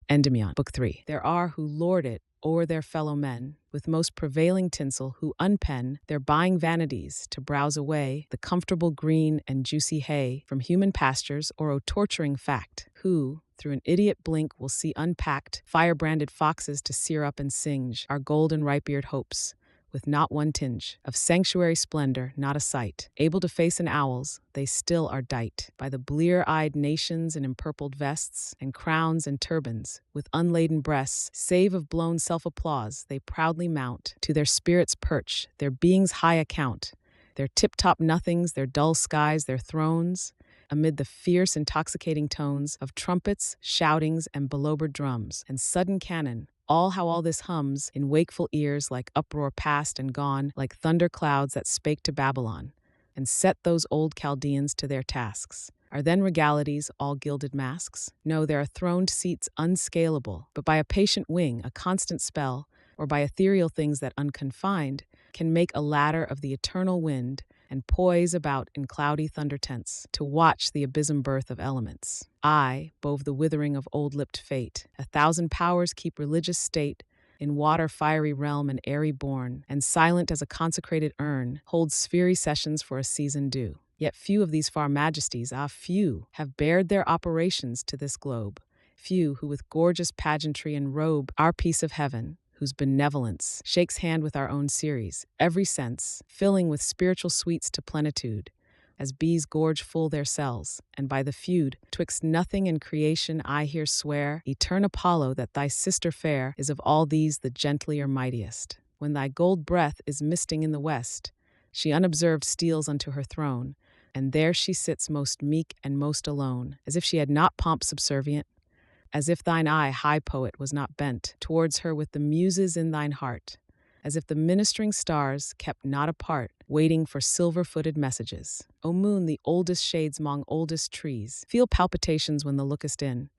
Endymion, Book 3. There are who lord it o'er their fellow men, with most prevailing tinsel, who unpen their buying vanities to browse away the comfortable green and juicy hay from human pastures, or o torturing fact, who, through an idiot blink, will see unpacked, fire-branded foxes to sear up and singe our golden ripe-eared hopes, with not one tinge of sanctuary splendor, not a sight. Able to face an owl's, they still are dight by the blear-eyed nations in empurpled vests and crowns and turbans, with unladen breasts, save of blown self-applause, they proudly mount to their spirit's perch, their being's high account, their tip-top nothings, their dull skies, their thrones, amid the fierce, intoxicating tones of trumpets, shoutings, and belabored drums, and sudden cannon. How all this hums in wakeful ears like uproar past and gone, like thunder clouds that spake to Babylon, and set those old Chaldeans to their tasks. Are then regalities all gilded masks? No, there are throned seats unscalable, but by a patient wing, a constant spell, or by ethereal things that unconfined can make a ladder of the eternal wind and poise about in cloudy thunder tents to watch the abysm birth of elements. I, bove the withering of old-lipped fate, 1,000 powers keep religious state, in water fiery realm and airy born, and silent as a consecrated urn, holds sphery sessions for a season due. Yet few of these far majesties, few, have bared their operations to this globe, few who with gorgeous pageantry enrobe our piece of heaven, whose benevolence shakes hand with our own series, every sense filling with spiritual sweets to plenitude, as bees gorge full their cells, and by the feud, twixt nothing and creation I here swear, etern Apollo, that thy sister fair is of all these the gentlier mightiest. When thy gold breath is misting in the west, she unobserved steals unto her throne, and there she sits most meek and most alone, as if she had not pomp subservient, as if thine eye, high poet, was not bent towards her with the muses in thine heart, as if the ministering stars kept not apart, waiting for silver-footed messages. O moon, the oldest shades 'mong oldest trees, feel palpitations when thou lookest in.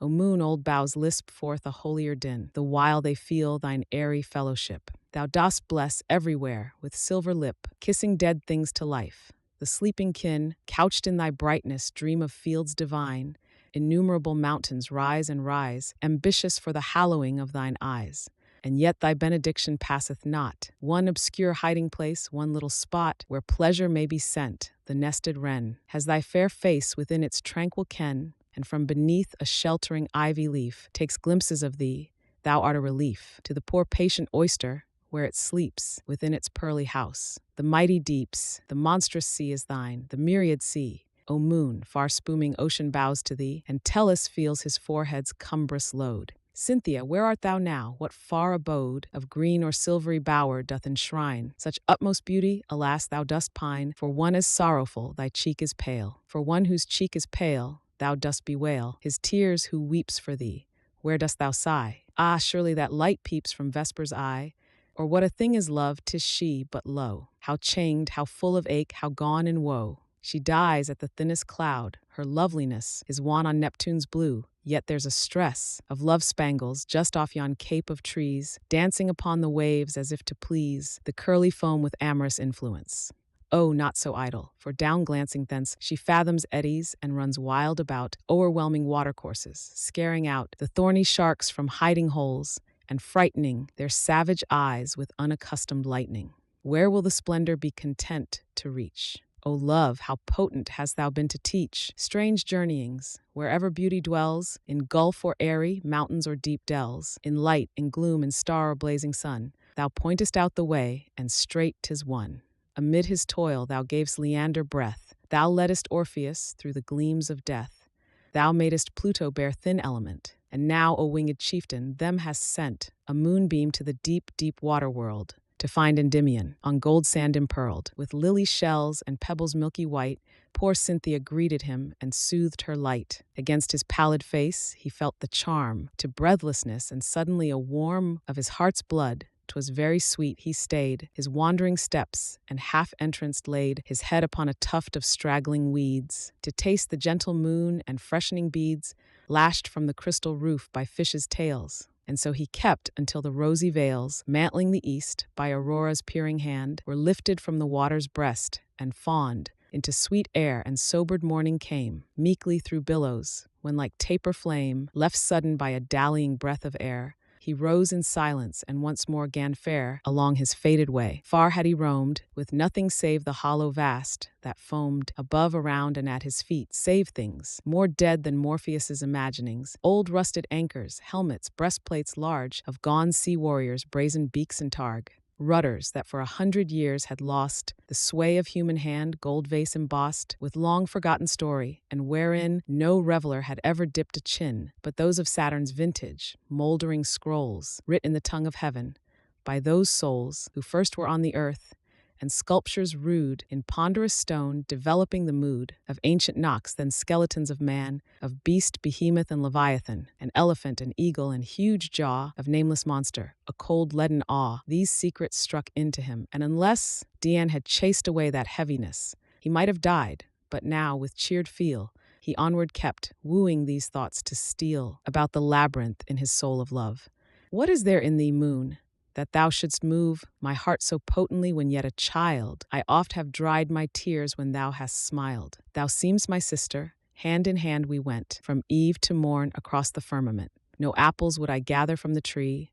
O moon, old boughs lisp forth a holier din, the while they feel thine airy fellowship. Thou dost bless everywhere with silver lip, kissing dead things to life. The sleeping kin, couched in thy brightness, dream of fields divine. Innumerable mountains rise and rise, ambitious for the hallowing of thine eyes. And yet thy benediction passeth not. One obscure hiding place, one little spot, where pleasure may be sent, the nested wren, has thy fair face within its tranquil ken, and from beneath a sheltering ivy leaf takes glimpses of thee. Thou art a relief to the poor patient oyster, where it sleeps within its pearly house. The mighty deeps, the monstrous sea is thine, the myriad sea. O moon, far spooming ocean bows to thee, and Tellus feels his forehead's cumbrous load. Cynthia, where art thou now? What far abode of green or silvery bower doth enshrine such utmost beauty? Alas, thou dost pine for one as sorrowful, thy cheek is pale. For one whose cheek is pale, thou dost bewail his tears who weeps for thee. Where dost thou sigh? Ah, surely that light peeps from Vesper's eye. Or what a thing is love, 'tis she, but lo, how changed, how full of ache, how gone in woe. She dies at the thinnest cloud, her loveliness is wan on Neptune's blue, yet there's a stress of love spangles just off yon cape of trees, dancing upon the waves as if to please the curly foam with amorous influence. Oh, not so idle, for down glancing thence she fathoms eddies and runs wild about o'erwhelming watercourses, scaring out the thorny sharks from hiding holes and frightening their savage eyes with unaccustomed lightning. Where will the splendor be content to reach? O love, how potent hast thou been to teach strange journeyings, wherever beauty dwells, in gulf or airy, mountains or deep dells, in light, in gloom, in star or blazing sun. Thou pointest out the way, and straight 'tis won. Amid his toil thou gavest Leander breath, thou leddest Orpheus through the gleams of death. Thou madest Pluto bear thin element, and now, O winged chieftain, them hast sent a moonbeam to the deep, deep water world, to find Endymion, on gold sand impearled, with lily shells and pebbles milky white. Poor Cynthia greeted him and soothed her light. Against his pallid face he felt the charm to breathlessness, and suddenly a warm of his heart's blood. 'Twas very sweet. He stayed his wandering steps, and half-entranced laid his head upon a tuft of straggling weeds, to taste the gentle moon and freshening beads lashed from the crystal roof by fishes' tails. And so he kept until the rosy veils, mantling the east by Aurora's peering hand, were lifted from the water's breast and fawned into sweet air, and sobered morning came, meekly through billows, when like taper flame, left sudden by a dallying breath of air, he rose in silence and once more 'gan fare along his fated way. Far had he roamed, with nothing save the hollow vast that foamed above, around, and at his feet, save things more dead than Morpheus's imaginings, old rusted anchors, helmets, breastplates large, of gone sea warriors, brazen beaks and targ. Rudders that for 100 years had lost the sway of human hand, gold vase embossed with long-forgotten story, and wherein no reveler had ever dipped a chin, but those of Saturn's vintage, moldering scrolls, writ in the tongue of heaven, by those souls who first were on the earth, and sculptures rude in ponderous stone, developing the mood of ancient knocks, then skeletons of man, of beast, behemoth, and leviathan, an elephant, an eagle, and huge jaw of nameless monster, a cold leaden awe. These secrets struck into him, and unless Dian had chased away that heaviness, he might have died, but now, with cheered feel, he onward kept, wooing these thoughts to steal about the labyrinth in his soul of love. What is there in thee, moon, that thou shouldst move my heart so potently when yet a child? I oft have dried my tears when thou hast smiled. Thou seem'st my sister, hand in hand we went, from eve to morn across the firmament. No apples would I gather from the tree,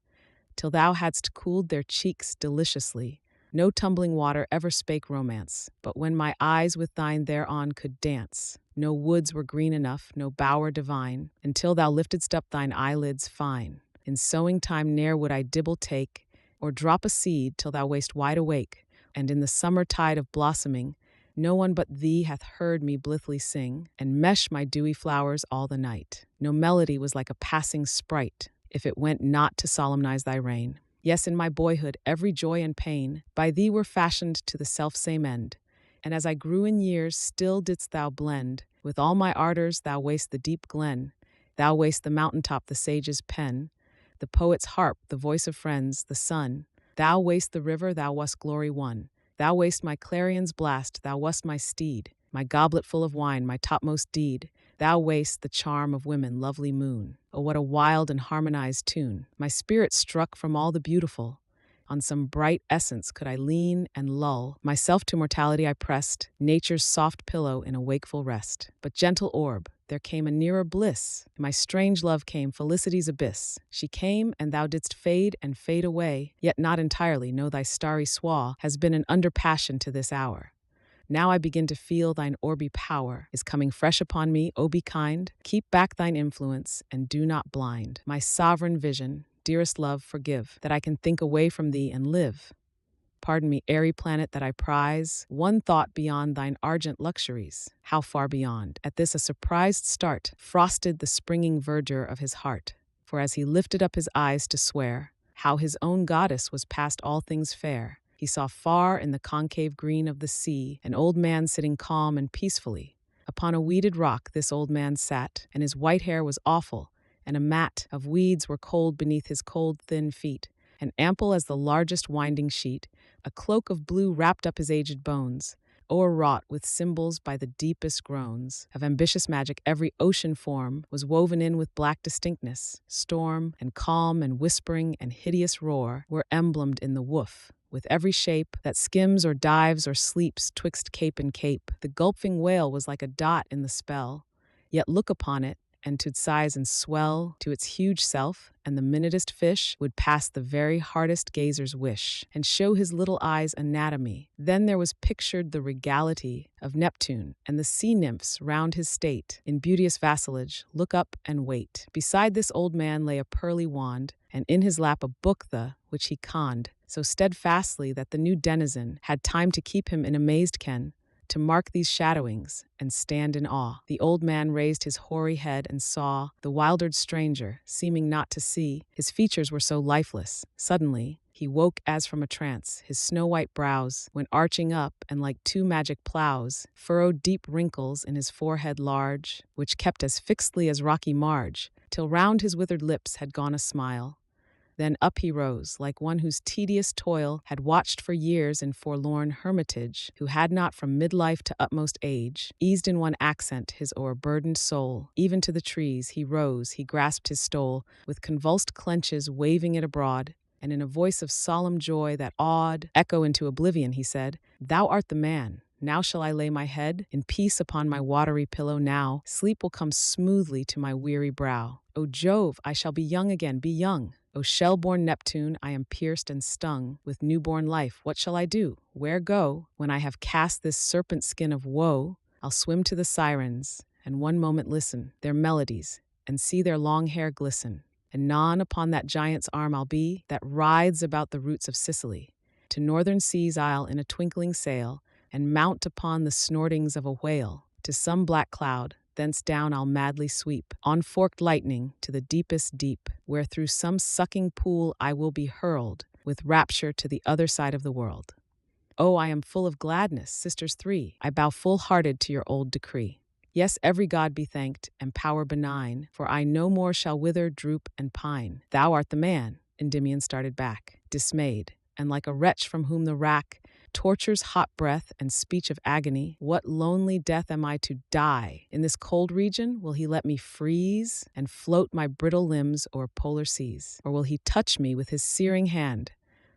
till thou hadst cooled their cheeks deliciously. No tumbling water ever spake romance, but when my eyes with thine thereon could dance. No woods were green enough, no bower divine, until thou liftedst up thine eyelids fine. In sowing time ne'er would I dibble take, or drop a seed till thou wast wide awake, and in the summer tide of blossoming, no one but thee hath heard me blithely sing, and mesh my dewy flowers all the night. No melody was like a passing sprite, if it went not to solemnize thy reign. Yes, in my boyhood every joy and pain by thee were fashioned to the self-same end, and as I grew in years still didst thou blend, with all my ardors thou wast the deep glen, thou wast the mountain top, the sage's pen, the poet's harp, the voice of friends, the sun. Thou wast the river, thou wast glory won. Thou wast my clarion's blast, thou wast my steed, my goblet full of wine, my topmost deed. Thou wast the charm of women, lovely moon. Oh, what a wild and harmonized tune. My spirit struck from all the beautiful. On some bright essence could I lean and lull. Myself to mortality I pressed, nature's soft pillow in a wakeful rest. But gentle orb, there came a nearer bliss. My strange love came, felicity's abyss. She came, and thou didst fade and fade away, yet not entirely. No, thy starry swaw has been an under passion to this hour. Now I begin to feel thine orby power is coming fresh upon me. Oh, be kind, keep back thine influence, and do not blind my sovereign vision. Dearest love, forgive that I can think away from thee and live. Pardon me, airy planet that I prize, one thought beyond thine argent luxuries. How far beyond? At this a surprised start frosted the springing verdure of his heart. For as he lifted up his eyes to swear how his own goddess was past all things fair, he saw far in the concave green of the sea an old man sitting calm and peacefully. Upon a weeded rock this old man sat, and his white hair was awful, and a mat of weeds were cold beneath his cold, thin feet, and ample as the largest winding sheet, a cloak of blue wrapped up his aged bones, o'erwrought with symbols by the deepest groans of ambitious magic. Every ocean form was woven in with black distinctness. Storm and calm and whispering and hideous roar were emblemed in the woof, with every shape that skims or dives or sleeps twixt cape and cape. The gulping whale was like a dot in the spell, yet look upon it, and to'd size and swell to its huge self, and the minutest fish would pass the very hardest gazer's wish, and show his little eyes anatomy. Then there was pictured the regality of Neptune, and the sea nymphs round his state, in beauteous vassalage, look up and wait. Beside this old man lay a pearly wand, and in his lap a book which he conned so steadfastly that the new denizen had time to keep him in amazed ken, to mark these shadowings and stand in awe. The old man raised his hoary head and saw the wildered stranger, seeming not to see. His features were so lifeless. Suddenly, he woke as from a trance. His snow-white brows went arching up, and like two magic plows, furrowed deep wrinkles in his forehead large, which kept as fixedly as rocky marge, till round his withered lips had gone a smile. Then up he rose, like one whose tedious toil had watched for years in forlorn hermitage, who had not from midlife to utmost age eased in one accent his o'erburdened soul. Even to the trees he rose, he grasped his stole, with convulsed clenches waving it abroad, and in a voice of solemn joy that awed echo into oblivion, he said, "Thou art the man. Now shall I lay my head in peace upon my watery pillow now. Sleep will come smoothly to my weary brow. O Jove, I shall be young again, be young. O shell-born Neptune, I am pierced and stung with newborn life. What shall I do? Where go? When I have cast this serpent skin of woe, I'll swim to the sirens, and one moment listen their melodies, and see their long hair glisten. And non upon that giant's arm I'll be, that writhes about the roots of Sicily. To northern seas I'll in a twinkling sail, and mount upon the snortings of a whale. To some black cloud, thence down I'll madly sweep, on forked lightning to the deepest deep, where through some sucking pool I will be hurled, with rapture to the other side of the world. Oh, I am full of gladness, sisters three, I bow full-hearted to your old decree. Yes, every god be thanked, and power benign, for I no more shall wither, droop, and pine. Thou art the man. Endymion started back, dismayed, and like a wretch from whom the rack tortures hot breath and speech of agony. What lonely death am I to die? In this cold region will he let me freeze and float my brittle limbs o'er polar seas? Or will he touch me with his searing hand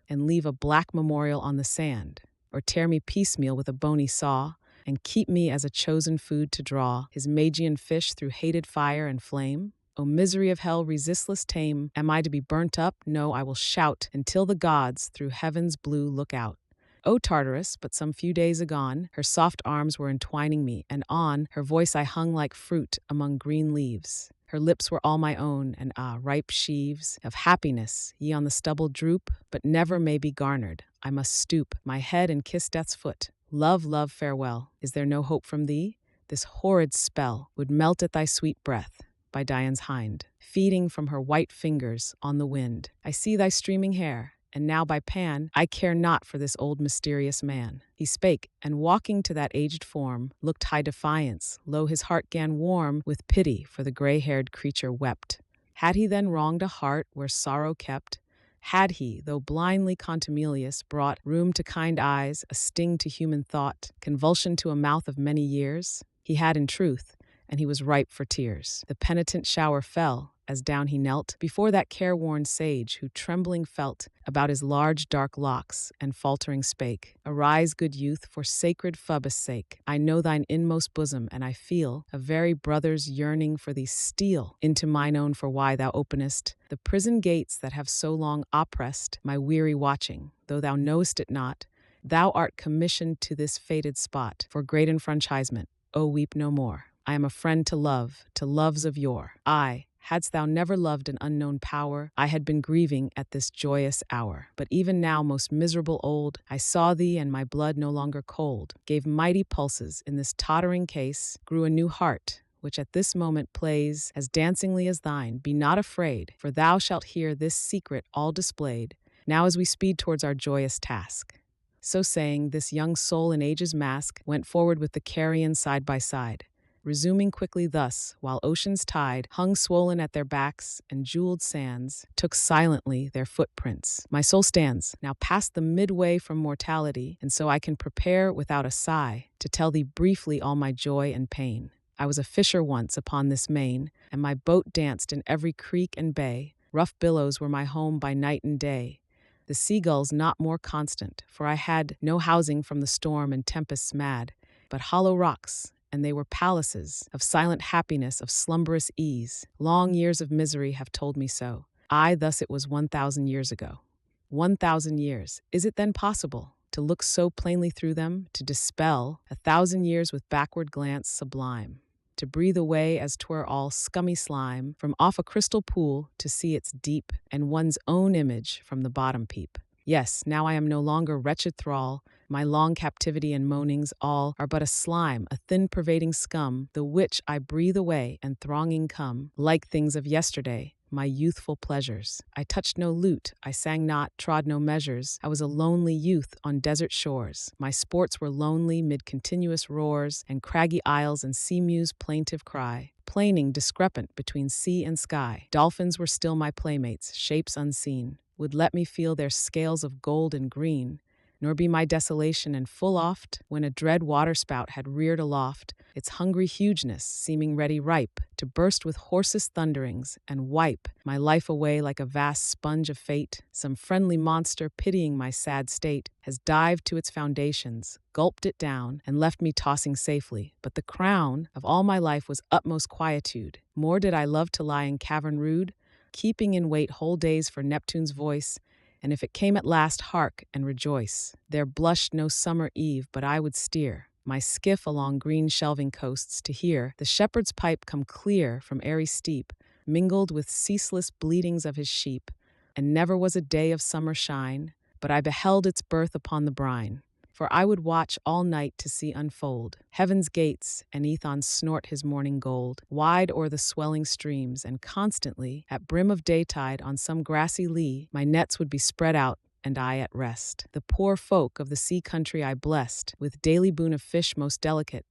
and leave a black memorial on the sand? Or tear me piecemeal with a bony saw and keep me as a chosen food to draw his Magian fish through hated fire and flame? O misery of hell, resistless tame, am I to be burnt up? No, I will shout until the gods through heaven's blue look out. O Tartarus, but some few days agone, her soft arms were entwining me, and on her voice I hung like fruit among green leaves. Her lips were all my own, and ripe sheaves of happiness, ye on the stubble droop, but never may be garnered. I must stoop my head and kiss death's foot. Love, love, farewell. Is there no hope from thee? This horrid spell would melt at thy sweet breath. By Dian's hind, feeding from her white fingers on the wind. I see thy streaming hair, and now by Pan, I care not for this old mysterious man. He spake, and walking to that aged form, looked high defiance. Lo, his heart gan warm with pity, for the gray-haired creature wept. Had he then wronged a heart where sorrow kept? Had he, though blindly contumelious, brought room to kind eyes, a sting to human thought, convulsion to a mouth of many years? He had in truth, and he was ripe for tears. The penitent shower fell, as down he knelt, before that careworn sage who trembling felt about his large dark locks, and faltering spake, Arise, good youth, for sacred Phoebus' sake. I know thine inmost bosom, and I feel a very brother's yearning for thee steal into mine own, for why thou openest the prison gates that have so long oppressed my weary watching, though thou knowest it not. Thou art commissioned to this fated spot for great enfranchisement. Oh, weep no more. I am a friend to love, to loves of yore. I, hadst thou never loved an unknown power, I had been grieving at this joyous hour. But even now, most miserable old, I saw thee, and my blood no longer cold, gave mighty pulses in this tottering case, grew a new heart, which at this moment plays as dancingly as thine. Be not afraid, for thou shalt hear this secret all displayed, now as we speed towards our joyous task. So saying, this young soul in age's mask went forward with the carrion side by side, resuming quickly thus, while ocean's tide hung swollen at their backs, and jeweled sands took silently their footprints. My soul stands, now past the midway from mortality, and so I can prepare without a sigh to tell thee briefly all my joy and pain. I was a fisher once upon this main, and my boat danced in every creek and bay. Rough billows were my home by night and day. The seagulls not more constant, for I had no housing from the storm and tempests mad, but hollow rocks, and they were palaces of silent happiness, of slumberous ease. Long years of misery have told me so. Aye, thus it was 1,000 years ago. 1,000 years. Is it then possible to look so plainly through them, to dispel 1,000 years with backward glance sublime? To breathe away as 'twere all scummy slime, from off a crystal pool to see its deep, and one's own image from the bottom peep. Yes, now I am no longer wretched thrall, my long captivity and moanings all are but a slime, a thin pervading scum, the which I breathe away, and thronging come, like things of yesterday, my youthful pleasures. I touched no lute, I sang not, trod no measures. I was a lonely youth on desert shores. My sports were lonely mid continuous roars, and craggy isles and sea mew's plaintive cry, plaining discrepant between sea and sky. Dolphins were still my playmates, shapes unseen, would let me feel their scales of gold and green. nor be my desolation and full oft, when a dread waterspout had reared aloft, its hungry hugeness seeming ready ripe, to burst with hoarsest thunderings, and wipe my life away like a vast sponge of fate, some friendly monster, pitying my sad state, has dived to its foundations, gulped it down, and left me tossing safely. But the crown of all my life was utmost quietude. More did I love to lie in cavern rude, keeping in wait whole days for Neptune's voice, and if it came at last, hark and rejoice. There blushed no summer eve, but I would steer my skiff along green shelving coasts to hear the shepherd's pipe come clear from airy steep, mingled with ceaseless bleatings of his sheep. And never was a day of summer shine, but I beheld its birth upon the brine. For I would watch all night to see unfold heaven's gates, and Ethon snort his morning gold, wide o'er the swelling streams, and constantly, at brim of daytide, on some grassy lea, my nets would be spread out, and I at rest. The poor folk of the sea country I blessed with daily boon of fish most delicate.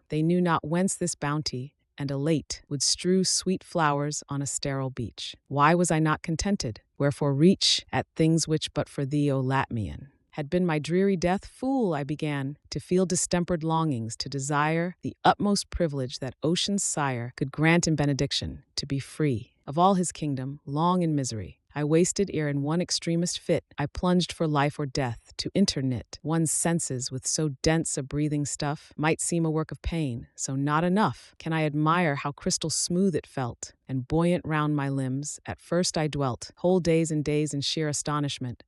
They knew not whence this bounty, and elate would strew sweet flowers on a sterile beach. Why was I not contented? Wherefore reach at things which but for thee, O Latmian, had been my dreary death? Fool, I began to feel distempered longings, to desire the utmost privilege that ocean's sire could grant in benediction, to be free of all his kingdom, long in misery. I wasted ere in one extremest fit I plunged for life or death. To interknit one's senses with so dense a breathing stuff might seem a work of pain, so not enough can I admire how crystal smooth it felt, and buoyant round my limbs. At first I dwelt whole days and days in sheer astonishment,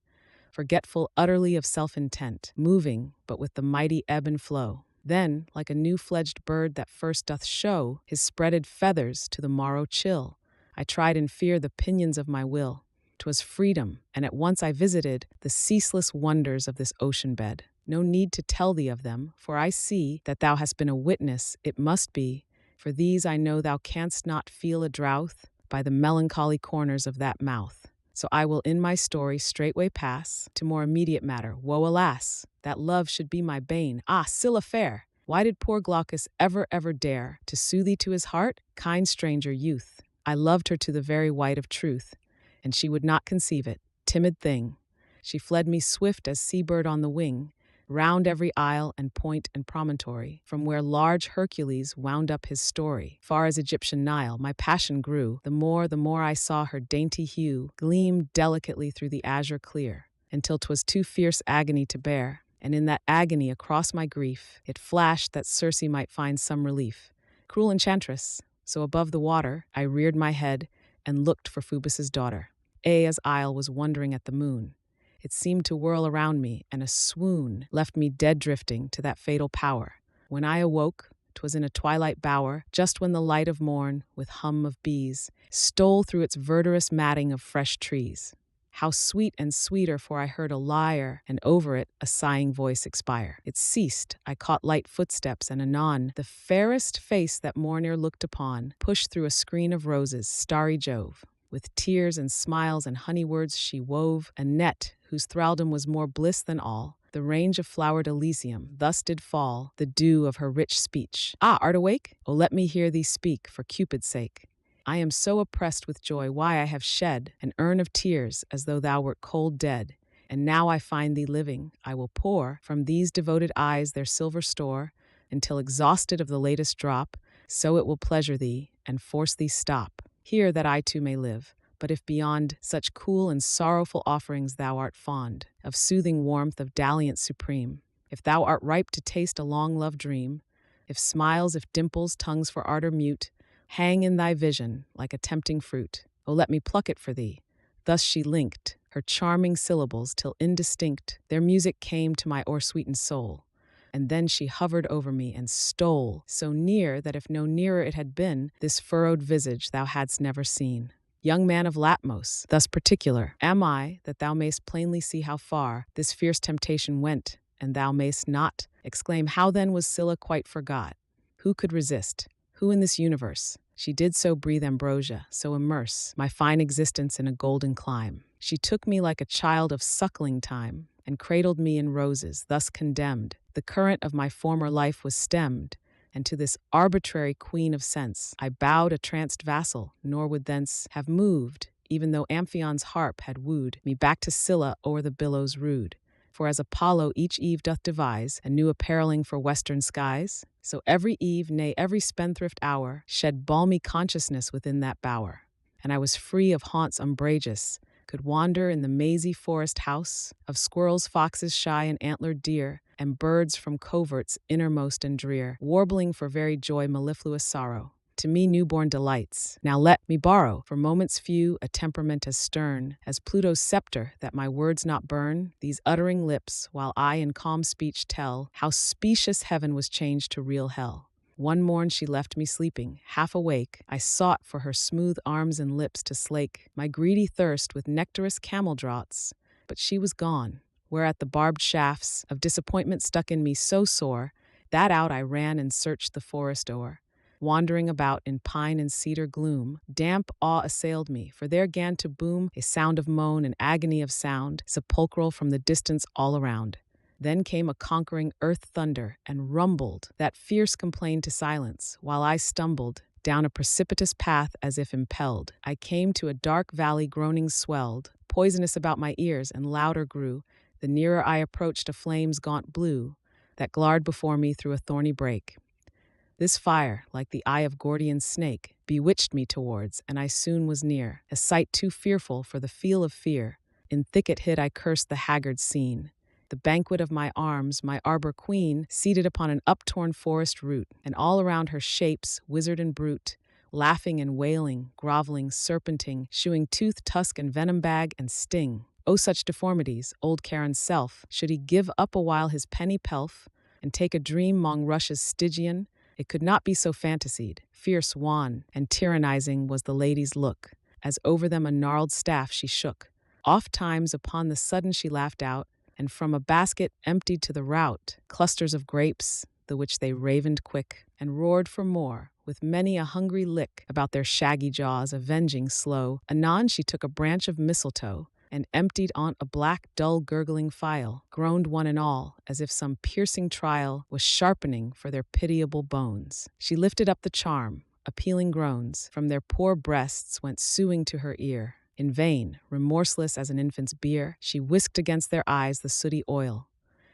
forgetful utterly of self-intent, moving but with the mighty ebb and flow. Then, like a new-fledged bird that first doth show his spreaded feathers to the morrow chill, I tried in fear the pinions of my will. 'Twas freedom, and at once I visited the ceaseless wonders of this ocean bed. No need to tell thee of them, for I see that thou hast been a witness. It must be, for these I know thou canst not feel a drouth by the melancholy corners of that mouth. So I will in my story straightway pass to more immediate matter. Woe, alas, that love should be my bane. Ah, Scylla fair, why did poor Glaucus ever dare to sue thee to his heart? Kind stranger, youth, I loved her to the very white of truth, and she would not conceive it. Timid thing, she fled me swift as sea-bird on the wing, round every isle and point and promontory, from where large Hercules wound up his story, far as Egyptian Nile. My passion grew, the more I saw her dainty hue gleam delicately through the azure clear, until 'twas too fierce agony to bear, and in that agony across my grief it flashed that Circe might find some relief. Cruel enchantress, so above the water I reared my head and looked for Phoebus's daughter. Aia's isle was wondering at the moon. It seemed to whirl around me, and a swoon left me dead drifting to that fatal power. When I awoke, 'twas in a twilight bower, just when the light of morn, with hum of bees, stole through its verdurous matting of fresh trees. How sweet and sweeter, for I heard a lyre, and over it a sighing voice expire. It ceased, I caught light footsteps, and anon the fairest face that morn e'er looked upon pushed through a screen of roses, starry Jove. With tears and smiles and honey words she wove a net whose thraldom was more bliss than all. The range of flowered Elysium thus did fall the dew of her rich speech. Ah, art awake? Oh, let me hear thee speak, for Cupid's sake. I am so oppressed with joy, why I have shed an urn of tears as though thou wert cold dead. And now I find thee living, I will pour from these devoted eyes their silver store, until exhausted of the latest drop, so it will pleasure thee, and force thee stop. Here that I too may live. But if beyond such cool and sorrowful offerings thou art fond of soothing warmth, of dalliance supreme, if thou art ripe to taste a long-loved dream, if smiles, if dimples, tongues for ardor mute, hang in thy vision like a tempting fruit, oh, let me pluck it for thee. Thus she linked her charming syllables till indistinct their music came to my o'er-sweetened soul. And then she hovered over me and stole so near that if no nearer it had been, this furrowed visage thou hadst never seen. Young man of Latmos, thus particular am I that thou mayst plainly see how far this fierce temptation went, and thou mayst not exclaim, how then was Scylla quite forgot? Who could resist? Who in this universe? She did so breathe ambrosia, so immerse my fine existence in a golden clime. She took me like a child of suckling time, and cradled me in roses, thus condemned. The current of my former life was stemmed, and to this arbitrary queen of sense I bowed a tranced vassal, nor would thence have moved, even though Amphion's harp had wooed me back to Scylla o'er the billows rude. For as Apollo each eve doth devise a new appareling for western skies, so every eve, nay, every spendthrift hour, shed balmy consciousness within that bower. And I was free of haunts umbrageous, could wander in the mazy forest house, of squirrels, foxes shy, and antlered deer, and birds from coverts innermost and drear, warbling for very joy mellifluous sorrow. To me newborn delights, now let me borrow, for moments few, a temperament as stern as Pluto's scepter, that my words not burn, these uttering lips, while I in calm speech tell how specious heaven was changed to real hell. One morn she left me sleeping, half awake. I sought for her smooth arms and lips to slake my greedy thirst with nectarous camel draughts, but she was gone, whereat the barbed shafts of disappointment stuck in me so sore, that out I ran and searched the forest o'er. Wandering about in pine and cedar gloom, damp awe assailed me, for there 'gan to boom a sound of moan and agony of sound, sepulchral from the distance all around. Then came a conquering earth thunder, and rumbled that fierce complaint to silence, while I stumbled down a precipitous path as if impelled. I came to a dark valley, groanings swelled, poisonous about my ears, and louder grew. The nearer I approached a flame's gaunt blue, that glared before me through a thorny brake. This fire, like the eye of Gordian's snake, bewitched me towards, and I soon was near, a sight too fearful for the feel of fear. In thicket hid I cursed the haggard scene, the banquet of my arms, my arbor queen, seated upon an uptorn forest root, and all around her shapes, wizard and brute, laughing and wailing, groveling, serpenting, shewing tooth, tusk, and venom bag and sting. Oh, such deformities, old Charon's self, should he give up awhile his penny pelf, and take a dream 'mong rushes Stygian, it could not be so fantasied. Fierce, wan, and tyrannizing was the lady's look, as over them a gnarled staff she shook. Oft times upon the sudden she laughed out, and from a basket emptied to the rout clusters of grapes, the which they ravened quick, and roared for more, with many a hungry lick about their shaggy jaws, avenging slow. Anon she took a branch of mistletoe, and emptied on't a black, dull, gurgling phial, groaned one and all, as if some piercing trial was sharpening for their pitiable bones. She lifted up the charm, appealing groans from their poor breasts went suing to her ear. In vain, remorseless as an infant's bier, she whisked against their eyes the sooty oil,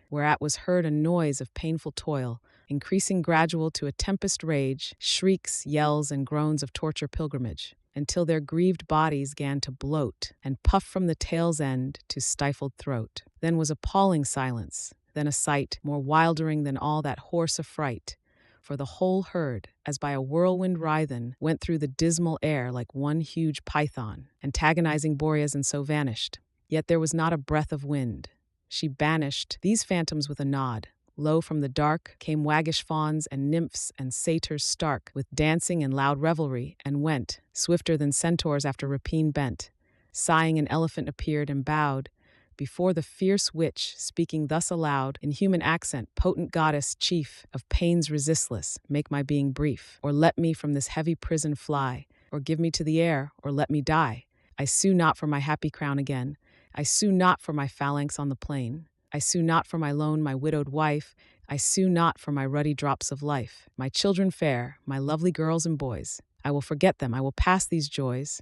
whereat was heard a noise of painful toil, increasing gradual to a tempest rage, shrieks, yells, and groans of torture pilgrimage, until their grieved bodies 'gan to bloat, and puff from the tail's end to stifled throat. Then was appalling silence, then a sight more wildering than all that hoarse affright, for the whole herd, as by a whirlwind writhen, went through the dismal air like one huge python, antagonizing Boreas, and so vanished. Yet there was not a breath of wind. She banished these phantoms with a nod. Lo, from the dark came waggish fauns and nymphs and satyrs stark, with dancing and loud revelry, and went, swifter than centaurs after rapine bent. Sighing, an elephant appeared and bowed before the fierce witch, speaking thus aloud, in human accent, potent goddess, chief of pains resistless, make my being brief, or let me from this heavy prison fly, or give me to the air, or let me die. I sue not for my happy crown again, I sue not for my phalanx on the plain, I sue not for my lone, my widowed wife, I sue not for my ruddy drops of life. My children fair, my lovely girls and boys, I will forget them, I will pass these joys.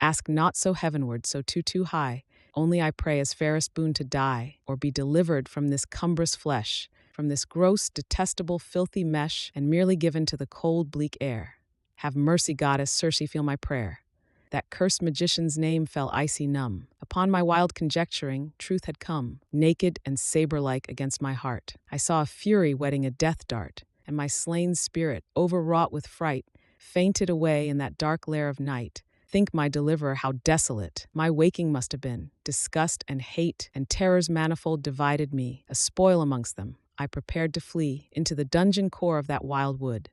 Ask not so heavenward, so too high, only I pray as fairest boon to die, or be delivered from this cumbrous flesh, from this gross, detestable, filthy mesh, and merely given to the cold, bleak air. Have mercy, goddess, Circe, feel my prayer. That cursed magician's name fell icy numb. Upon my wild conjecturing, truth had come, naked and saber-like against my heart. I saw a fury whetting a death dart, and my slain spirit, overwrought with fright, fainted away in that dark lair of night. Think, my deliverer, how desolate my waking must have been. Disgust and hate and terrors manifold divided me. A spoil amongst them, I prepared to flee into the dungeon core of that wild wood.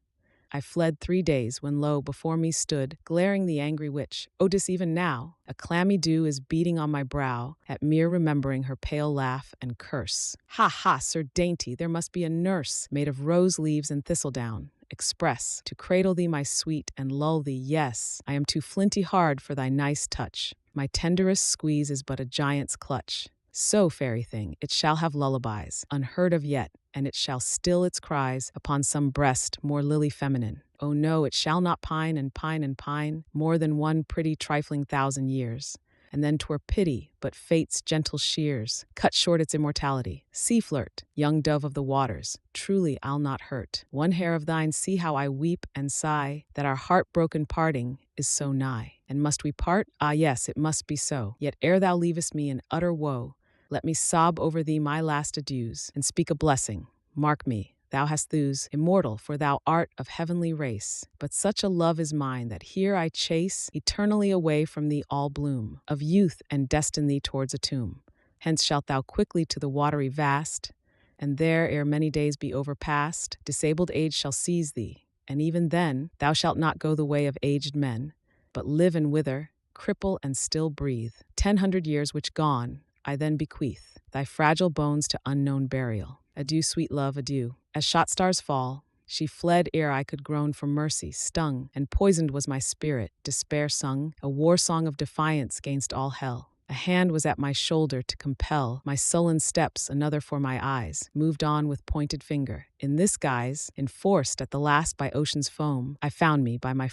I fled 3 days, when lo, before me stood, glaring the angry witch. Otis, even now, a clammy dew is beating on my brow, at mere remembering her pale laugh and curse. Ha, ha, Sir Dainty, there must be a nurse, made of rose leaves and thistledown, express, to cradle thee, my sweet, and lull thee. Yes, I am too flinty hard for thy nice touch. My tenderest squeeze is but a giant's clutch. So, fairy thing, it shall have lullabies, unheard of yet, and it shall still its cries upon some breast more lily feminine. Oh no, it shall not pine and pine and pine more than one pretty trifling 1,000 years. and then 'twere pity, but fate's gentle shears cut short its immortality. Sea flirt, young dove of the waters, truly I'll not hurt. One hair of thine, see how I weep and sigh, that our heartbroken parting is so nigh. And must we part? Ah, yes, it must be so. Yet ere thou leavest me in utter woe, let me sob over thee my last adieus, and speak a blessing. Mark me, thou hast thews, immortal, for thou art of heavenly race. But such a love is mine that here I chase eternally away from thee all bloom of youth, and destine thee towards a tomb. Hence shalt thou quickly to the watery vast, and there, ere many days be overpast, disabled age shall seize thee, and even then thou shalt not go the way of aged men, but live and wither, cripple and still breathe. 100 years which gone, I then bequeath thy fragile bones to unknown burial. Adieu, sweet love, adieu. As shot stars fall, she fled ere I could groan for mercy. Stung and poisoned was my spirit, despair sung, a war song of defiance gainst all hell. A hand was at my shoulder to compel my sullen steps, another for my eyes, moved on with pointed finger. In this guise, enforced at the last by ocean's foam, I found me by my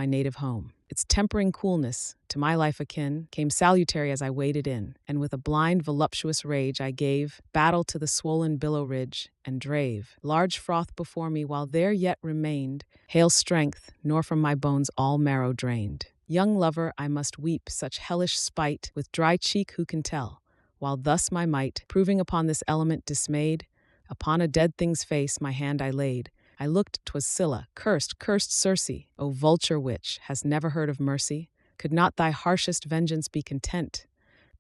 native home. Its tempering coolness, to my life akin, came salutary as I waded in, and with a blind, voluptuous rage I gave battle to the swollen billow ridge, and drave large froth before me while there yet remained hale strength, nor from my bones all marrow drained. Young lover, I must weep such hellish spite, with dry cheek who can tell, while thus my might, proving upon this element dismayed, upon a dead thing's face my hand I laid. I looked, 'twas Scylla, cursed Circe, O vulture witch, hast never heard of mercy? Could not thy harshest vengeance be content?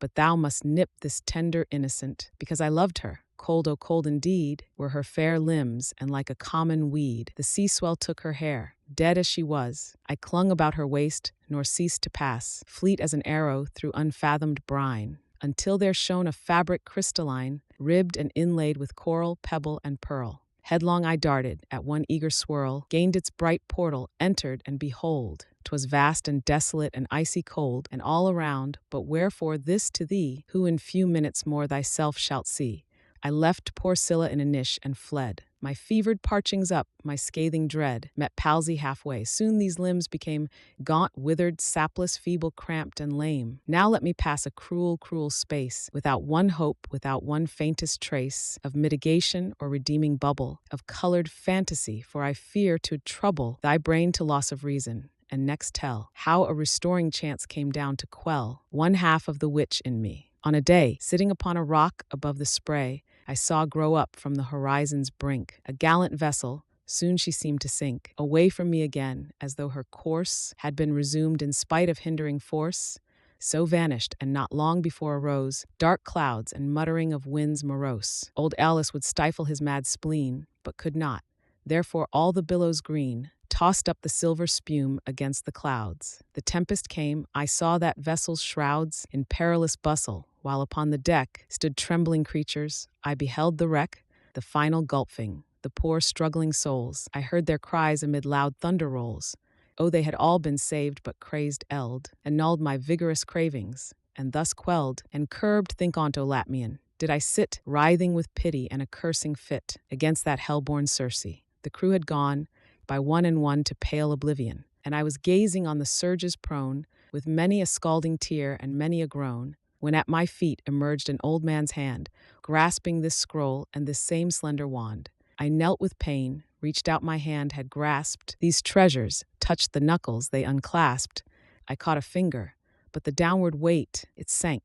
But thou must nip this tender innocent, because I loved her. Cold, oh cold indeed, were her fair limbs, and like a common weed the sea swell took her hair. Dead as she was, I clung about her waist, nor ceased to pass, fleet as an arrow through unfathomed brine, until there shone a fabric crystalline, ribbed and inlaid with coral, pebble, and pearl. Headlong I darted, at one eager swirl, gained its bright portal, entered, and behold, 'twas vast and desolate and icy cold, and all around, but wherefore this to thee, who in few minutes more thyself shalt see? I left poor Scylla in a niche and fled. My fevered parchings up, my scathing dread, met palsy halfway. Soon these limbs became gaunt, withered, sapless, feeble, cramped, and lame. Now let me pass a cruel, cruel space, without one hope, without one faintest trace of mitigation or redeeming bubble, of colored fantasy, for I fear to trouble thy brain to loss of reason. And next tell how a restoring chance came down to quell one half of the witch in me. On a day, sitting upon a rock above the spray, I saw grow up from the horizon's brink a gallant vessel. Soon she seemed to sink away from me again, as though her course had been resumed in spite of hindering force. So vanished, and not long before arose dark clouds and muttering of winds morose. Old Alice would stifle his mad spleen, but could not. Therefore all the billows green tossed up the silver spume against the clouds. The tempest came, I saw that vessel's shrouds in perilous bustle, while upon the deck stood trembling creatures. I beheld the wreck, the final gulping, the poor struggling souls. I heard their cries amid loud thunder rolls. Oh, they had all been saved, but crazed eld, annulled my vigorous cravings, and thus quelled and curbed, think on't, O Latmian, did I sit, writhing with pity and a cursing fit, against that hell-born Circe. The crew had gone, by one and one, to pale oblivion, and I was gazing on the surges prone, with many a scalding tear and many a groan, when at my feet emerged an old man's hand, grasping this scroll and this same slender wand. I knelt with pain, reached out my hand, had grasped these treasures, touched the knuckles, they unclasped. I caught a finger, but the downward weight, it sank.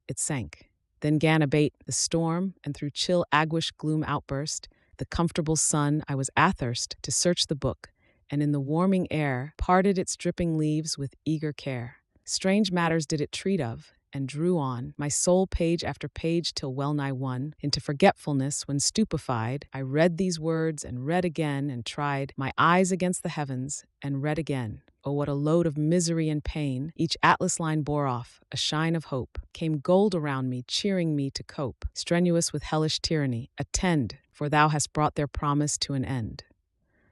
Then 'gan abate the storm, and through chill aguish gloom outburst the comfortable sun. I was athirst to search the book, and in the warming air parted its dripping leaves with eager care. Strange matters did it treat of, and drew on my soul page after page till well nigh won into forgetfulness, when stupefied I read these words and read again, and tried my eyes against the heavens and read again. Oh, what a load of misery and pain each atlas line bore off. A shine of hope came gold around me, cheering me to cope, strenuous with hellish tyranny. Attend, for thou hast brought their promise to an end.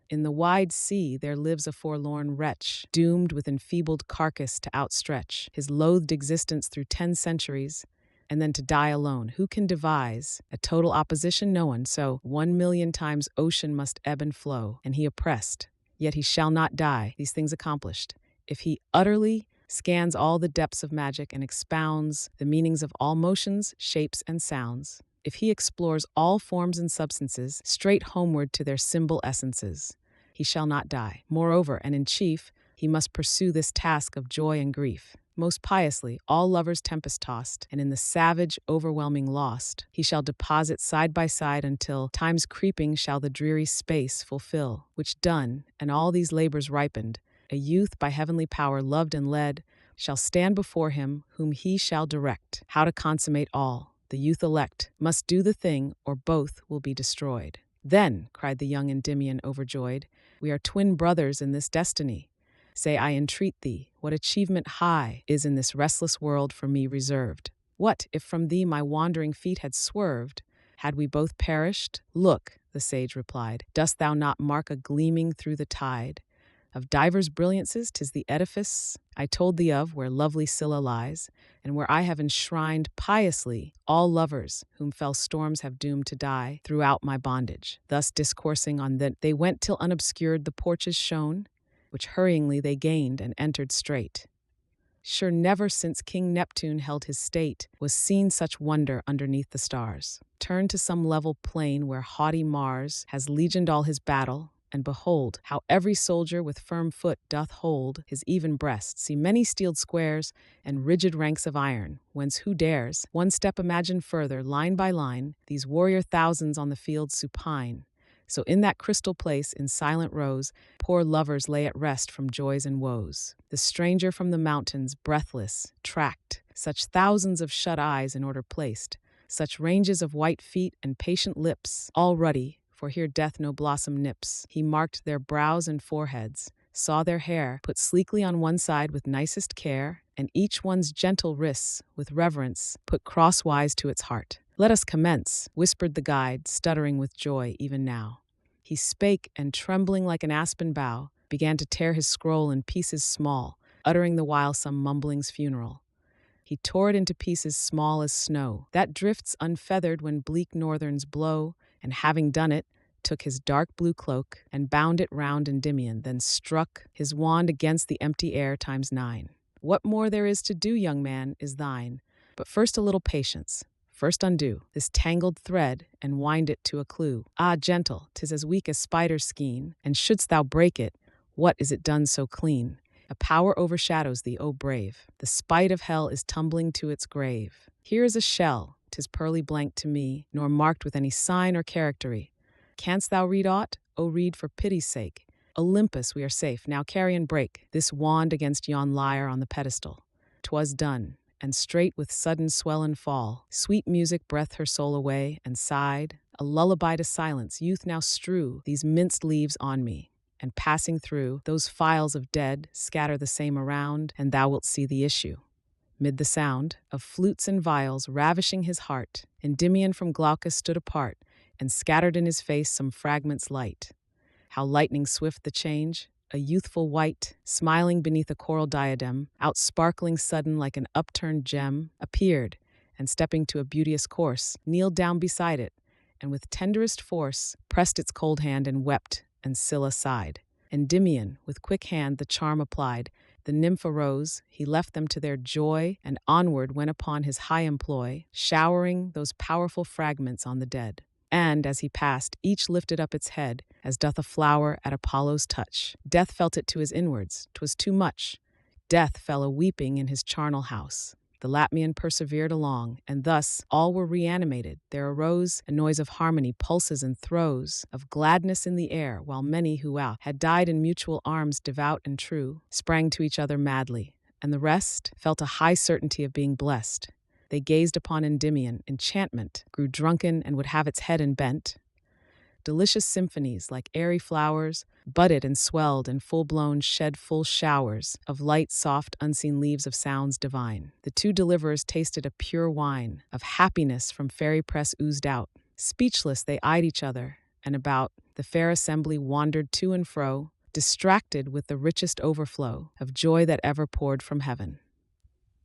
In the wide sea there lives a forlorn wretch, doomed with enfeebled carcass to outstretch his loathed existence through 10 centuries, and then to die alone. Who can devise a total opposition? No one. So 1,000,000 times ocean must ebb and flow, and he oppressed. Yet he shall not die, these things accomplished, if he utterly scans all the depths of magic and expounds the meanings of all motions, shapes, and sounds. If he explores all forms and substances, straight homeward to their symbol essences, he shall not die. Moreover, and in chief, he must pursue this task of joy and grief. Most piously, all lovers tempest-tossed, and in the savage, overwhelming lost, he shall deposit side by side until time's creeping shall the dreary space fulfill, which done, and all these labors ripened, a youth by heavenly power loved and led, shall stand before him whom he shall direct. How to consummate all, the youth elect, must do the thing, or both will be destroyed. Then, cried the young Endymion overjoyed, we are twin brothers in this destiny. Say, I entreat thee, what achievement high is in this restless world for me reserved? What, if from thee my wandering feet had swerved? Had we both perished? Look, the sage replied, dost thou not mark a gleaming through the tide? Of divers brilliances 'tis the edifice I told thee of, where lovely Scylla lies, and where I have enshrined piously all lovers whom fell storms have doomed to die throughout my bondage. Thus discoursing on that, they went till unobscured the porches shone, which hurryingly they gained and entered straight. Sure never since King Neptune held his state was seen such wonder underneath the stars. Turn to some level plain where haughty Mars has legioned all his battle, and behold how every soldier with firm foot doth hold his even breast. See many steeled squares and rigid ranks of iron, whence who dares one step imagine further, line by line, these warrior thousands on the field supine. So in that crystal place, in silent rows, poor lovers lay at rest from joys and woes. The stranger from the mountains, breathless, tracked such thousands of shut eyes in order placed, such ranges of white feet and patient lips, all ruddy, for here death no blossom nips. He marked their brows and foreheads, saw their hair put sleekly on one side with nicest care, and each one's gentle wrists, with reverence, put crosswise to its heart. Let us commence, whispered the guide, stuttering with joy even now. He spake, and trembling like an aspen bough, began to tear his scroll in pieces small, uttering the while some mumblings funeral. He tore it into pieces small as snow, that drifts unfeathered when bleak northerns blow, and having done it, took his dark blue cloak, and bound it round Endymion, then struck his wand against the empty air times 9. What more there is to do, young man, is thine, but first a little patience. First undo this tangled thread, and wind it to a clue. Ah, gentle, 'tis as weak as spider's skein, and shouldst thou break it, what is it done so clean? A power overshadows thee, O brave. The spite of hell is tumbling to its grave. Here is a shell, 'tis pearly blank to me, nor marked with any sign or charactery. Canst thou read aught? O read for pity's sake. Olympus, we are safe, now carry and break this wand against yon lyre on the pedestal. 'Twas done, and straight with sudden swell and fall, sweet music breathed her soul away, and sighed, a lullaby to silence, youth now strew these minced leaves on me, and passing through those files of dead, scatter the same around, and thou wilt see the issue. Mid the sound of flutes and viols ravishing his heart, Endymion from Glaucus stood apart, and scattered in his face some fragments light. How lightning swift the change! A youthful wight, smiling beneath a coral diadem, outsparkling sudden like an upturned gem, appeared, and stepping to a beauteous corse, kneeled down beside it, and with tenderest force pressed its cold hand and wept, and Scylla sighed. Endymion, with quick hand the charm applied, the nymph arose, he left them to their joy, and onward went upon his high employ, showering those powerful fragments on the dead. And, as he passed, each lifted up its head, as doth a flower at Apollo's touch. Death felt it to his inwards, 'twas too much. Death fell a-weeping in his charnel house. The Latmian persevered along, and thus all were reanimated. There arose a noise of harmony, pulses and throes of gladness in the air, while many who out had died in mutual arms devout and true, sprang to each other madly, and the rest felt a high certainty of being blessed. They gazed upon Endymion, enchantment, grew drunken and would have its head unbent. Delicious symphonies, like airy flowers, budded and swelled and full-blown shed full showers of light, soft, unseen leaves of sounds divine. The two deliverers tasted a pure wine of happiness from fairy press oozed out. Speechless they eyed each other, and about the fair assembly wandered to and fro, distracted with the richest overflow of joy that ever poured from heaven.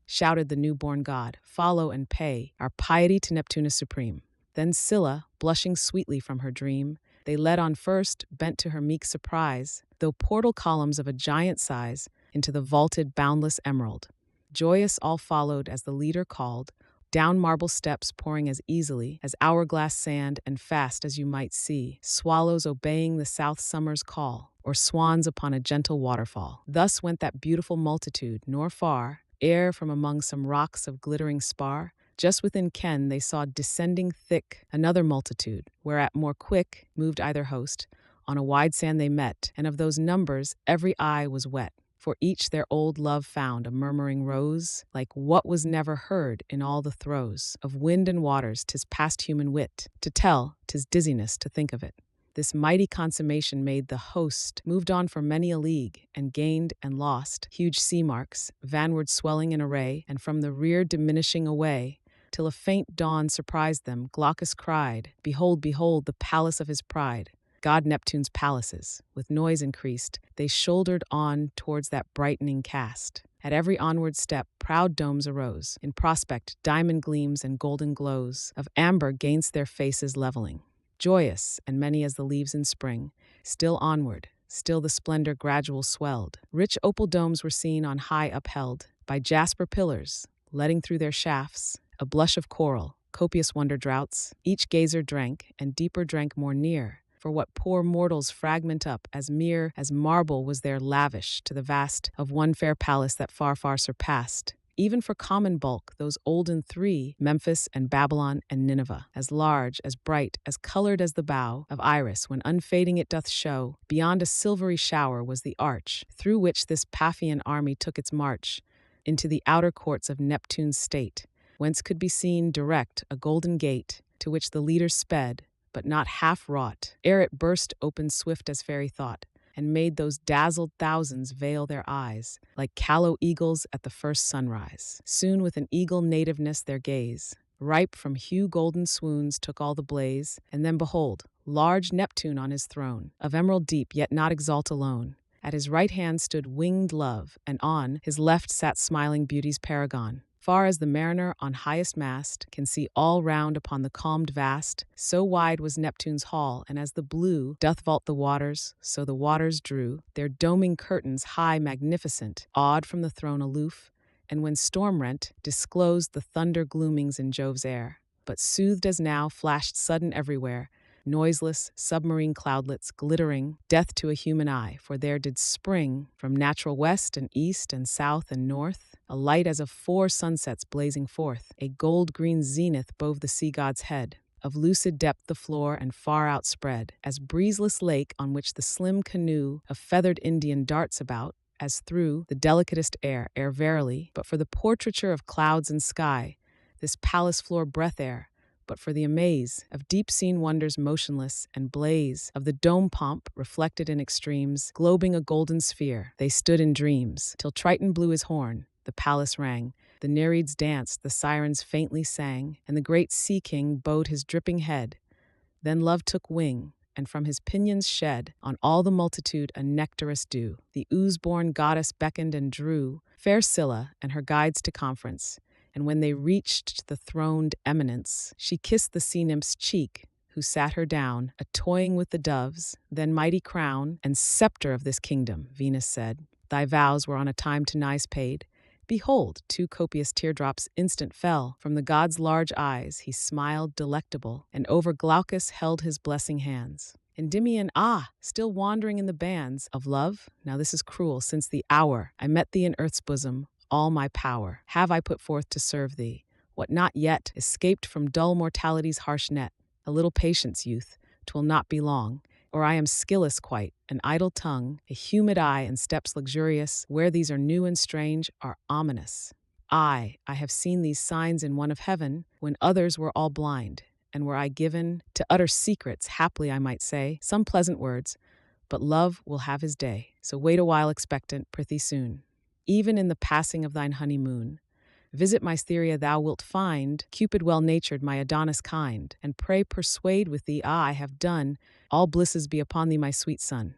Shouted the newborn god, follow and pay our piety to Neptunus supreme. Then Scylla, blushing sweetly from her dream, they led on first, bent to her meek surprise, though portal columns of a giant size, into the vaulted, boundless emerald. Joyous all followed as the leader called, down marble steps pouring as easily as hourglass sand and fast as you might see, swallows obeying the south summer's call, or swans upon a gentle waterfall. Thus went that beautiful multitude, nor far, ere from among some rocks of glittering spar, just within ken they saw descending thick another multitude, whereat more quick moved either host. On a wide sand they met, and of those numbers every eye was wet. For each their old love found a murmuring rose, like what was never heard in all the throes of wind and waters. 'Tis past human wit to tell, 'tis dizziness to think of it. This mighty consummation made the host moved on for many a league, and gained and lost huge sea marks, vanward swelling in array, and from the rear diminishing away, till a faint dawn surprised them. Glaucus cried, "Behold, behold, the palace of his pride!" God Neptune's palaces. With noise increased, they shouldered on towards that brightening cast. At every onward step, proud domes arose. In prospect, diamond gleams and golden glows of amber gainst their faces leveling. Joyous, and many as the leaves in spring, still onward, still the splendor gradual swelled. Rich opal domes were seen on high upheld by jasper pillars, letting through their shafts a blush of coral, copious wonder draughts. Each gazer drank, and deeper drank more near. For what poor mortals fragment up as mere as marble was there lavish to the vast of one fair palace that far, far surpassed. Even for common bulk, those olden three, Memphis and Babylon and Nineveh, as large, as bright, as colored as the bow of Iris, when unfading it doth show, beyond a silvery shower was the arch, through which this Paphian army took its march, into the outer courts of Neptune's state, whence could be seen direct a golden gate, to which the leaders sped, but not half wrought, ere it burst open swift as fairy thought, and made those dazzled thousands veil their eyes, like callow eagles at the first sunrise. Soon with an eagle nativeness their gaze, ripe from hue golden swoons, took all the blaze, and then behold, large Neptune on his throne, of emerald deep, yet not exalt alone. At his right hand stood winged Love, and on his left sat smiling Beauty's paragon. Far as the mariner on highest mast can see all round upon the calmed vast, so wide was Neptune's hall, and as the blue doth vault the waters, so the waters drew their doming curtains high magnificent, awed from the throne aloof, and when storm rent, disclosed the thunder gloomings in Jove's air. But soothed as now, flashed sudden everywhere, noiseless, submarine cloudlets glittering, death to a human eye, for there did spring from natural west and east and south and north, a light as of 4 sunsets blazing forth, a gold-green zenith bove the sea god's head, of lucid depth the floor and far outspread, as breezeless lake on which the slim canoe of feathered Indian darts about, as through the delicatest air verily, but for the portraiture of clouds and sky, this palace floor breath air, but for the amaze of deep-seen wonders motionless and blaze of the dome pomp reflected in extremes, globing a golden sphere, they stood in dreams, till Triton blew his horn, the palace rang, the Nereids danced, the sirens faintly sang, and the great sea king bowed his dripping head. Then Love took wing, and from his pinions shed on all the multitude a nectarous dew. The ooze-born goddess beckoned and drew fair Scylla and her guides to conference, and when they reached the throned eminence, she kissed the sea nymph's cheek, who sat her down, a-toying with the doves. Then mighty crown and scepter of this kingdom, Venus said, thy vows were on a time to nice paid. Behold, 2 copious teardrops instant fell from the god's large eyes. He smiled delectable, and over Glaucus held his blessing hands. Endymion, still wandering in the bands of love? Now this is cruel, since the hour I met thee in earth's bosom, all my power have I put forth to serve thee. What not yet escaped from dull mortality's harsh net. A little patience, youth, 'twill not be long, or I am skilless quite, an idle tongue, a humid eye, and steps luxurious, where these are new and strange, are ominous. I have seen these signs in one of heaven, when others were all blind, and were I given to utter secrets, haply I might say some pleasant words, but love will have his day, so wait a while expectant, prithee soon. Even in the passing of thine honeymoon, visit my Styria, thou wilt find Cupid well-natured, my Adonis kind, and pray persuade with thee, I have done, all blisses be upon thee, my sweet son.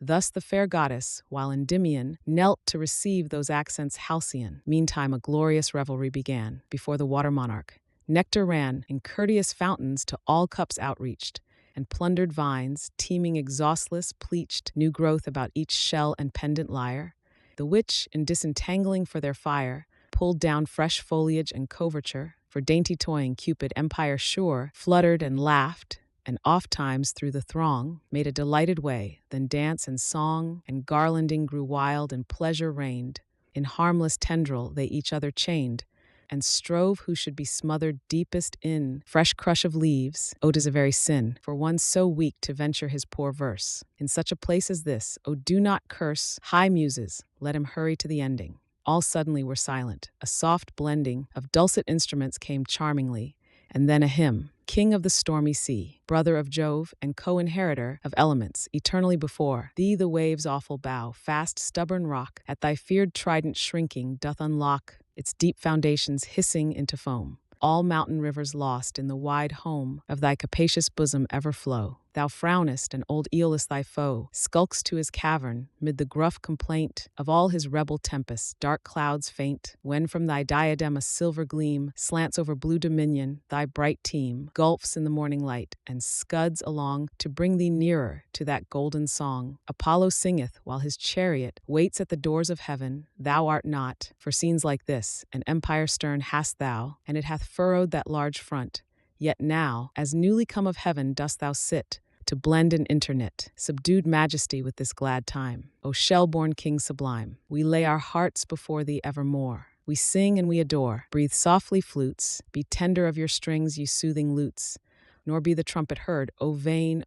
Thus the fair goddess, while Endymion knelt to receive those accents halcyon. Meantime a glorious revelry began before the water monarch. Nectar ran in courteous fountains to all cups outreached, and plundered vines, teeming exhaustless, pleached new growth about each shell and pendant lyre. The which, in disentangling for their fire, pulled down fresh foliage and coverture, for dainty toying Cupid empire sure, fluttered and laughed, and oft times through the throng made a delighted way, then dance and song and garlanding grew wild and pleasure reigned. In harmless tendril they each other chained, and strove who should be smothered deepest in fresh crush of leaves. Oh, 'tis a very sin for one so weak to venture his poor verse. In such a place as this, oh, do not curse high muses, let him hurry to the ending. All suddenly were silent. A soft blending of dulcet instruments came charmingly, and then a hymn. King of the stormy sea, brother of Jove, and co-inheritor of elements, eternally before thee the waves' awful bow, fast stubborn rock, at thy feared trident shrinking, doth unlock its deep foundations hissing into foam. All mountain rivers lost in the wide home of thy capacious bosom ever flow. Thou frownest, and old Aeolus thy foe skulks to his cavern, mid the gruff complaint of all his rebel tempests. Dark clouds faint, when from thy diadem a silver gleam slants over blue dominion, thy bright team gulfs in the morning light, and scuds along to bring thee nearer to that golden song. Apollo singeth, while his chariot waits at the doors of heaven. Thou art not, for scenes like this, an empire stern hast thou, and it hath furrowed that large front. Yet now, as newly come of heaven, dost thou sit, to blend and interknit subdued majesty with this glad time. O shell-born king sublime, we lay our hearts before thee evermore. We sing and we adore. Breathe softly, flutes, be tender of your strings, ye soothing lutes. Nor be the trumpet heard, O vain,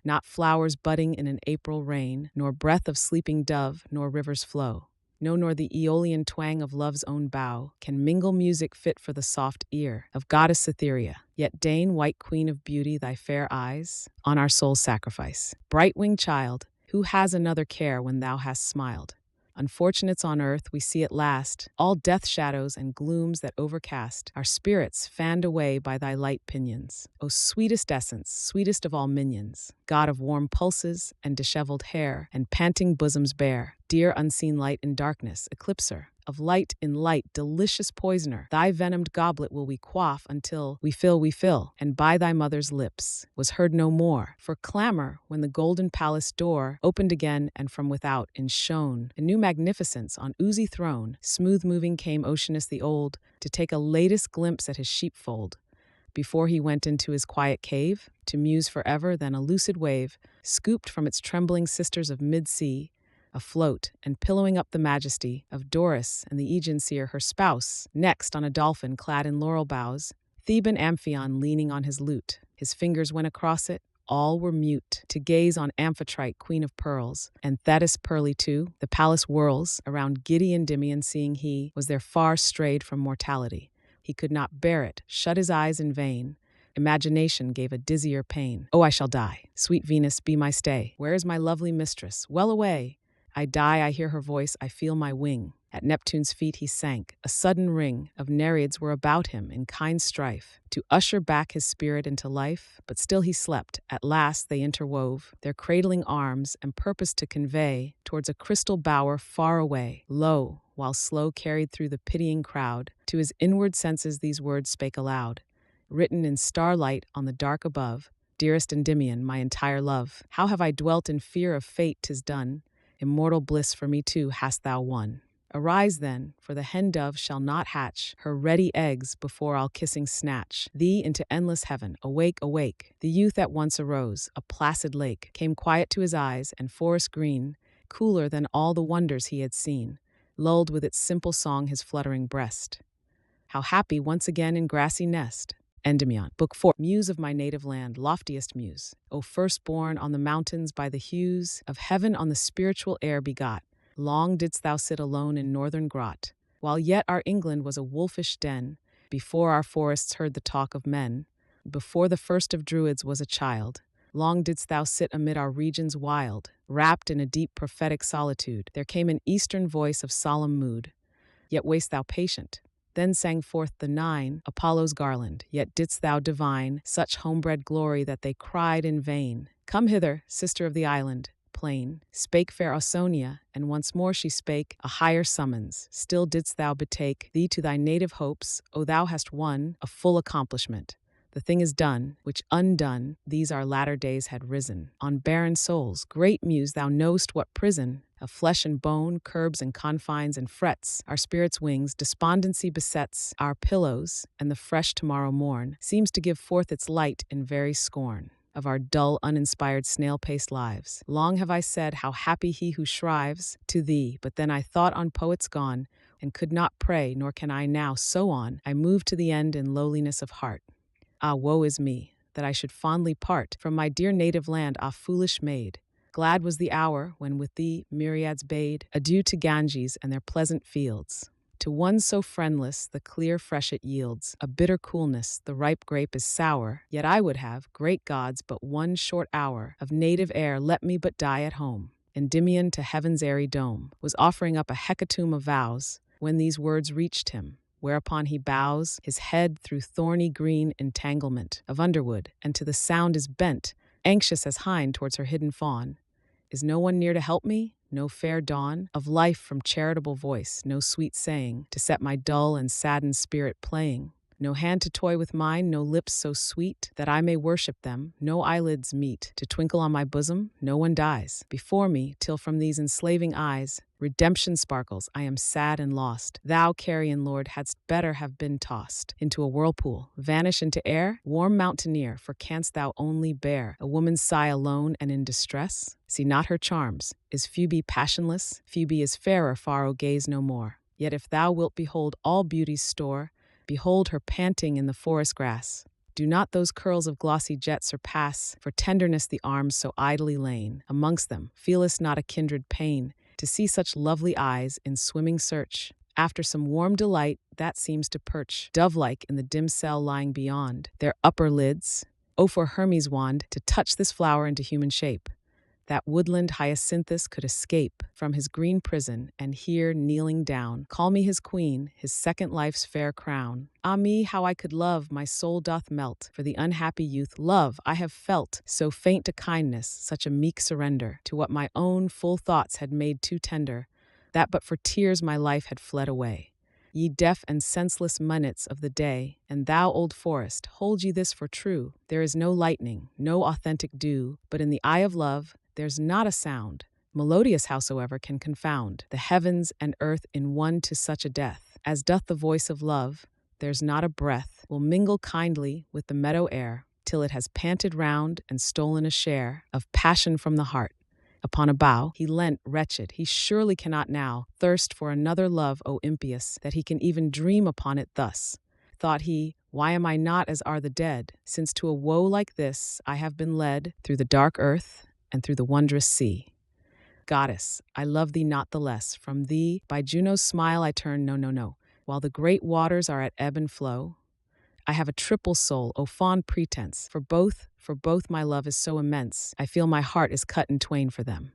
not flowers budding in an April rain, nor breath of sleeping dove, nor rivers flow. No, nor the Aeolian twang of love's own bow can mingle music fit for the soft ear of goddess Cytherea. Yet deign, white queen of beauty, thy fair eyes on our souls sacrifice. Bright-winged child, who has another care when thou hast smiled? Unfortunates on earth we see at last, all death shadows and glooms that overcast our spirits fanned away by thy light pinions. O sweetest essence, sweetest of all minions, god of warm pulses and disheveled hair, and panting bosoms bare, dear unseen light in darkness, eclipser of light in light, delicious poisoner, thy venomed goblet will we quaff until we fill, and by thy mother's lips was heard no more. For clamor, when the golden palace door opened again, and from without in shone a new magnificence on oozy throne, smooth moving came Oceanus the old, to take a latest glimpse at his sheepfold. Before he went into his quiet cave, to muse forever, then a lucid wave, scooped from its trembling sisters of mid-sea, afloat and pillowing up the majesty of Doris and the Aegean seer her spouse. Next, on a dolphin clad in laurel boughs, Theban Amphion leaning on his lute. His fingers went across it, all were mute, to gaze on Amphitrite, queen of pearls, and Thetis pearly too. The palace whirls around giddy Endymion, seeing he was there far strayed from mortality. He could not bear it, shut his eyes in vain. Imagination gave a dizzier pain. Oh, I shall die. Sweet Venus, be my stay. Where is my lovely mistress? Well away. I die, I hear her voice, I feel my wing. At Neptune's feet he sank. A sudden ring of Nereids were about him in kind strife, to usher back his spirit into life. But still he slept. At last they interwove their cradling arms, and purposed to convey towards a crystal bower far away. Lo, while slow carried through the pitying crowd, to his inward senses these words spake aloud, written in starlight on the dark above. Dearest Endymion, my entire love, how have I dwelt in fear of fate, 'tis done. Immortal bliss for me too hast thou won. Arise then, for the hen-dove shall not hatch her ready eggs before I'll kissing snatch thee into endless heaven. Awake, awake. The youth at once arose. A placid lake came quiet to his eyes, and forest green, cooler than all the wonders he had seen, lulled with its simple song his fluttering breast. How happy once again in grassy nest. Endymion. Book 4. Muse of my native land, loftiest muse, O firstborn on the mountains by the hues of heaven, on the spiritual air begot. Long didst thou sit alone in northern grot, while yet our England was a wolfish den, before our forests heard the talk of men, before the first of Druids was a child. Long didst thou sit amid our regions wild, wrapped in a deep prophetic solitude. There came an eastern voice of solemn mood, yet wast thou patient. Then sang forth the nine Apollo's garland, yet didst thou divine such homebred glory that they cried in vain. Come hither, sister of the island plain, spake fair Ausonia, and once more she spake a higher summons. Still didst thou betake thee to thy native hopes. O thou hast won a full accomplishment. The thing is done, which undone, these our latter days had risen. On barren souls, great muse, thou know'st what prison of flesh and bone, curbs and confines and frets our spirits' wings, despondency besets our pillows, and the fresh tomorrow morn seems to give forth its light in very scorn of our dull, uninspired, snail-paced lives. Long have I said, how happy he who shrives to thee, but then I thought on poets gone, and could not pray, nor can I now, so on I move to the end in lowliness of heart. Ah, woe is me, that I should fondly part from my dear native land, ah, foolish maid! Glad was the hour when with thee myriads bade adieu to Ganges and their pleasant fields. To one so friendless the clear freshet yields a bitter coolness, the ripe grape is sour, yet I would have, great gods, but one short hour of native air, let me but die at home. Endymion to heaven's airy dome was offering up a hecatomb of vows when these words reached him, whereupon he bows his head through thorny green entanglement of underwood, and to the sound is bent, anxious as hind towards her hidden fawn. Is no one near to help me? No fair dawn of life from charitable voice, no sweet saying to set my dull and saddened spirit playing. No hand to toy with mine, no lips so sweet that I may worship them, no eyelids meet to twinkle on my bosom, no one dies before me till from these enslaving eyes redemption sparkles. I am sad and lost. Thou, carrion lord, hadst better have been tossed into a whirlpool, vanish into air, warm mountaineer, for canst thou only bear a woman's sigh alone and in distress? See not her charms. Is Phoebe passionless? Phoebe is fairer far, O gaze no more. Yet if thou wilt behold all beauty's store, behold her panting in the forest grass. Do not those curls of glossy jet surpass for tenderness the arms so idly lain amongst them? Feelest not a kindred pain to see such lovely eyes in swimming search after some warm delight that seems to perch dove-like in the dim cell lying beyond their upper lids? Oh, for Hermes' wand to touch this flower into human shape, that woodland hyacinthus could escape from his green prison, and here, kneeling down, call me his queen, his second life's fair crown. Ah me, how I could love, my soul doth melt for the unhappy youth. Love I have felt, so faint to kindness, such a meek surrender to what my own full thoughts had made too tender, that but for tears my life had fled away. Ye deaf and senseless minutes of the day, and thou, old forest, hold ye this for true: there is no lightning, no authentic dew, but in the eye of love there's not a sound, melodious howsoever, can confound the heavens and earth in one to such a death, as doth the voice of love. There's not a breath will mingle kindly with the meadow air, till it has panted round and stolen a share of passion from the heart. Upon a bough he leant wretched, he surely cannot now thirst for another love, O impious, that he can even dream upon it thus. Thought he, why am I not as are the dead, since to a woe like this I have been led through the dark earth and through the wondrous sea. Goddess, I love thee not the less. From thee, by Juno's smile, I turn, no, no, no. While the great waters are at ebb and flow, I have a triple soul, O fond pretense. For both my love is so immense, I feel my heart is cut in twain for them.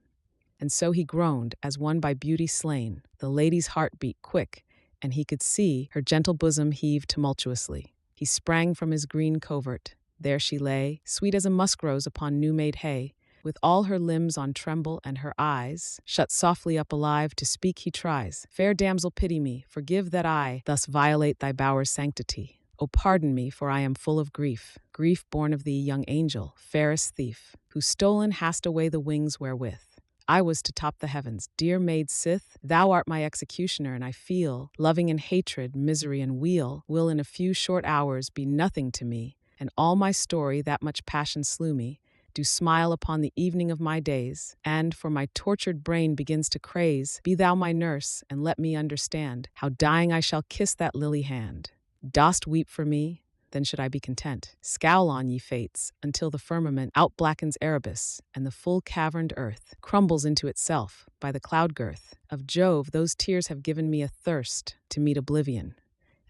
And so he groaned, as one by beauty slain. The lady's heart beat quick, and he could see her gentle bosom heave tumultuously. He sprang from his green covert. There she lay, sweet as a musk-rose upon new-made hay, with all her limbs on tremble and her eyes shut softly up alive. To speak he tries. Fair damsel, pity me, forgive that I thus violate thy bower's sanctity. O pardon me, for I am full of grief, grief born of thee, young angel, fairest thief, who stolen hast away the wings wherewith I was to top the heavens. Dear maid Sith, thou art my executioner, and I feel, loving and hatred, misery and weal, will in a few short hours be nothing to me, and all my story, that much passion slew me, do smile upon the evening of my days, and, for my tortured brain begins to craze, be thou my nurse, and let me understand how dying I shall kiss that lily hand. Dost weep for me? Then should I be content. Scowl on, ye fates, until the firmament outblackens Erebus, and the full caverned earth crumbles into itself by the cloud girth of Jove. Those tears have given me a thirst to meet oblivion.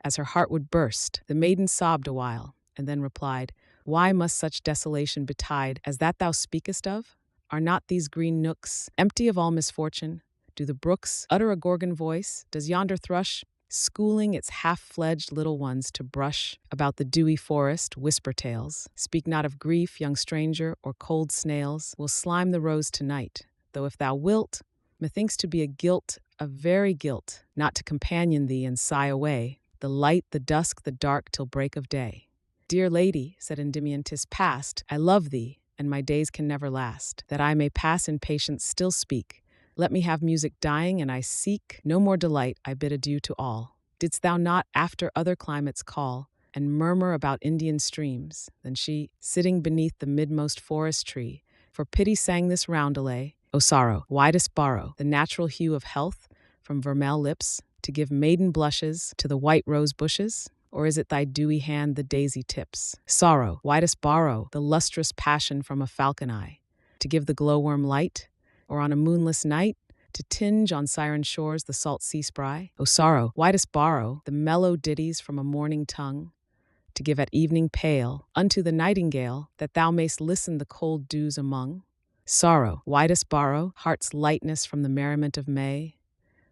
As her heart would burst, the maiden sobbed awhile, and then replied, why must such desolation betide as that thou speakest of? Are not these green nooks empty of all misfortune? Do the brooks utter a Gorgon voice? Does yonder thrush, schooling its half-fledged little ones to brush about the dewy forest, whisper tales? Speak not of grief, young stranger, or cold snails will slime the rose tonight, though if thou wilt, methinks to be a guilt, a very guilt, not to companion thee and sigh away the light, the dusk, the dark, till break of day. Dear lady, said Endymion, 'tis past. I love thee, and my days can never last. That I may pass in patience still speak. Let me have music dying, and I seek no more delight. I bid adieu to all. Didst thou not after other climates call, and murmur about Indian streams? Then she, sitting beneath the midmost forest tree, for pity sang this roundelay. O sorrow, why dost borrow the natural hue of health from vermeil lips, to give maiden blushes to the white rose bushes? Or is it thy dewy hand the daisy tips? Sorrow, why dost borrow the lustrous passion from a falcon eye, to give the glowworm light? Or on a moonless night, to tinge on siren shores the salt sea spry? O sorrow, why dost borrow the mellow ditties from a morning tongue, to give at evening pale unto the nightingale, that thou mayst listen the cold dews among? Sorrow, why dost borrow heart's lightness from the merriment of May?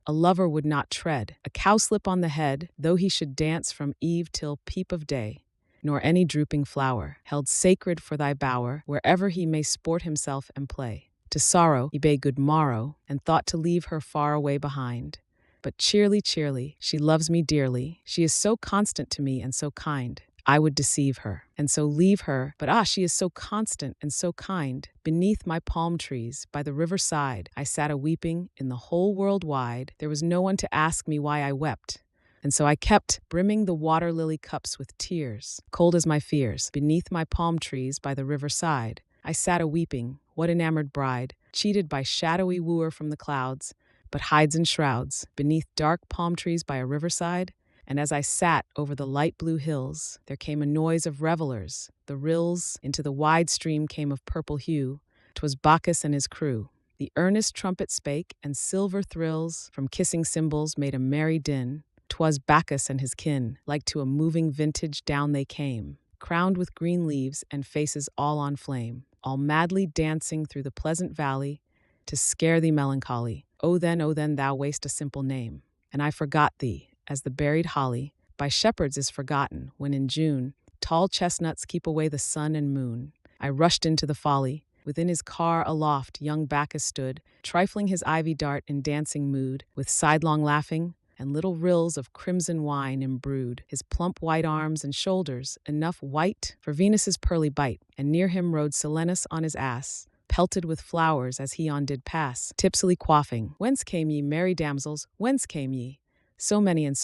A lover would not tread a cowslip on the head, though he should dance from eve till peep of day, nor any drooping flower held sacred for thy bower, wherever he may sport himself and play. To sorrow he bade good morrow, and thought to leave her far away behind. But cheerly, cheerly, she loves me dearly. She is so constant to me and so kind. I would deceive her, and so leave her, but she is so constant and so kind. Beneath my palm trees, by the river side, I sat a-weeping. In the whole world wide there was no one to ask me why I wept, and so I kept brimming the water-lily cups with tears, cold as my fears. Beneath my palm trees, by the river side, I sat a-weeping. What enamored bride, cheated by shadowy wooer from the clouds, but hides in shrouds, beneath dark palm trees by a riverside? And as I sat over the light blue hills, there came a noise of revelers. The rills into the wide stream came of purple hue. 'Twas Bacchus and his crew. The earnest trumpet spake, and silver thrills from kissing cymbals made a merry din. 'Twas Bacchus and his kin. Like to a moving vintage down they came, crowned with green leaves and faces all on flame, all madly dancing through the pleasant valley to scare thee melancholy. O then, thou wast a simple name, and I forgot thee, as the buried holly by shepherds is forgotten, when in June tall chestnuts keep away the sun and moon. I rushed into the folly. Within his car aloft young Bacchus stood, trifling his ivy dart in dancing mood, with sidelong laughing and little rills of crimson wine imbrued. His plump white arms and shoulders, enough white for Venus's pearly bite, and near him rode Silenus on his ass, pelted with flowers as he on did pass, tipsily quaffing. Whence came ye, merry damsels, whence came ye? So many and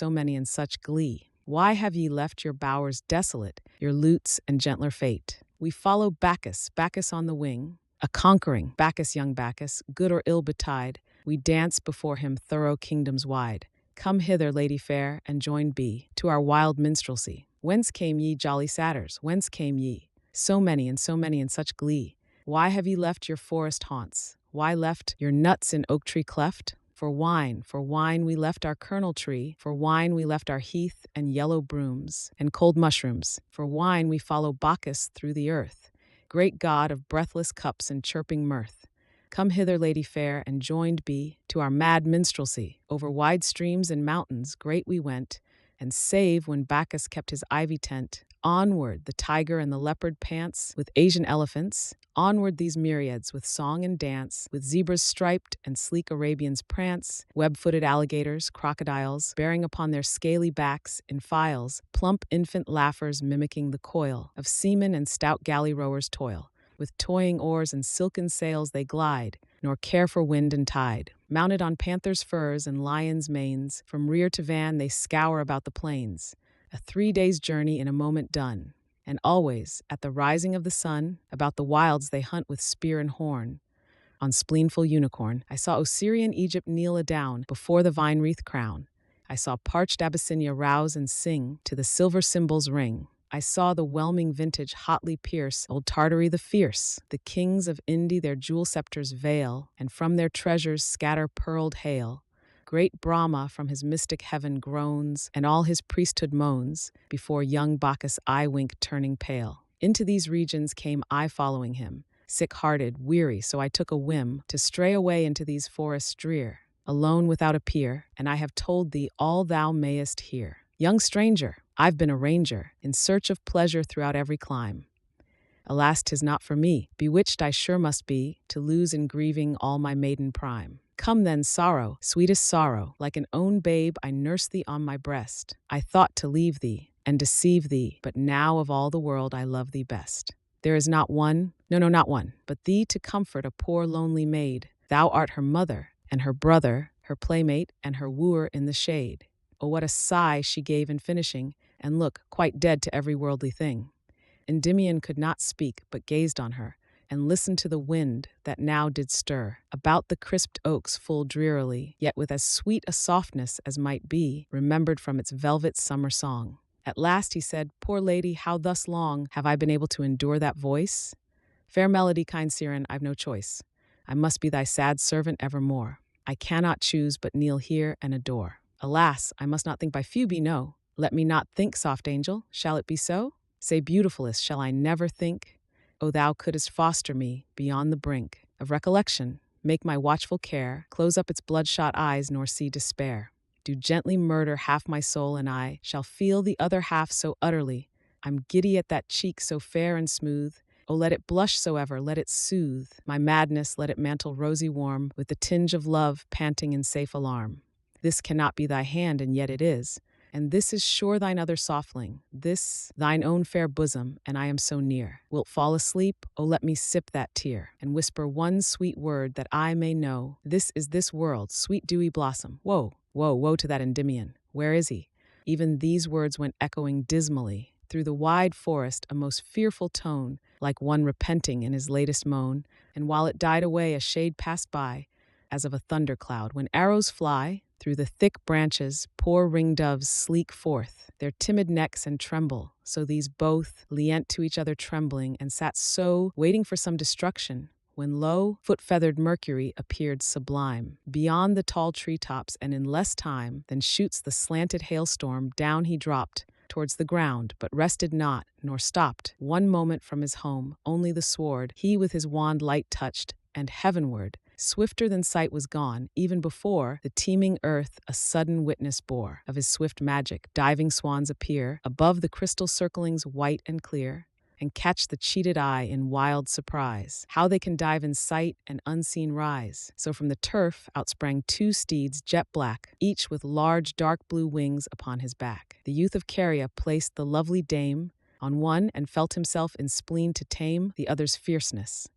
such glee. Why have ye left your bowers desolate, your lutes and gentler fate? We follow Bacchus, Bacchus on the wing, a conquering Bacchus, young Bacchus, good or ill betide. We dance before him thorough kingdoms wide. Come hither, lady fair, and join be to our wild minstrelsy. Whence came ye, jolly satyrs? Whence came ye? So many and such glee. Why have ye left your forest haunts? Why left your nuts in oak tree cleft? For wine we left our kernel tree. For wine we left our heath and yellow brooms and cold mushrooms. For wine we follow Bacchus through the earth, great god of breathless cups and chirping mirth. Come hither, lady fair, and joined be to our mad minstrelsy. Over wide streams and mountains great we went, and save when Bacchus kept his ivy tent. Onward the tiger and the leopard pants with Asian elephants. Onward these myriads with song and dance, with zebras striped and sleek Arabians prance, web-footed alligators, crocodiles, bearing upon their scaly backs in files, plump infant laughers mimicking the coil of seamen and stout galley rowers toil. With toying oars and silken sails they glide, nor care for wind and tide. Mounted on panthers' furs and lions' manes, from rear to van they scour about the plains. A 3 days' journey in a moment done. And always, at the rising of the sun, about the wilds they hunt with spear and horn. On spleenful unicorn, I saw Osirian Egypt kneel adown before the vine-wreath crown. I saw parched Abyssinia rouse and sing to the silver cymbals' ring. I saw the whelming vintage hotly pierce old Tartary the fierce. The kings of Indy their jewel scepters veil, and from their treasures scatter pearled hail. Great Brahma from his mystic heaven groans, and all his priesthood moans, before young Bacchus' eye-wink turning pale. Into these regions came I following him, sick-hearted, weary, so I took a whim to stray away into these forests drear, alone without a peer, and I have told thee all thou mayest hear. Young stranger, I've been a ranger, in search of pleasure throughout every clime. Alas, 'tis not for me, bewitched I sure must be, to lose in grieving all my maiden prime. Come then, sorrow, sweetest sorrow, like an own babe I nurse thee on my breast. I thought to leave thee, and deceive thee, but now of all the world I love thee best. There is not one, no, not one, but thee to comfort a poor lonely maid. Thou art her mother, and her brother, her playmate, and her wooer in the shade. Oh, what a sigh she gave in finishing, and look, quite dead to every worldly thing. Endymion could not speak, but gazed on her, and listened to the wind that now did stir about the crisped oaks full drearily, yet with as sweet a softness as might be remembered from its velvet summer song. At last he said, Poor lady, how thus long have I been able to endure that voice? Fair melody, kind Siren, I've no choice. I must be thy sad servant evermore. I cannot choose but kneel here and adore. Alas, I must not think by Phoebe, no. Let me not think, soft angel, shall it be so? Say, beautifulest, shall I never think? O thou couldst foster me beyond the brink of recollection, make my watchful care, close up its bloodshot eyes nor see despair. Do gently murder half my soul, and I shall feel the other half so utterly. I'm giddy at that cheek so fair and smooth. Oh, let it blush so ever, let it soothe my madness, let it mantle rosy warm with the tinge of love panting in safe alarm. This cannot be thy hand, and yet it is. And this is sure thine other softling, this thine own fair bosom, and I am so near. Wilt fall asleep? Oh, let me sip that tear, and whisper one sweet word that I may know. This is this world, sweet dewy blossom. Woe, woe, woe to that Endymion. Where is he? Even these words went echoing dismally through the wide forest, a most fearful tone, like one repenting in his latest moan. And while it died away, a shade passed by, as of a thundercloud, when arrows fly through the thick branches, poor ring-doves sleek forth their timid necks and tremble. So these both leant to each other trembling, and sat so, waiting for some destruction, when lo, foot-feathered Mercury appeared sublime beyond the tall treetops, and in less time than shoots the slanted hailstorm, down he dropped towards the ground, but rested not, nor stopped one moment from his home. Only the sward he with his wand light touched, and heavenward, swifter than sight, was gone, even before the teeming earth a sudden witness bore of his swift magic. Diving swans appear above the crystal circlings white and clear, and catch the cheated eye in wild surprise. How they can dive in sight and unseen rise. So from the turf outsprang two steeds jet black, each with large dark blue wings upon his back. The youth of Caria placed the lovely dame on one, and felt himself in spleen to tame the other's fierceness.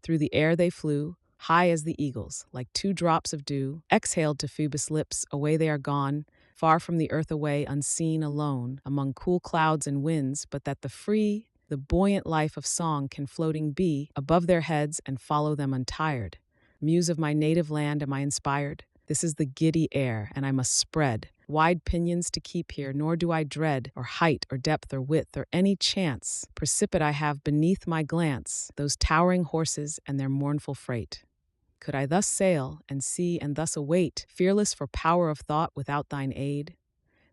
Through the air they flew, high as the eagles, like two drops of dew, exhaled to Phoebus' lips. Away they are gone, far from the earth away, unseen, alone, among cool clouds and winds, but that the free, the buoyant life of song can floating be above their heads and follow them untired. Muse of my native land, am I inspired? This is the giddy air, and I must spread wide pinions to keep here, nor do I dread or height or depth or width or any chance precipit I have beneath my glance those towering horses and their mournful freight. Could I thus sail and see and thus await, fearless for power of thought without thine aid?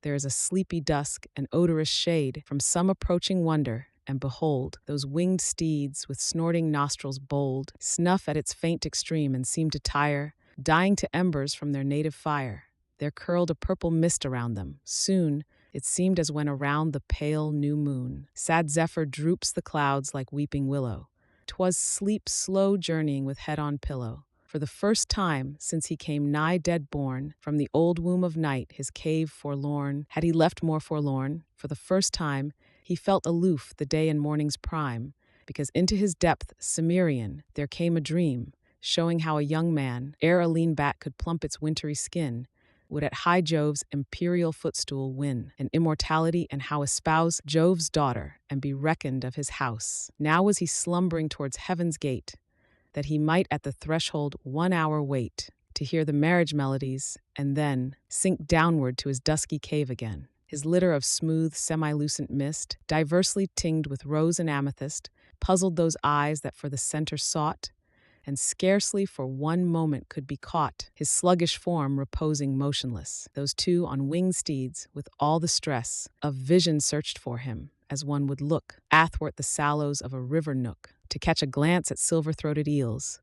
There is a sleepy dusk, an odorous shade from some approaching wonder, and behold, those winged steeds with snorting nostrils bold snuff at its faint extreme and seem to tire, dying to embers from their native fire. There curled a purple mist around them. Soon it seemed as when around the pale new moon sad Zephyr droops the clouds like weeping willow. 'Twas sleep slow journeying with head on pillow. For the first time since he came nigh dead born from the old womb of night, his cave forlorn, had he left more forlorn. For the first time he felt aloof the day and morning's prime, because into his depth Cimmerian there came a dream, showing how a young man, ere a lean bat could plump its wintry skin, would at high Jove's imperial footstool win an immortality, and how espouse Jove's daughter and be reckoned of his house. Now was he slumbering towards heaven's gate, that he might at the threshold 1 hour wait to hear the marriage melodies, and then sink downward to his dusky cave again. His litter of smooth, semi-lucent mist, diversely tinged with rose and amethyst, puzzled those eyes that for the center sought, and scarcely for one moment could be caught, his sluggish form reposing motionless. Those two on winged steeds, with all the stress of vision, searched for him, as one would look athwart the sallows of a river nook, to catch a glance at silver-throated eels,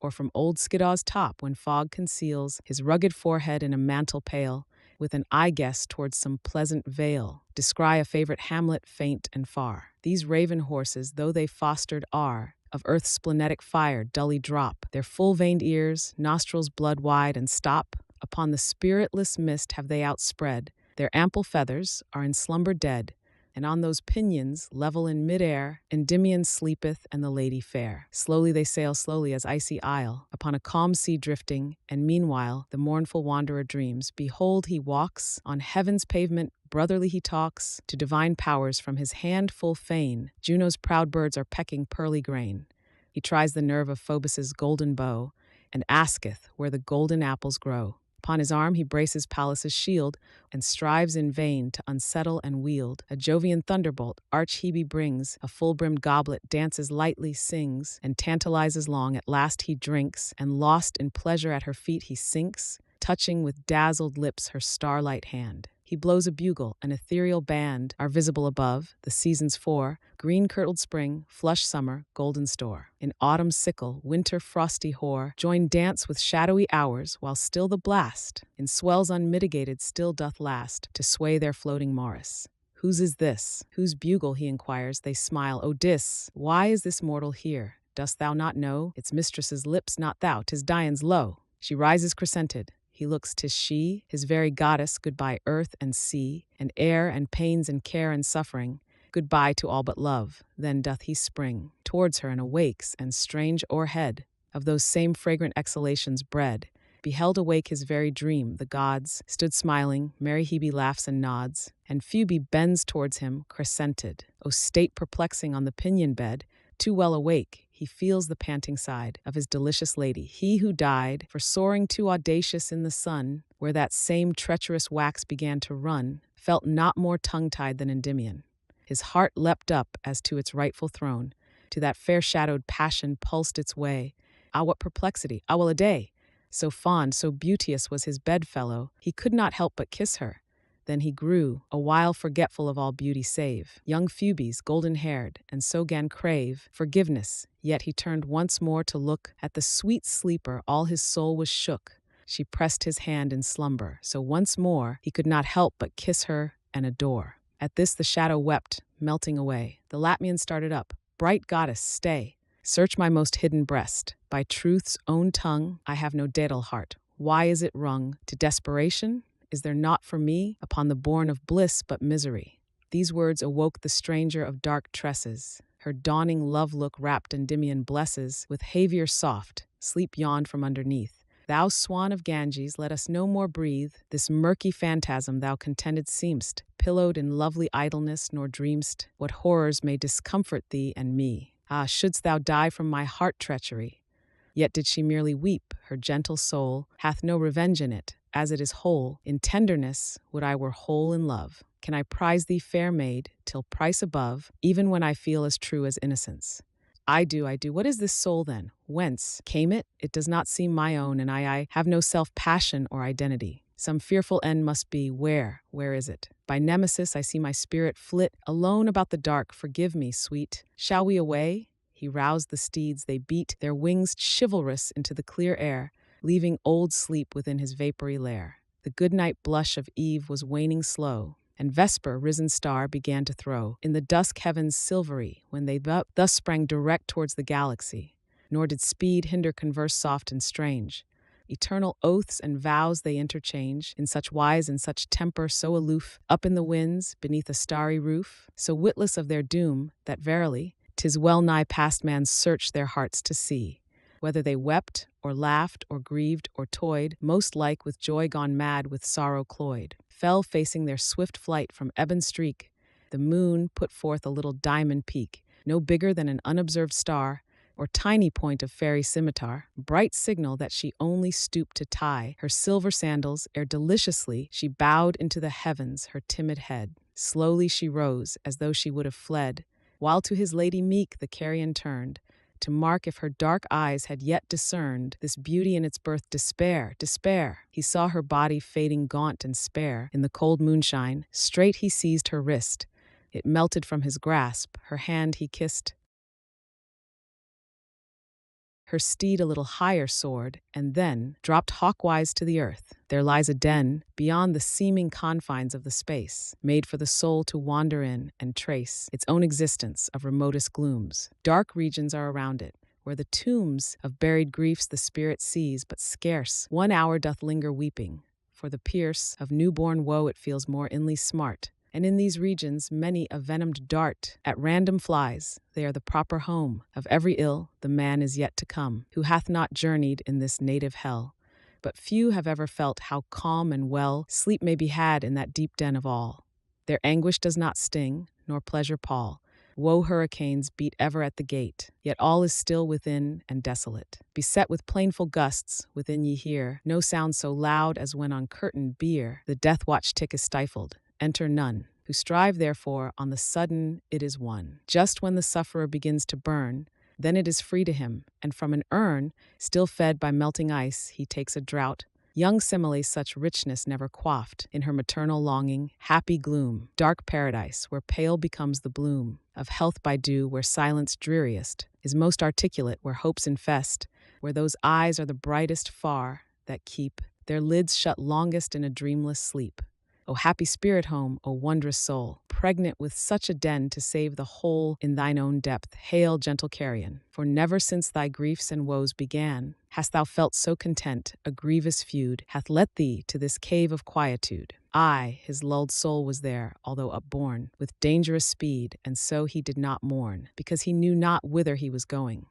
or from old Skiddaw's top, when fog conceals his rugged forehead in a mantle pale, with an eye-guess towards some pleasant vale, descry a favorite hamlet faint and far. These raven horses, though they fostered are of earth's splenetic fire, dully drop their full-veined ears, nostrils blood wide, and stop upon the spiritless mist have they outspread. Their ample feathers are in slumber dead, and on those pinions, level in mid-air, Endymion sleepeth and the lady fair. Slowly they sail, slowly as icy isle, upon a calm sea drifting, and meanwhile the mournful wanderer dreams. Behold, he walks on heaven's pavement, brotherly he talks, to divine powers from his hand full fain. Juno's proud birds are pecking pearly grain. He tries the nerve of Phobos's golden bow, and asketh where the golden apples grow. Upon his arm he braces Pallas's shield, and strives in vain to unsettle and wield. A Jovian thunderbolt arch Hebe brings, a full-brimmed goblet dances lightly, sings, and tantalizes long. At last he drinks, and lost in pleasure at her feet he sinks, touching with dazzled lips her starlight hand. He blows a bugle, an ethereal band are visible above, the seasons four, green-kirtled spring, flush summer, golden store. In autumn sickle, winter frosty hoar, join dance with shadowy hours, while still the blast, in swells unmitigated, still doth last, to sway their floating morris. Whose is this? Whose bugle, he inquires, they smile. O Dis, why is this mortal here? Dost thou not know? Its mistress's lips, not thou, 'tis Dian's low. She rises crescented. He looks, 'tis she, his very goddess. Goodbye earth and sea, and air and pains and care and suffering. Goodbye to all but love. Then doth he spring towards her and awakes, and strange o'erhead, of those same fragrant exhalations bred, beheld awake his very dream. The gods stood smiling, merry Hebe laughs and nods, and Phoebe bends towards him crescented. O state perplexing on the pinion bed, too well awake, he feels the panting side of his delicious lady. He who died for soaring too audacious in the sun, where that same treacherous wax began to run, felt not more tongue-tied than Endymion. His heart leapt up as to its rightful throne, to that fair-shadowed passion pulsed its way. Ah, what perplexity! Ah, well a day! So fond, so beauteous was his bedfellow, he could not help but kiss her. Then he grew, a while forgetful of all beauty save young Phoebe's, golden-haired, and so 'gan crave forgiveness. Yet he turned once more to look at the sweet sleeper, all his soul was shook. She pressed his hand in slumber, so once more he could not help but kiss her and adore. At this the shadow wept, melting away. The Latmian started up. Bright goddess, stay. Search my most hidden breast. By truth's own tongue, I have no daedal heart. Why is it wrung to desperation? Is there naught for me upon the bourne of bliss but misery? These words awoke the stranger of dark tresses. Her dawning love look wrapped Endymion blesses. With Havior soft, sleep yawned from underneath. Thou swan of Ganges, let us no more breathe. This murky phantasm thou contented seemst, pillowed in lovely idleness, nor dreamst what horrors may discomfort thee and me. Ah, shouldst thou die from my heart treachery? Yet did she merely weep, her gentle soul hath no revenge in it, as it is whole. In tenderness would I were whole in love. Can I prize thee, fair maid, till price above, even when I feel as true as innocence? I do. What is this soul then? Whence came it? It does not seem my own, and I have no self-passion or identity. Some fearful end must be. Where is it? By Nemesis I see my spirit flit alone about the dark. Forgive me, sweet. Shall we away? He roused the steeds, they beat their wings chivalrous into the clear air, leaving old sleep within his vapory lair. The good-night blush of eve was waning slow, and Vesper, risen star, began to throw in the dusk heavens silvery, when they thus sprang direct towards the galaxy. Nor did speed hinder converse soft and strange. Eternal oaths and vows they interchange, in such wise and such temper, so aloof, up in the winds, beneath a starry roof, so witless of their doom, that verily 'tis well nigh past man's search their hearts to see. Whether they wept, or laughed, or grieved, or toyed, most like with joy gone mad, with sorrow cloyed, fell facing their swift flight from ebon streak. The moon put forth a little diamond peak, no bigger than an unobserved star, or tiny point of fairy scimitar, bright signal that she only stooped to tie her silver sandals, ere deliciously she bowed into the heavens her timid head. Slowly she rose, as though she would have fled, while to his lady meek the carrion turned, to mark if her dark eyes had yet discerned this beauty in its birth. Despair. He saw her body fading gaunt and spare in the cold moonshine. Straight he seized her wrist. It melted from his grasp. Her hand he kissed. Her steed a little higher soared, and then dropped hawkwise to the earth. There lies a den, beyond the seeming confines of the space, made for the soul to wander in and trace its own existence of remotest glooms. Dark regions are around it, where the tombs of buried griefs the spirit sees, but scarce 1 hour doth linger weeping. For the pierce of newborn woe it feels more inly smart, And in these regions many a venomed dart at random flies. They are the proper home of every ill. The man is yet to come, who hath not journeyed in this native hell. But few have ever felt how calm and well sleep may be had in that deep den of all. Their anguish does not sting, nor pleasure pall. Woe hurricanes beat ever at the gate, yet all is still within and desolate. Beset with plainful gusts, within ye hear no sound so loud as when on curtained bier the death watch tick is stifled. Enter none, who strive therefore on the sudden it is won. Just when the sufferer begins to burn, then it is free to him, and from an urn, still fed by melting ice, he takes a draught. Young Semele such richness never quaffed in her maternal longing, happy gloom, dark paradise where pale becomes the bloom of health by dew, where silence dreariest is most articulate, where hopes infest, where those eyes are the brightest far that keep their lids shut longest in a dreamless sleep. O happy spirit home, O wondrous soul, pregnant with such a den to save the whole in thine own depth, hail gentle carrion, for never since thy griefs and woes began hast thou felt so content. A grievous feud hath led thee to this cave of quietude. Ay, his lulled soul was there, although upborne with dangerous speed, and so he did not mourn, because he knew not whither he was going.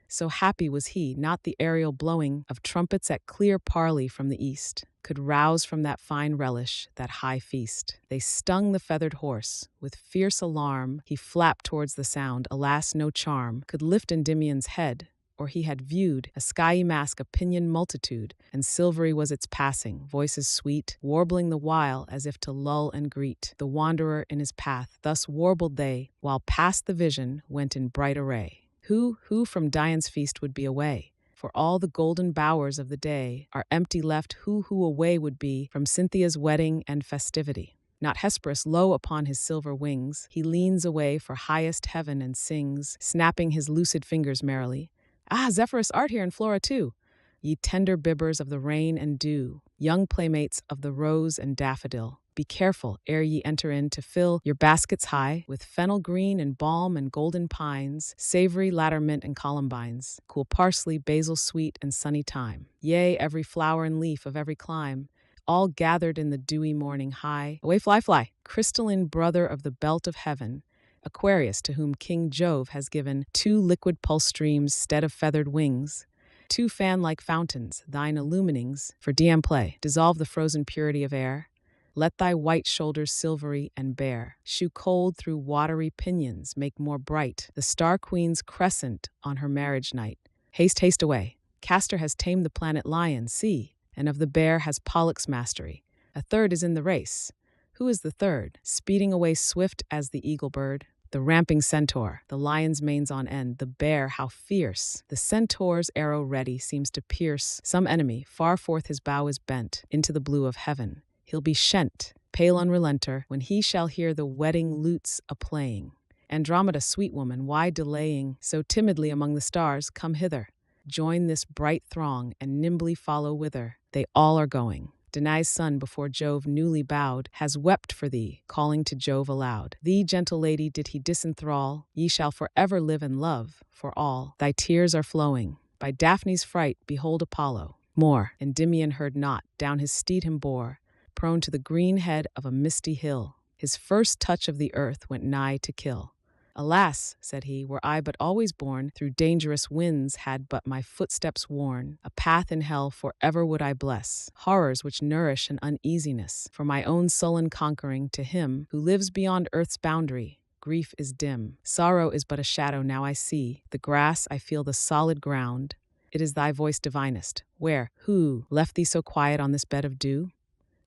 So happy was he, not the aerial blowing of trumpets at clear parley from the east could rouse from that fine relish, that high feast. They stung the feathered horse. With fierce alarm he flapped towards the sound. Alas, no charm could lift Endymion's head, or he had viewed a skyey mask, a pinioned multitude, and silvery was its passing, voices sweet, warbling the while as if to lull and greet the wanderer in his path. Thus warbled they, while past the vision went in bright array. Who from Dian's feast would be away? For all the golden bowers of the day are empty left. Who away would be from Cynthia's wedding and festivity? Not Hesperus, low upon his silver wings, he leans away for highest heaven and sings, snapping his lucid fingers merrily. Ah, Zephyrus, art here, and Flora too. Ye tender bibbers of the rain and dew, young playmates of the rose and daffodil, be careful ere ye enter in to fill your baskets high with fennel green and balm and golden pines, savory ladder mint and columbines, cool parsley, basil sweet and sunny thyme. Yea, every flower and leaf of every clime, all gathered in the dewy morning high. Away fly, crystalline brother of the belt of heaven, Aquarius, to whom King Jove has given 2 liquid pulse streams stead of feathered wings, 2 fan-like fountains, thine illuminings, for Diam play, dissolve the frozen purity of air. Let thy white shoulders silvery and bare, shew cold through watery pinions, make more bright the star queen's crescent on her marriage night. Haste, haste away. Castor has tamed the planet Lion, see, and of the bear has Pollux mastery. A third is in the race. Who is the third? Speeding away swift as the eagle bird. The ramping centaur, the lion's mane's on end, the bear how fierce. The centaur's arrow ready seems to pierce some enemy, far forth his bow is bent into the blue of heaven. He'll be shent, pale unrelenter, when he shall hear the wedding lutes a-playing. Andromeda, sweet woman, why delaying so timidly among the stars? Come hither, join this bright throng, and nimbly follow whither they all are going. Danae's son, before Jove newly bowed, has wept for thee, calling to Jove aloud. Thee, gentle lady, did he disenthrall? Ye shall forever live and love, for all thy tears are flowing. By Daphne's fright, behold Apollo. More, Endymion heard not, down his steed him bore, prone to the green head of a misty hill. His first touch of the earth went nigh to kill. Alas, said he, were I but always borne through dangerous winds, had but my footsteps worn a path in hell, forever would I bless horrors which nourish an uneasiness. For my own sullen conquering, to him who lives beyond earth's boundary, grief is dim. Sorrow is but a shadow, now I see the grass, I feel the solid ground. It is thy voice divinest. Where, who left thee so quiet on this bed of dew?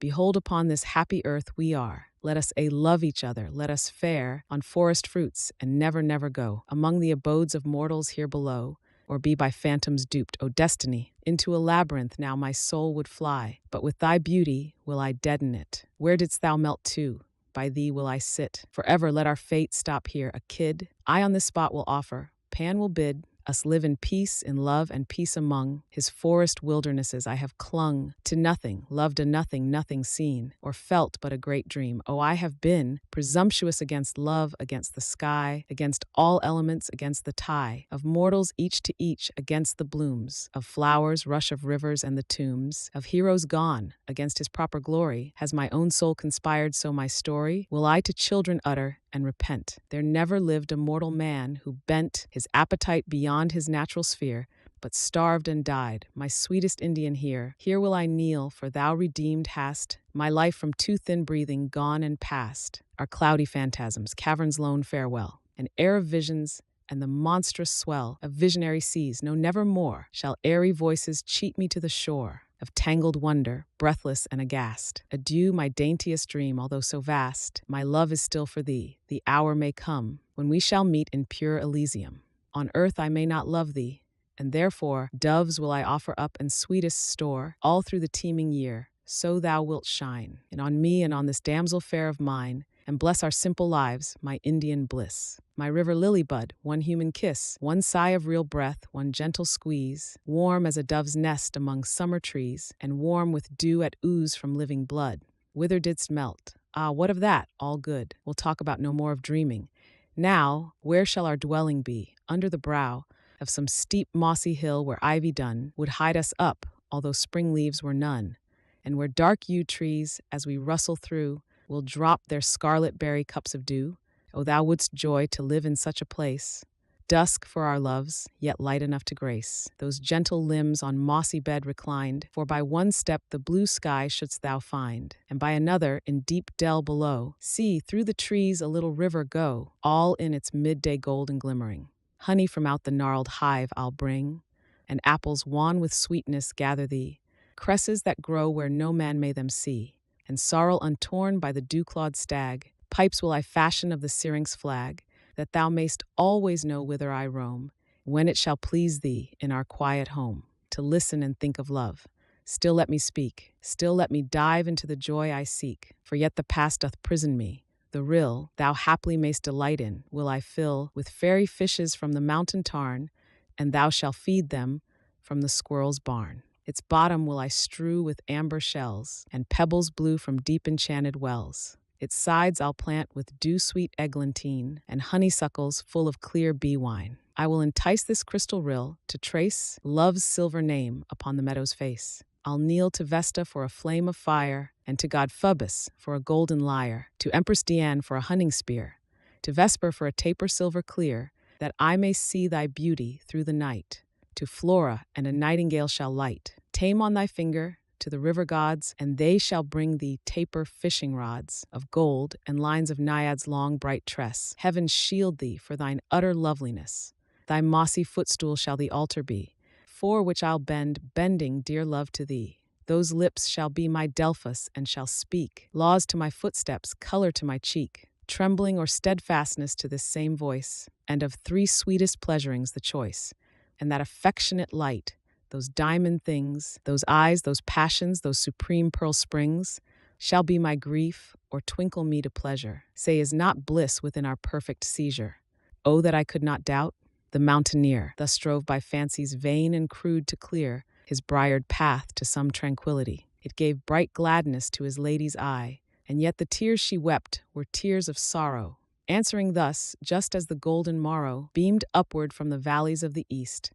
Behold, upon this happy earth we are. Let us love each other, let us fare on forest fruits, and never go among the abodes of mortals here below, or be by phantoms duped. O destiny, into a labyrinth now my soul would fly, but with thy beauty will I deaden it. Where didst thou melt to? By thee will I sit. Forever let our fate stop here. A kid I on this spot will offer, Pan will bid, Us live in peace, in love, and peace among his forest wildernesses. I have clung to nothing, loved a nothing, nothing seen, or felt but a great dream. Oh, I have been presumptuous against love, against the sky, against all elements, against the tie of mortals each to each, against the blooms of flowers, rush of rivers, and the tombs of heroes gone, against his proper glory. Has my own soul conspired, so my story will I to children utter and repent. There never lived a mortal man who bent his appetite beyond his natural sphere, but starved and died. My sweetest Indian, here will I kneel, for thou redeemed hast my life from too thin breathing, gone and past are cloudy phantasms, caverns lone, farewell, an air of visions, and the monstrous swell of visionary seas. No, never more shall airy voices cheat me to the shore of tangled wonder, breathless and aghast. Adieu, my daintiest dream, although so vast, my love is still for thee. The hour may come when we shall meet in pure Elysium. On earth I may not love thee, and therefore doves will I offer up and sweetest store all through the teeming year, so thou wilt shine, and on me and on this damsel fair of mine, and bless our simple lives, my Indian bliss. My river lily bud, one human kiss, one sigh of real breath, one gentle squeeze, warm as a dove's nest among summer trees, and warm with dew at ooze from living blood. Whither didst melt? Ah, what of that? All good. We'll talk about no more of dreaming. Now, where shall our dwelling be? Under the brow of some steep mossy hill where ivy dun would hide us up, although spring leaves were none, and where dark yew trees, as we rustle through, will drop their scarlet berry cups of dew. O thou wouldst joy to live in such a place. Dusk for our loves, yet light enough to grace those gentle limbs on mossy bed reclined, for by one step the blue sky shouldst thou find, and by another in deep dell below, see through the trees a little river go, all in its midday golden glimmering. Honey from out the gnarled hive I'll bring, and apples wan with sweetness gather thee, cresses that grow where no man may them see, and sorrel untorn by the dew-clawed stag. Pipes will I fashion of the syrinx flag, that thou mayst always know whither I roam, when it shall please thee in our quiet home, to listen and think of love. Still let me speak, still let me dive into the joy I seek, for yet the past doth prison me. The rill thou haply mayst delight in will I fill with fairy fishes from the mountain tarn, and thou shalt feed them from the squirrel's barn. Its bottom will I strew with amber shells, and pebbles blue from deep enchanted wells. Its sides I'll plant with dew-sweet eglantine, and honeysuckles full of clear bee wine. I will entice this crystal rill to trace love's silver name upon the meadow's face. I'll kneel to Vesta for a flame of fire, and to god Phoebus for a golden lyre, to Empress Diane for a hunting spear, to Vesper for a taper silver clear, that I may see thy beauty through the night. To Flora and a nightingale shall light. Tame on thy finger to the river gods, and they shall bring thee taper fishing rods of gold and lines of naiads' long bright tress. Heaven shield thee for thine utter loveliness. Thy mossy footstool shall the altar be, for which I'll bend, bending dear love to thee. Those lips shall be my Delphus and shall speak laws to my footsteps, color to my cheek, trembling or steadfastness to this same voice, and of three sweetest pleasurings the choice. And that affectionate light, those diamond things, those eyes, those passions, those supreme pearl springs, shall be my grief or twinkle me to pleasure. Say, is not bliss within our perfect seizure? Oh, that I could not doubt! The mountaineer thus strove by fancies vain and crude to clear his briared path to some tranquility. It gave bright gladness to his lady's eye, and yet the tears she wept were tears of sorrow, answering thus, just as the golden morrow beamed upward from the valleys of the east.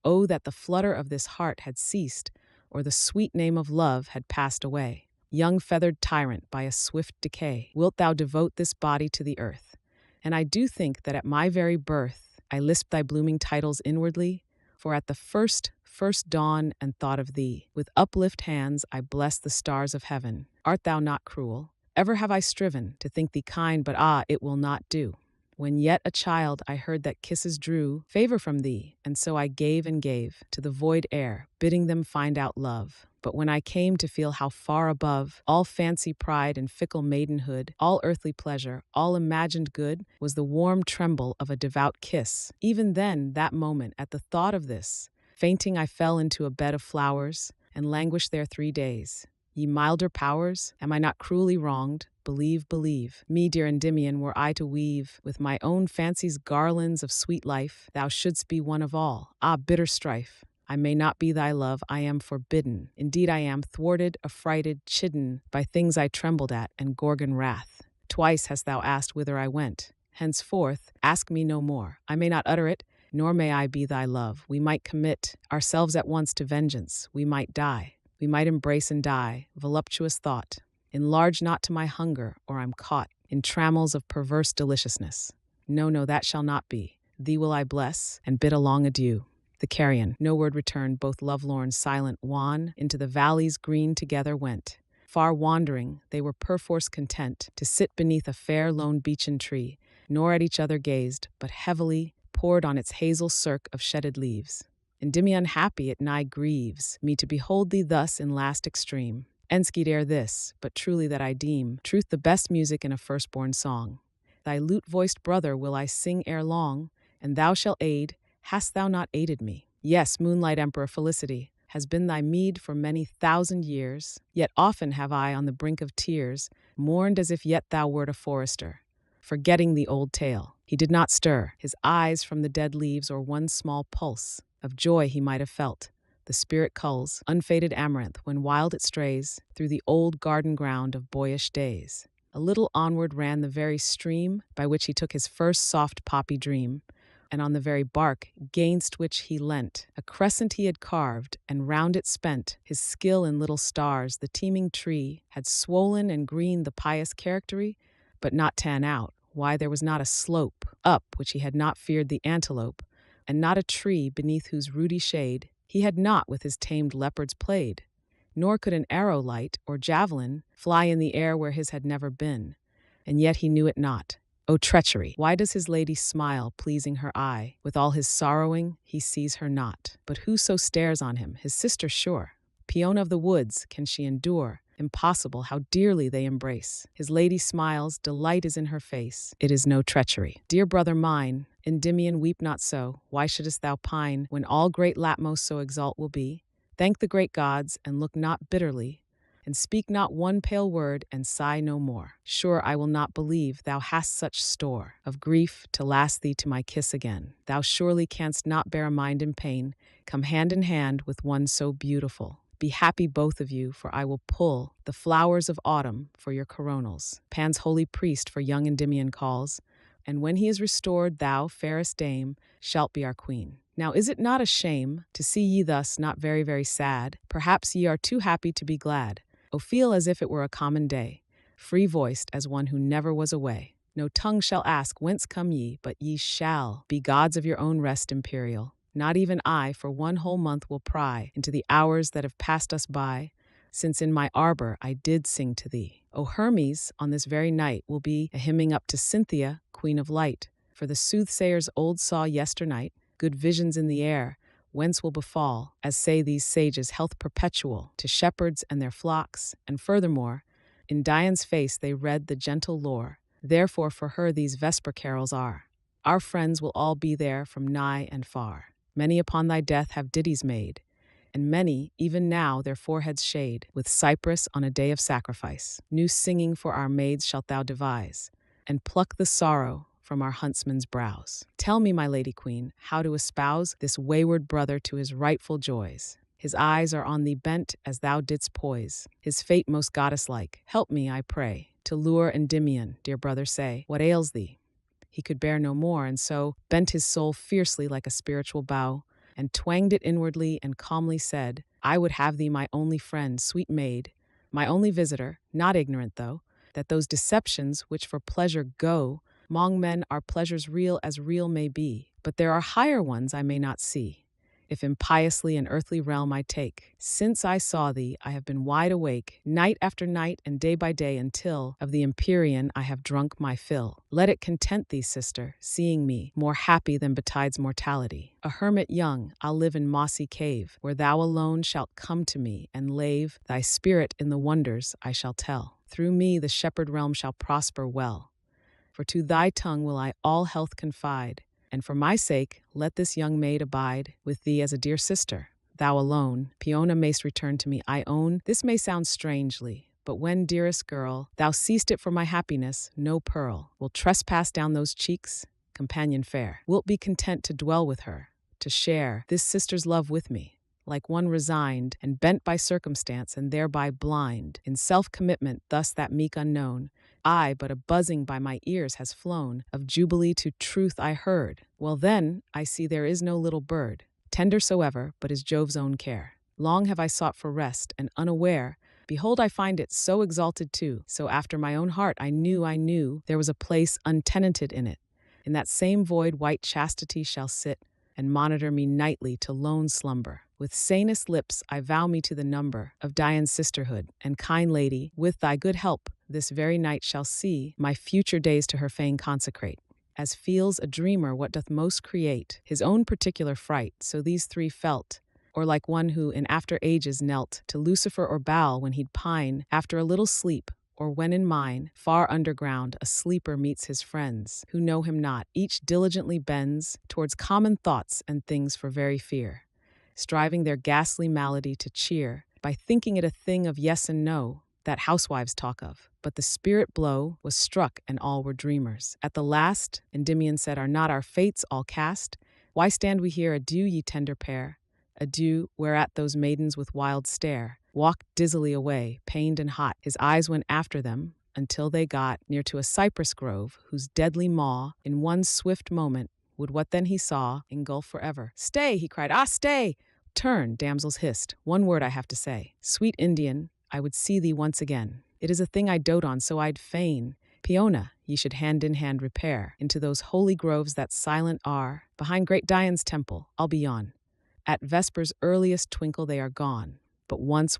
Oh, that the flutter of this heart had ceased, or the sweet name of love had passed away. Young feathered tyrant by a swift decay, wilt thou devote this body to the earth? And I do think that at my very birth I lisped thy blooming titles inwardly, for at the first dawn and thought of thee, with uplift hands I bless the stars of heaven. Art thou not cruel? Ever have I striven to think thee kind, but it will not do. When yet a child I heard that kisses drew favor from thee, and so I gave and gave to the void air, bidding them find out love. But when I came to feel how far above all fancy pride and fickle maidenhood, all earthly pleasure, all imagined good, was the warm tremble of a devout kiss, even then, that moment, at the thought of this, fainting I fell into a bed of flowers, and languished there 3 days. Ye milder powers, am I not cruelly wronged? Believe, believe. Me, dear Endymion, were I to weave with my own fancy's garlands of sweet life, thou shouldst be one of all. Ah, bitter strife! I may not be thy love, I am forbidden. Indeed I am, thwarted, affrighted, chidden by things I trembled at, and Gorgon wrath. Twice hast thou asked whither I went. Henceforth, ask me no more. I may not utter it, nor may I be thy love. We might commit ourselves at once to vengeance. We might die. We might embrace and die. Voluptuous thought. Enlarge not to my hunger, or I'm caught in trammels of perverse deliciousness. No, no, that shall not be. Thee will I bless, and bid a long adieu. The carrion, no word returned, both lovelorn, silent, wan, into the valleys green together went. Far wandering, they were perforce content to sit beneath a fair lone beechen tree, nor at each other gazed, but heavily poured on its hazel cirque of shedded leaves. Endymion happy, it nigh grieves me to behold thee thus in last extreme. Ensked ere this, but truly that I deem truth the best music in a firstborn song. Thy lute-voiced brother will I sing ere long, and thou shalt aid. Hast thou not aided me? Yes, moonlight emperor, felicity has been thy meed for many 1,000 years. Yet often have I, on the brink of tears, mourned as if yet thou wert a forester. Forgetting the old tale, he did not stir his eyes from the dead leaves, or one small pulse of joy he might have felt. The spirit culls, unfaded amaranth, when wild it strays through the old garden ground of boyish days. A little onward ran the very stream by which he took his first soft poppy dream, and on the very bark gainst which he leant, a crescent he had carved, and round it spent his skill in little stars. The teeming tree had swollen and green the pious charactery, but not tan out. Why, there was not a slope up which he had not feared the antelope, and not a tree beneath whose rooty shade he had not with his tamed leopards played. Nor could an arrow light or javelin fly in the air where his had never been, and yet he knew it not. O treachery! Why does his lady smile, pleasing her eye? With all his sorrowing, he sees her not. But who so stares on him? His sister sure. Peona of the woods, can she endure? Impossible, how dearly they embrace. His lady smiles, delight is in her face. It is no treachery. Dear brother mine, Endymion, weep not so. Why shouldest thou pine, when all great Latmos so exalt will be? Thank the great gods, and look not bitterly, and speak not one pale word, and sigh no more. Sure, I will not believe thou hast such store of grief to last thee to my kiss again. Thou surely canst not bear a mind in pain, come hand in hand with one so beautiful. Be happy both of you, for I will pull the flowers of autumn for your coronals. Pan's holy priest for young Endymion calls, and when he is restored, thou, fairest dame, shalt be our queen. Now is it not a shame to see ye thus not very, very sad? Perhaps ye are too happy to be glad. O feel as if it were a common day, free-voiced as one who never was away. No tongue shall ask, whence come ye, but ye shall be gods of your own rest imperial. Not even I, for one whole month, will pry into the hours that have passed us by, since in my arbor I did sing to thee. O Hermes, on this very night, will be a hymning up to Cynthia, queen of light. For the soothsayers old saw yesternight, good visions in the air, whence will befall, as say these sages, health perpetual to shepherds and their flocks, and furthermore, in Dian's face they read the gentle lore. Therefore for her these vesper carols are. Our friends will all be there from nigh and far. Many upon thy death have ditties made, and many even now their foreheads shade with cypress on a day of sacrifice. New singing for our maids shalt thou devise, and pluck the sorrow from our huntsmen's brows. Tell me, my lady queen, how to espouse this wayward brother to his rightful joys. His eyes are on thee bent as thou didst poise, his fate most goddess-like. Help me, I pray, to lure Endymion, dear brother, say, what ails thee? He could bear no more, and so bent his soul fiercely like a spiritual bow, and twanged it inwardly and calmly said, I would have thee my only friend, sweet maid, my only visitor, not ignorant though, that those deceptions which for pleasure go, mong men are pleasures real as real may be, but there are higher ones I may not see, if impiously an earthly realm I take. Since I saw thee, I have been wide awake, night after night and day by day, until of the empyrean I have drunk my fill. Let it content thee, sister, seeing me more happy than betides mortality. A hermit young, I'll live in mossy cave, where thou alone shalt come to me and lave thy spirit in the wonders I shall tell. Through me the shepherd realm shall prosper well, for to thy tongue will I all health confide, and for my sake let this young maid abide with thee as a dear sister. thou alone, Peona, mayst return to me. I own, this may sound strangely, but when, dearest girl, thou seest it for my happiness, no pearl will trespass down those cheeks, companion fair. Wilt be content to dwell with her, to share this sister's love with me, like one resigned and bent by circumstance and thereby blind, in self-commitment thus that meek unknown, I, but a buzzing by my ears has flown, of jubilee to truth I heard. Well then, I see there is no little bird, tender soever, but is Jove's own care. Long have I sought for rest, and unaware, behold I find it so exalted too, so after my own heart I knew there was a place untenanted in it. In that same void white chastity shall sit, and monitor me nightly to lone slumber. With sanest lips I vow me to the number of Dian's sisterhood, and kind lady, with thy good help, this very night shall see my future days to her fane consecrate. As feels a dreamer what doth most create, his own particular fright, so these three felt, or like one who in after ages knelt to Lucifer or Baal when he'd pine after a little sleep, or when in mine, far underground, a sleeper meets his friends, who know him not, each diligently bends towards common thoughts and things for very fear, striving their ghastly malady to cheer, by thinking it a thing of yes and no, that housewives talk of. But the spirit blow was struck, and all were dreamers. At the last, Endymion said, Are not our fates all cast? Why stand we here? Adieu, ye tender pair. Adieu, whereat those maidens with wild stare walked dizzily away, pained and hot. His eyes went after them, until they got near to a cypress grove, whose deadly maw, in one swift moment, would what then he saw engulf forever. Stay, he cried, stay! Turn, damsels hissed, one word I have to say. Sweet Indian, I would see thee once again. It is a thing I dote on, so I'd fain, Peona, ye should hand in hand repair into those holy groves that silent are, behind great Dian's temple, I'll be yon. At vesper's earliest twinkle they are gone, but once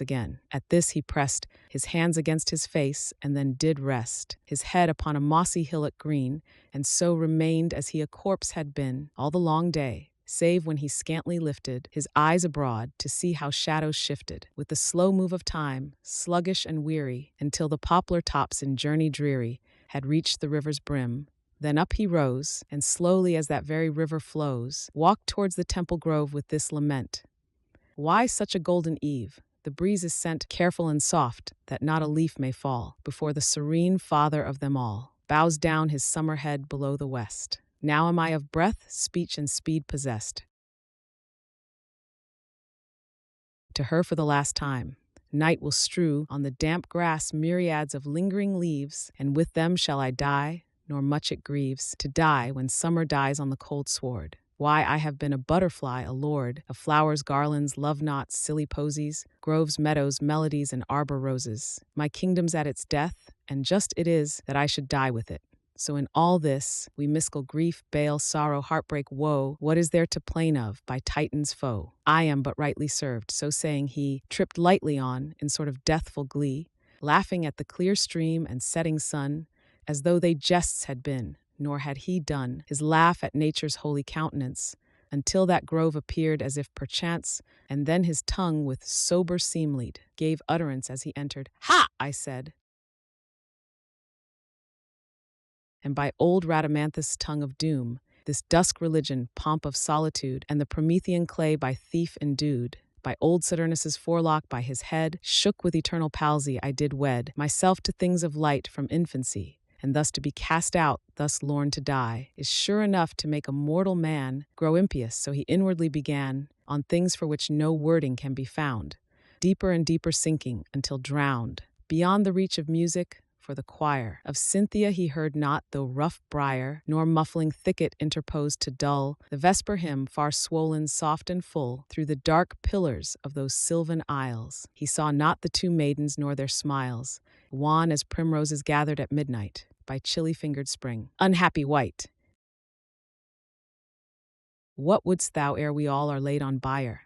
again. At this he pressed his hands against his face, and then did rest his head upon a mossy hillock green, and so remained as he a corpse had been all the long day, save when he scantly lifted his eyes abroad to see how shadows shifted, with the slow move of time, sluggish and weary, until the poplar tops in journey dreary had reached the river's brim. Then up he rose, and slowly as that very river flows, walked towards the temple grove with this lament. Why such a golden eve? The breeze is sent careful and soft, that not a leaf may fall, before the serene Father of them all bows down his summer head below the west. Now am I of breath, speech, and speed possessed. To her for the last time, night will strew on the damp grass myriads of lingering leaves, and with them shall I die, nor much it grieves to die when summer dies on the cold sward. Why, I have been a butterfly, a lord of flowers, garlands, love knots, silly posies, groves, meadows, melodies, and arbor roses. My kingdom's at its death, and just it is that I should die with it. So in all this, we miscall grief, bale, sorrow, heartbreak, woe, what is there to plain of by Titan's foe? I am but rightly served. So saying, he tripped lightly on in sort of deathful glee, laughing at the clear stream and setting sun, as though they jests had been, nor had he done his laugh at nature's holy countenance, until that grove appeared as if perchance, and then his tongue with sober seemlied gave utterance as he entered. Ha! I said, and by old Rhadamanthus' tongue of doom, this dusk religion, pomp of solitude, and the Promethean clay by thief endued, by old Saturnus' forelock by his head, shook with eternal palsy, I did wed myself to things of light from infancy, and thus to be cast out, thus lorn to die, is sure enough to make a mortal man grow impious. So he inwardly began on things for which no wording can be found, deeper and deeper sinking until drowned, beyond the reach of music, for the choir of Cynthia he heard not, though rough briar nor muffling thicket interposed to dull the vesper hymn, far swollen, soft and full, through the dark pillars of those sylvan aisles. He saw not the two maidens nor their smiles, wan as primroses gathered at midnight by chilly-fingered spring. Unhappy wight, what wouldst thou ere we all are laid on bier?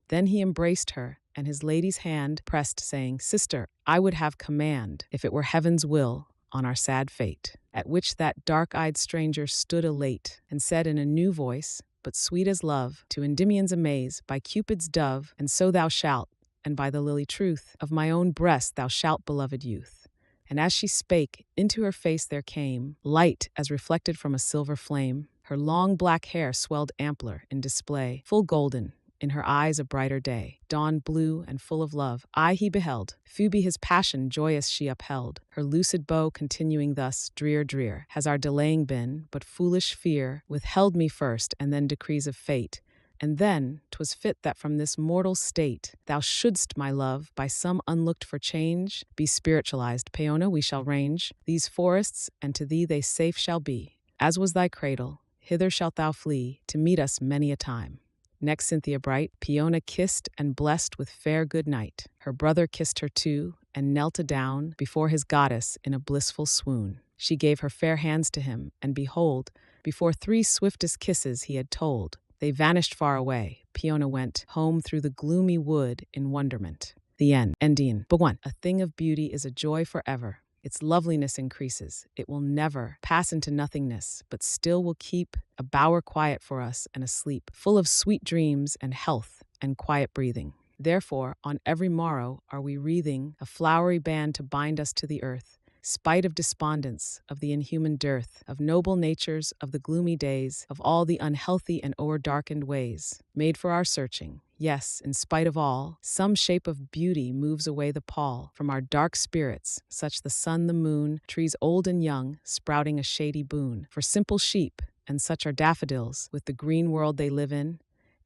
Then he embraced her, and his lady's hand pressed, saying, Sister, I would have command, if it were heaven's will, on our sad fate. At which that dark-eyed stranger stood elate, and said in a new voice, but sweet as love, to Endymion's amaze, by Cupid's dove, and so thou shalt, and by the lily truth of my own breast thou shalt, beloved youth. And as she spake, into her face there came light as reflected from a silver flame. Her long black hair swelled ampler in display, full golden, in her eyes a brighter day. Dawn blue and full of love, I he beheld. Phoebe his passion joyous she upheld. Her lucid bow continuing thus, drear, drear, has our delaying been, but foolish fear withheld me first, and then decrees of fate. And then 'twas fit that from this mortal state thou shouldst, my love, by some unlooked-for change, be spiritualized. Peona, we shall range these forests, and to thee they safe shall be. As was thy cradle, hither shalt thou flee, to meet us many a time. Next Cynthia bright, Peona kissed and blessed with fair good night. Her brother kissed her too, and knelt adown before his goddess in a blissful swoon. She gave her fair hands to him, and behold, before 3 swiftest kisses he had told, they vanished far away. Peona went home through the gloomy wood in wonderment. The end. Endymion. Book 1. A thing of beauty is a joy forever. Its loveliness increases. It will never pass into nothingness, but still will keep a bower quiet for us and asleep, full of sweet dreams and health and quiet breathing. Therefore, on every morrow are we wreathing a flowery band to bind us to the earth, spite of despondence, of the inhuman dearth, of noble natures, of the gloomy days, of all the unhealthy and o'er-darkened ways, made for our searching. Yes, in spite of all, some shape of beauty moves away the pall from our dark spirits, such the sun, the moon, trees old and young, sprouting a shady boon. For simple sheep, and such are daffodils, with the green world they live in,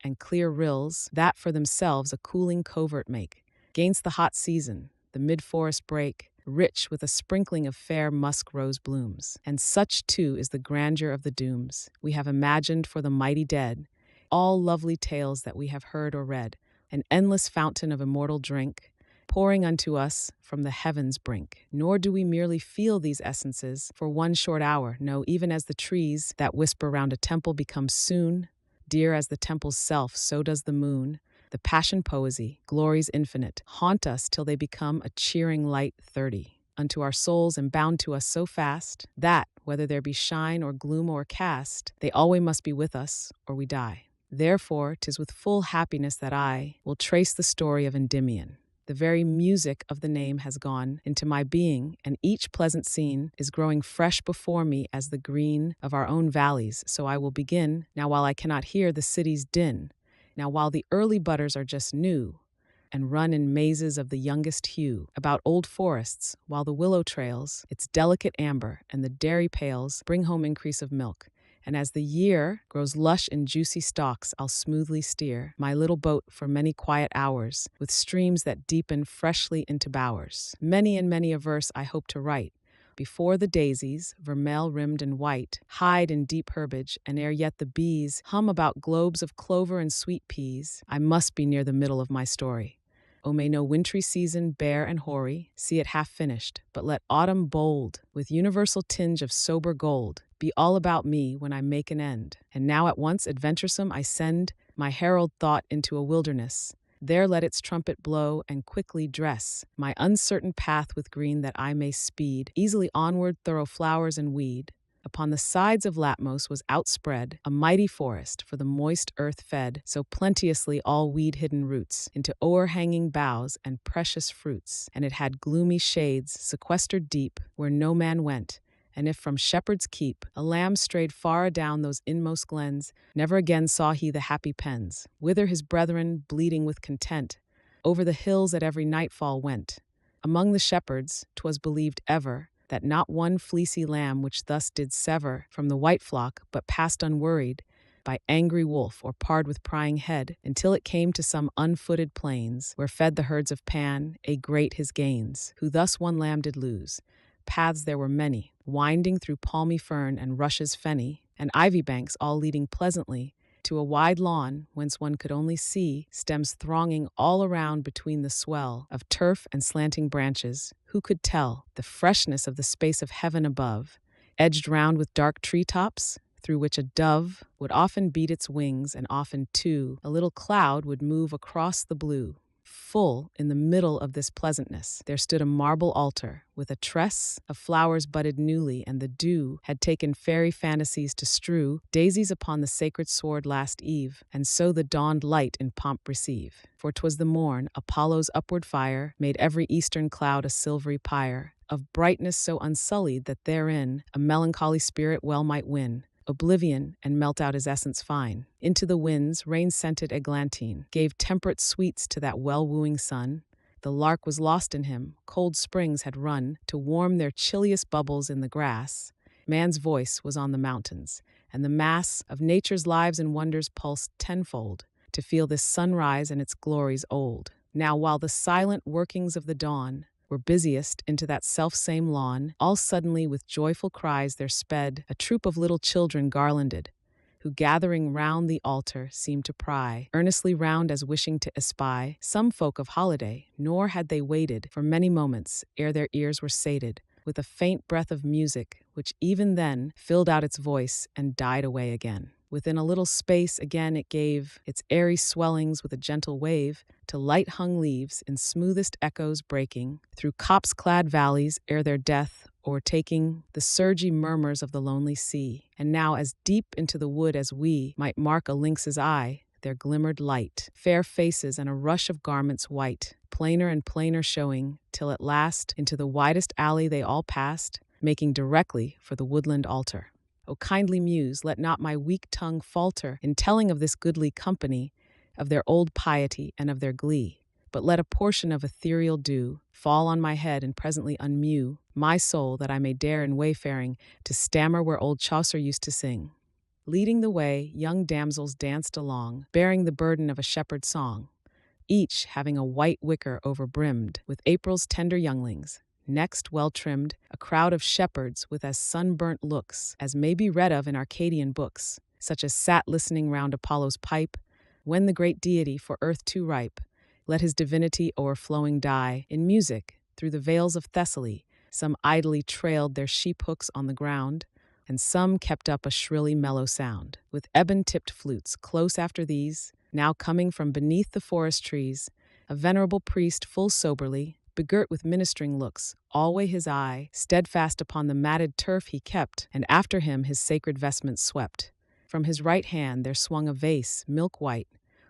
and clear rills, that for themselves a cooling covert make. Gainst the hot season, the mid-forest brake, rich with a sprinkling of fair musk rose blooms. And such, too, is the grandeur of the dooms we have imagined for the mighty dead, all lovely tales that we have heard or read, an endless fountain of immortal drink, pouring unto us from the heavens' brink. Nor do we merely feel these essences for one short hour, no, even as the trees that whisper round a temple become soon dear as the temple's self, so does the moon, the passion poesy, glories infinite, haunt us till they become a cheering light 30 unto our souls, and bound to us so fast that, whether there be shine or gloom or cast, they always must be with us or we die. Therefore, 'tis with full happiness that I will trace the story of Endymion. The very music of the name has gone into my being, and each pleasant scene is growing fresh before me as the green of our own valleys. So I will begin, now while I cannot hear the city's din, now while the early budders are just new, and run in mazes of the youngest hue, about old forests, while the willow trails its delicate amber, and the dairy pails bring home increase of milk. And as the year grows lush in juicy stalks, I'll smoothly steer my little boat for many quiet hours, with streams that deepen freshly into bowers. Many and many a verse I hope to write, before the daisies, vermeil-rimmed and white, hide in deep herbage, and ere yet the bees hum about globes of clover and sweet peas, I must be near the middle of my story. O may no wintry season, bare and hoary, see it half finished, but let autumn bold, with universal tinge of sober gold, be all about me when I make an end. And now at once adventuresome I send my herald thought into a wilderness. There let its trumpet blow, and quickly dress my uncertain path with green, that I may speed easily onward thorough flowers and weed. Upon the sides of Latmos was outspread a mighty forest, for the moist earth fed so plenteously all weed-hidden roots into o'erhanging boughs and precious fruits, and it had gloomy shades sequestered deep where no man went. And if from shepherd's keep a lamb strayed far adown those inmost glens, never again saw he the happy pens, whither his brethren, bleeding with content, over the hills at every nightfall went. Among the shepherds 'twas believed ever that not one fleecy lamb which thus did sever from the white flock, but passed unworried by angry wolf or parred with prying head, until it came to some unfooted plains, where fed the herds of Pan, a great his gains, who thus one lamb did lose. Paths there were many, winding through palmy fern and rushes fenny, and ivy banks all leading pleasantly to a wide lawn, whence one could only see stems thronging all around between the swell of turf and slanting branches. Who could tell the freshness of the space of heaven above, edged round with dark treetops, through which a dove would often beat its wings, and often, too, a little cloud would move across the blue. Full in the middle of this pleasantness there stood a marble altar, with a tress of flowers budded newly, and the dew had taken fairy fantasies to strew daisies upon the sacred sward last eve, and so the dawned light in pomp receive. For 'twas the morn, Apollo's upward fire made every eastern cloud a silvery pyre, of brightness so unsullied that therein a melancholy spirit well might win oblivion and melt out his essence fine. Into the winds, rain-scented eglantine gave temperate sweets to that well-wooing sun. The lark was lost in him, cold springs had run to warm their chilliest bubbles in the grass. Man's voice was on the mountains, and the mass of nature's lives and wonders pulsed tenfold to feel this sunrise and its glories old. Now, while the silent workings of the dawn were busiest into that self-same lawn, all suddenly with joyful cries there sped a troop of little children garlanded, who gathering round the altar seemed to pry earnestly round as wishing to espy some folk of holiday, nor had they waited for many moments ere their ears were sated with a faint breath of music, which even then filled out its voice and died away again. Within a little space again it gave its airy swellings with a gentle wave to light-hung leaves in smoothest echoes breaking through copse-clad valleys ere their death o'ertaking the surgy murmurs of the lonely sea. And now as deep into the wood as we might mark a lynx's eye, there glimmered light, fair faces and a rush of garments white, plainer and plainer showing, till at last into the widest alley they all passed, making directly for the woodland altar. O kindly muse, let not my weak tongue falter in telling of this goodly company, of their old piety and of their glee. But let a portion of ethereal dew fall on my head and presently unmew my soul, that I may dare in wayfaring to stammer where old Chaucer used to sing. Leading the way, young damsels danced along, bearing the burden of a shepherd's song, each having a white wicker overbrimmed with April's tender younglings. Next, well trimmed, a crowd of shepherds with as sunburnt looks as may be read of in Arcadian books, such as sat listening round Apollo's pipe, when the great deity, for earth too ripe, let his divinity o'erflowing die in music through the vales of Thessaly. Some idly trailed their sheep-hooks on the ground, and some kept up a shrilly mellow sound, with ebon-tipped flutes close after these, now coming from beneath the forest trees, a venerable priest full soberly, begirt with ministering looks, alway his eye steadfast upon the matted turf he kept, and after him his sacred vestments swept. From his right hand there swung a vase, milk-white,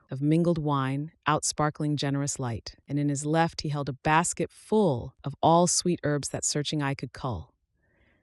of mingled wine, outsparkling generous light, and in his left he held a basket full of all sweet herbs that searching eye could cull.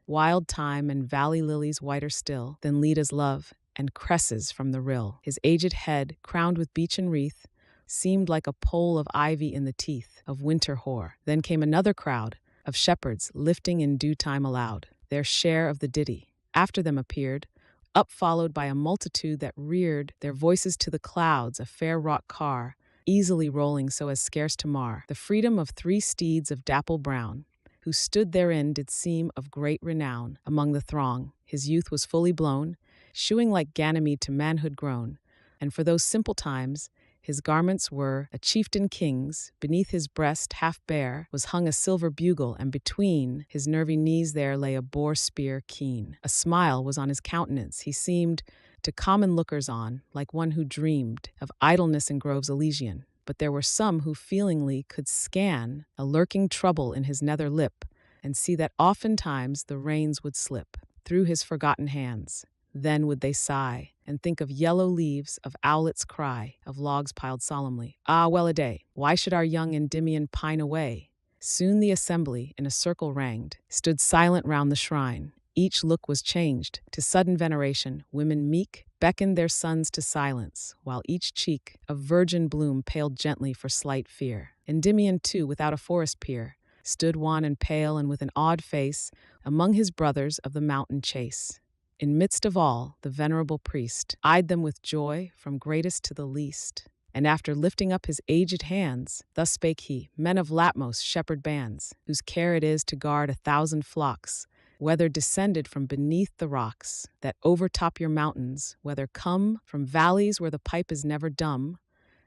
Wild thyme and valley lilies whiter still than Leda's love, and cresses from the rill. His aged head, crowned with beechen wreath, seemed like a pole of ivy in the teeth of winter hoar. Then came another crowd of shepherds, lifting in due time aloud their share of the ditty. After them appeared, up followed by a multitude that reared their voices to the clouds, a fair wrought car, easily rolling so as scarce to mar the freedom of 3 steeds of dapple brown, who stood therein did seem of great renown among the throng. His youth was fully blown, shewing like Ganymede to manhood grown, and for those simple times his garments were a chieftain king's. Beneath his breast, half bare, was hung a silver bugle, and between his nervy knees there lay a boar spear keen. A smile was on his countenance. He seemed, to common lookers on, like one who dreamed of idleness in groves Elysian. But there were some who feelingly could scan a lurking trouble in his nether lip, and see that oftentimes the reins would slip through his forgotten hands. Then would they sigh, and think of yellow leaves, of owlet's cry, of logs piled solemnly. Ah, well a day! Why should our young Endymion pine away? Soon the assembly, in a circle ranged, stood silent round the shrine. Each look was changed to sudden veneration. Women meek beckoned their sons to silence, while each cheek of virgin bloom paled gently for slight fear. Endymion, too, without a forest peer, stood wan and pale and with an odd face among his brothers of the mountain chase. In midst of all, the venerable priest eyed them with joy from greatest to the least. And after lifting up his aged hands, thus spake he, Men of Latmos, shepherd bands, whose care it is to guard 1,000 flocks, whether descended from beneath the rocks that overtop your mountains, whether come from valleys where the pipe is never dumb,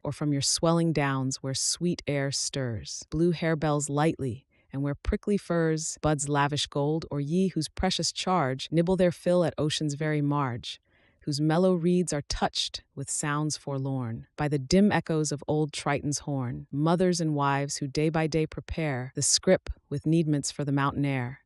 or from your swelling downs where sweet air stirs blue harebells lightly, and where prickly firs buds lavish gold, or ye whose precious charge nibble their fill at ocean's very marge, whose mellow reeds are touched with sounds forlorn by the dim echoes of old Triton's horn, mothers and wives who day by day prepare the scrip with needments for the mountain air,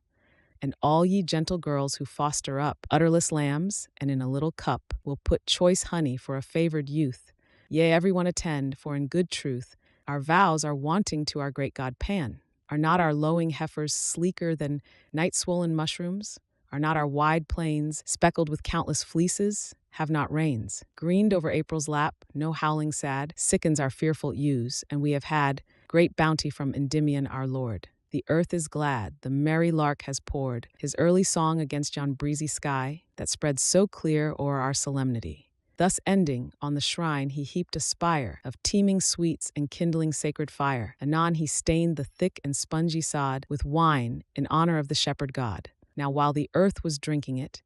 and all ye gentle girls who foster up udderless lambs, and in a little cup will put choice honey for a favored youth. Yea, everyone attend, for in good truth our vows are wanting to our great god Pan. Are not our lowing heifers sleeker than night-swollen mushrooms? Are not our wide plains, speckled with countless fleeces? Have not rains greened over April's lap? No howling sad sickens our fearful ewes, and we have had great bounty from Endymion our lord. The earth is glad, the merry lark has poured his early song against yon breezy sky that spreads so clear o'er our solemnity. Thus ending, on the shrine he heaped a spire of teeming sweets and kindling sacred fire. Anon he stained the thick and spongy sod with wine in honor of the shepherd god. Now while the earth was drinking it,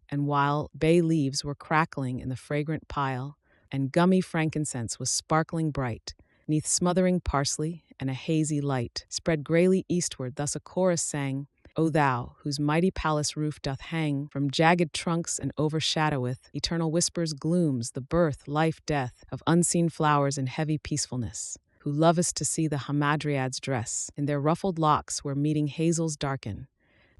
and while bay leaves were crackling in the fragrant pile, and gummy frankincense was sparkling bright, 'neath smothering parsley and a hazy light, spread grayly eastward, thus a chorus sang, O thou, whose mighty palace roof doth hang from jagged trunks and overshadoweth eternal whispers glooms, the birth, life, death of unseen flowers in heavy peacefulness, who lovest to see the hamadryads dress in their ruffled locks where meeting hazels darken,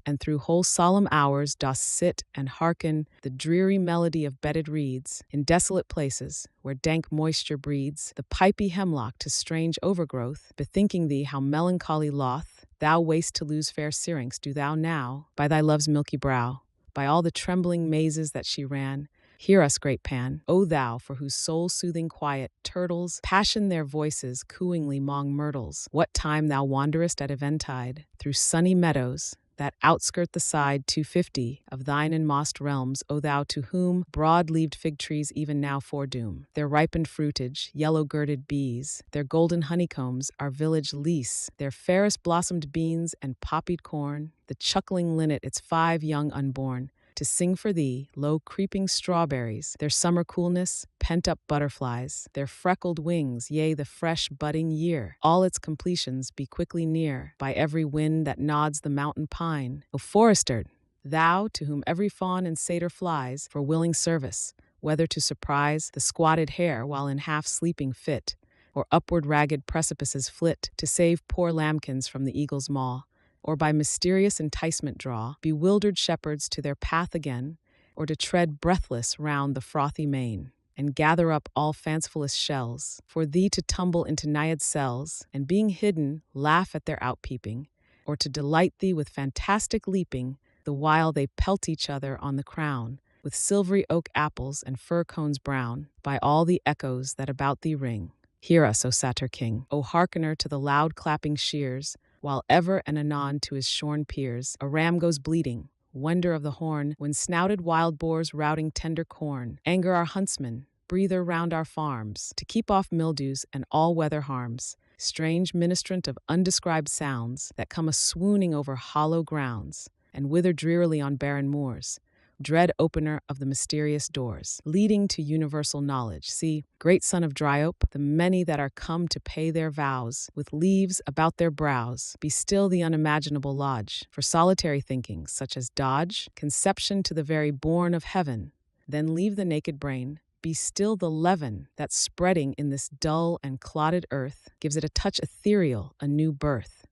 and through whole solemn hours dost sit and hearken the dreary melody of bedded reeds in desolate places where dank moisture breeds the pipy hemlock to strange overgrowth, bethinking thee how melancholy loth thou wast to lose fair Syrinx, do thou now, by thy love's milky brow, by all the trembling mazes that she ran, hear us, great Pan, O thou, for whose soul-soothing quiet turtles passion their voices cooingly mong myrtles, what time thou wanderest at eventide through sunny meadows that outskirt the side 250 of thine enmossed realms, O thou to whom broad-leaved fig trees even now foredoom their ripened fruitage, yellow-girded bees, their golden honeycombs, our village lease, their fairest blossomed beans and poppied corn, the chuckling linnet its 5 young unborn, to sing for thee, low creeping strawberries, their summer coolness, pent-up butterflies, their freckled wings, yea, the fresh budding year, all its completions be quickly near, by every wind that nods the mountain pine. O forester, thou to whom every fawn and satyr flies for willing service, whether to surprise the squatted hare while in half-sleeping fit, or upward ragged precipices flit to save poor lambkins from the eagle's maw, or by mysterious enticement draw bewildered shepherds to their path again, or to tread breathless round the frothy main, and gather up all fancifulest shells, for thee to tumble into naiad cells, and being hidden, laugh at their outpeeping, or to delight thee with fantastic leaping, the while they pelt each other on the crown, with silvery oak apples and fir cones brown, by all the echoes that about thee ring. Hear us, O Satyr King, O hearkener to the loud clapping shears, while ever and anon to his shorn peers a ram goes bleating, wonder of the horn, when snouted wild boars routing tender corn, anger our huntsmen, breather round our farms, to keep off mildews and all weather harms, strange ministrant of undescribed sounds that come a-swooning over hollow grounds, and wither drearily on barren moors, dread opener of the mysterious doors, leading to universal knowledge. See, great son of Dryope, the many that are come to pay their vows, with leaves about their brows, be still the unimaginable lodge, for solitary thinkings, such as dodge, conception to the very bourne of heaven, then leave the naked brain, be still the leaven that spreading in this dull and clotted earth gives it a touch ethereal, a new birth.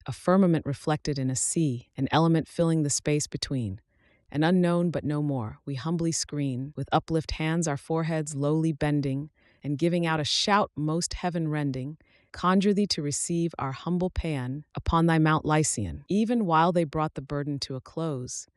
A firmament reflected in a sea, an element filling the space between. An unknown but no more, we humbly screen, with uplift hands our foreheads lowly bending, and giving out a shout most heaven-rending, conjure thee to receive our humble paean upon thy Mount Lycian. Even while they brought the burden to a close,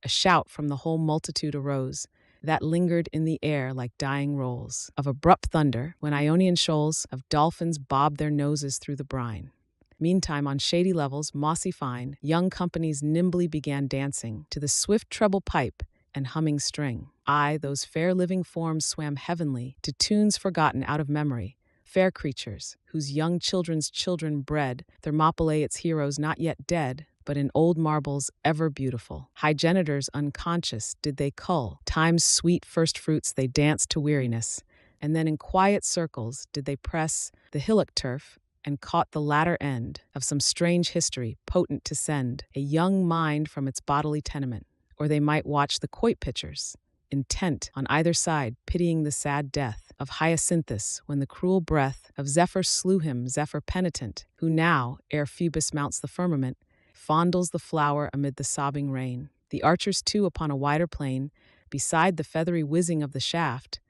a shout from the whole multitude arose, that lingered in the air like dying rolls of abrupt thunder, when Ionian shoals of dolphins bobbed their noses through the brine. Meantime, on shady levels, mossy fine, young companies nimbly began dancing to the swift treble pipe and humming string. Aye, those fair living forms swam heavenly to tunes forgotten out of memory, fair creatures, whose young children's children bred Thermopylae its heroes not yet dead, but in old marbles ever beautiful. High genitors unconscious did they cull time's sweet first fruits, they danced to weariness, and then in quiet circles did they press the hillock turf and caught the latter end of some strange history potent to send a young mind from its bodily tenement. Or they might watch the quoit pitchers, intent on either side, pitying the sad death of Hyacinthus when the cruel breath of Zephyr slew him, Zephyr penitent, who now, ere Phoebus mounts the firmament, fondles the flower amid the sobbing rain. The archers too upon a wider plain, beside the feathery whizzing of the shaft,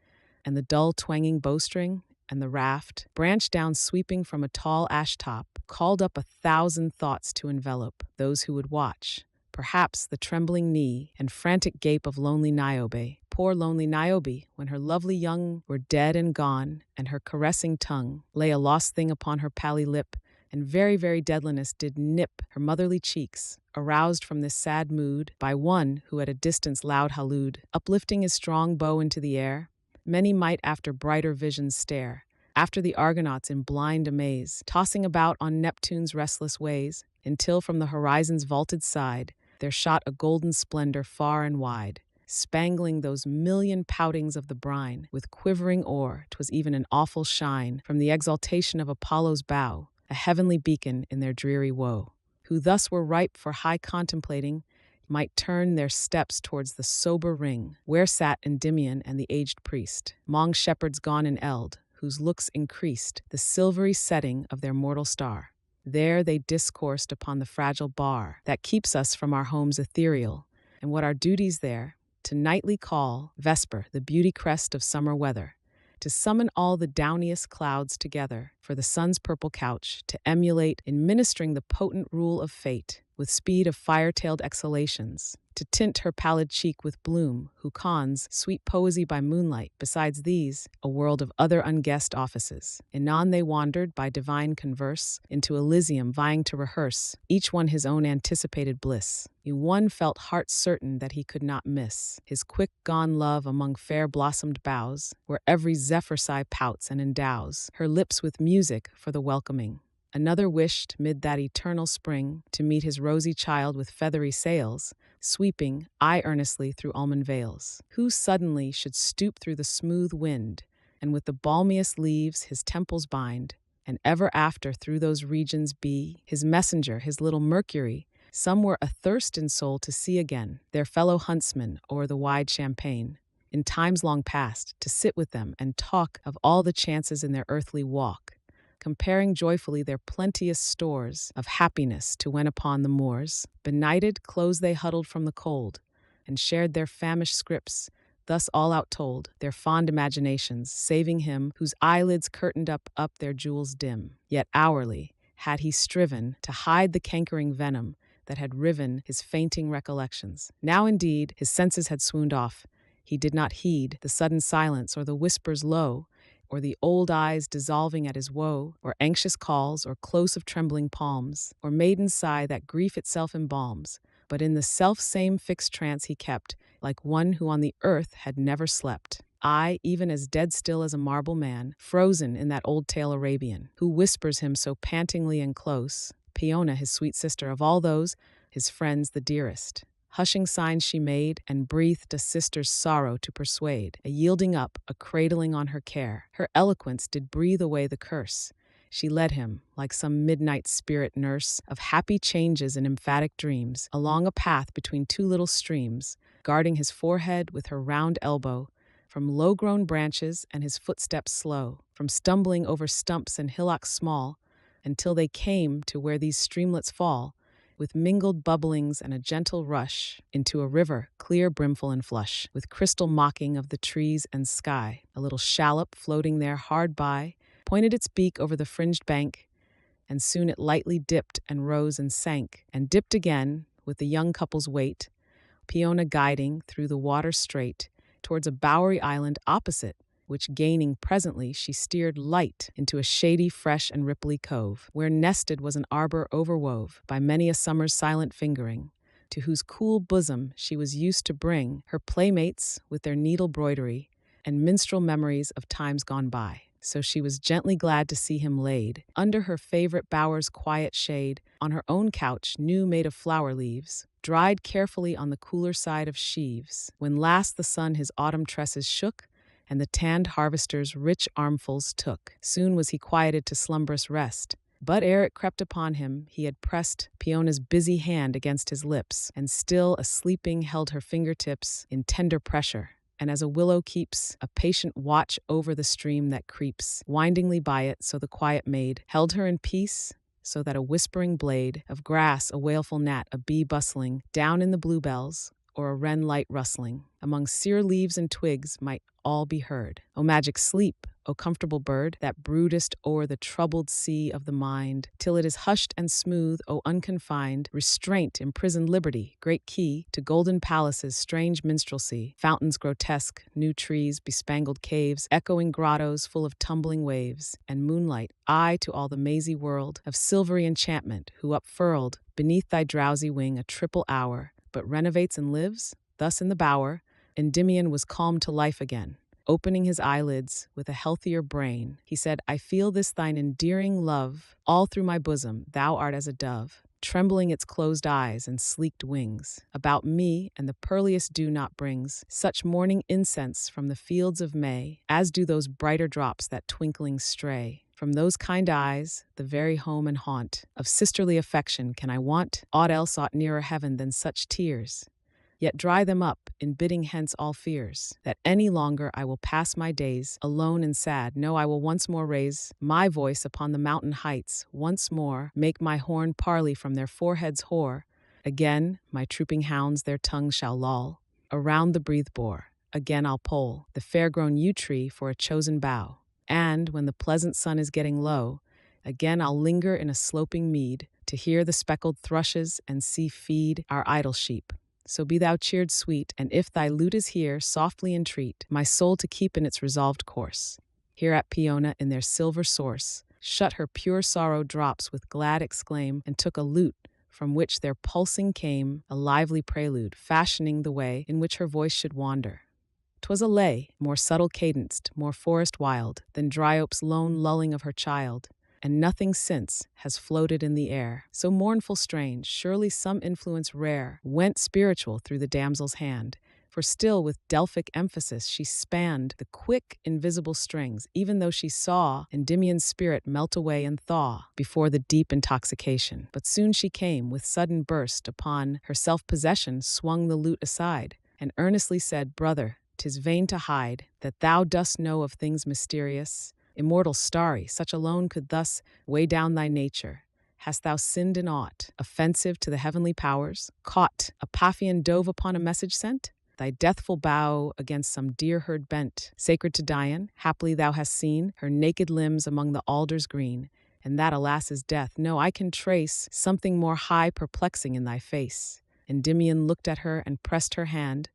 and the dull twanging bowstring, and the raft, branch down sweeping from a tall ash top, called up 1,000 thoughts to envelop those who would watch. Perhaps the trembling knee and frantic gape of lonely Niobe. Poor lonely Niobe, when her lovely young were dead and gone, and her caressing tongue lay a lost thing upon her pally lip, and very, very deadliness did nip her motherly cheeks, aroused from this sad mood by one who at a distance loud hallooed, uplifting his strong bow into the air. Many might after brighter visions stare, after the Argonauts in blind amaze, tossing about on Neptune's restless ways, until from the horizon's vaulted side there shot a golden splendor far and wide, spangling those million poutings of the brine with quivering ore. 'Twas even an awful shine from the exaltation of Apollo's bow, a heavenly beacon in their dreary woe. Who thus were ripe for high contemplating might turn their steps towards the sober ring, where sat Endymion and the aged priest, 'mong shepherds gone in eld, whose looks increased the silvery setting of their mortal star. There they discoursed upon the fragile bar that keeps us from our homes ethereal, and what our duties there, to nightly call Vesper, the beauty crest of summer weather, to summon all the downiest clouds together for the sun's purple couch, to emulate in ministering the potent rule of fate, with speed of fire-tailed exhalations, to tint her pallid cheek with bloom, who cons sweet poesy by moonlight. Besides these, a world of other unguessed offices. Anon they wandered by divine converse into Elysium, vying to rehearse, each one his own anticipated bliss. One felt heart certain that he could not miss his quick gone love among fair blossomed boughs, where every zephyr sigh pouts and endows her lips with music for the welcoming. Another wished, mid that eternal spring, to meet his rosy child with feathery sails, sweeping, eye earnestly through almond vales. Who suddenly should stoop through the smooth wind, and with the balmiest leaves his temples bind, and ever after through those regions be his messenger, his little Mercury. Some were athirst in soul to see again their fellow huntsmen o'er the wide champaign, in times long past, to sit with them and talk of all the chances in their earthly walk, comparing joyfully their plenteous stores of happiness to when upon the moors, benighted, close they huddled from the cold, and shared their famished scrips, thus all outtold their fond imaginations, saving him whose eyelids curtained up their jewels dim. Yet hourly had he striven to hide the cankering venom that had riven his fainting recollections. Now indeed his senses had swooned off. He did not heed the sudden silence or the whispers low, or the old eyes dissolving at his woe, or anxious calls, or close of trembling palms, or maiden sigh that grief itself embalms. But in the self-same fixed trance he kept, like one who on the earth had never slept. I, even as dead still as a marble man, frozen in that old tale Arabian, who whispers him so pantingly and close, Peona, his sweet sister, of all those, his friends the dearest. Hushing signs she made, and breathed a sister's sorrow to persuade, a yielding up, a cradling on her care. Her eloquence did breathe away the curse. She led him, like some midnight spirit nurse of happy changes and emphatic dreams, along a path between two little streams, guarding his forehead with her round elbow, from low-grown branches and his footsteps slow, from stumbling over stumps and hillocks small, until they came to where these streamlets fall, with mingled bubblings and a gentle rush, into a river, clear, brimful, and flush, with crystal mocking of the trees and sky. A little shallop floating there hard by pointed its beak over the fringed bank, and soon it lightly dipped and rose and sank, and dipped again, with the young couple's weight, Peona guiding through the water straight, towards a bowery island opposite, which gaining presently she steered light into a shady, fresh, and ripply cove, where nested was an arbor overwove by many a summer's silent fingering, to whose cool bosom she was used to bring her playmates with their needle broidery and minstrel memories of times gone by. So she was gently glad to see him laid, under her favorite bower's quiet shade, on her own couch new made of flower leaves, dried carefully on the cooler side of sheaves, when last the sun his autumn tresses shook, and the tanned harvesters rich armfuls took. Soon was he quieted to slumberous rest, but ere it crept upon him, he had pressed Peona's busy hand against his lips, and still a sleeping held her fingertips in tender pressure. And as a willow keeps a patient watch over the stream that creeps windingly by it, so the quiet maid held her in peace, so that a whispering blade of grass, a wailful gnat, a bee bustling down in the bluebells, or a wren light rustling among sere leaves and twigs might all be heard. O magic sleep, O comfortable bird, that broodest o'er the troubled sea of the mind, till it is hushed and smooth, O unconfined, restraint, imprisoned liberty, great key to golden palaces, strange minstrelsy, fountains grotesque, new trees, bespangled caves, echoing grottos full of tumbling waves, and moonlight, I to all the mazy world of silvery enchantment, who upfurled beneath thy drowsy wing a triple hour, but renovates and lives, thus in the bower, Endymion was calm to life again. Opening his eyelids with a healthier brain, he said, I feel this thine endearing love all through my bosom, thou art as a dove, trembling its closed eyes and sleeked wings. About me and the pearliest dew not brings such morning incense from the fields of May, as do those brighter drops that twinkling stray. From those kind eyes, the very home and haunt of sisterly affection, can I want aught else aught nearer heaven than such tears? Yet dry them up in bidding hence all fears, that any longer I will pass my days alone and sad. No, I will once more raise my voice upon the mountain heights, once more make my horn parley from their foreheads hoar. Again my trooping hounds their tongues shall loll around the breathe bore. Again I'll pole the fair-grown yew tree for a chosen bough. And when the pleasant sun is getting low, again I'll linger in a sloping mead to hear the speckled thrushes and see feed our idle sheep. So be thou cheered, sweet, and if thy lute is here, softly entreat my soul to keep in its resolved course. Here at Peona in their silver source, shut her pure sorrow drops with glad exclaim, and took a lute from which their pulsing came a lively prelude, fashioning the way in which her voice should wander. 'Twas a lay, more subtle cadenced, more forest wild, than Dryope's lone lulling of her child, and nothing since has floated in the air. So mournful strange, surely some influence rare went spiritual through the damsel's hand, for still with Delphic emphasis she spanned the quick, invisible strings, even though she saw Endymion's spirit melt away and thaw before the deep intoxication. But soon she came, with sudden burst upon her self-possession, swung the lute aside, and earnestly said, Brother, 'tis vain to hide that thou dost know of things mysterious, immortal, starry, such alone could thus weigh down thy nature. Hast thou sinned in aught offensive to the heavenly powers? Caught a Paphian dove upon a message sent? Thy deathful bow against some deer herd bent, sacred to Dian? Haply thou hast seen her naked limbs among the alders green, and that, alas, is death. No, I can trace something more high perplexing in thy face. Endymion looked at her and pressed her hand,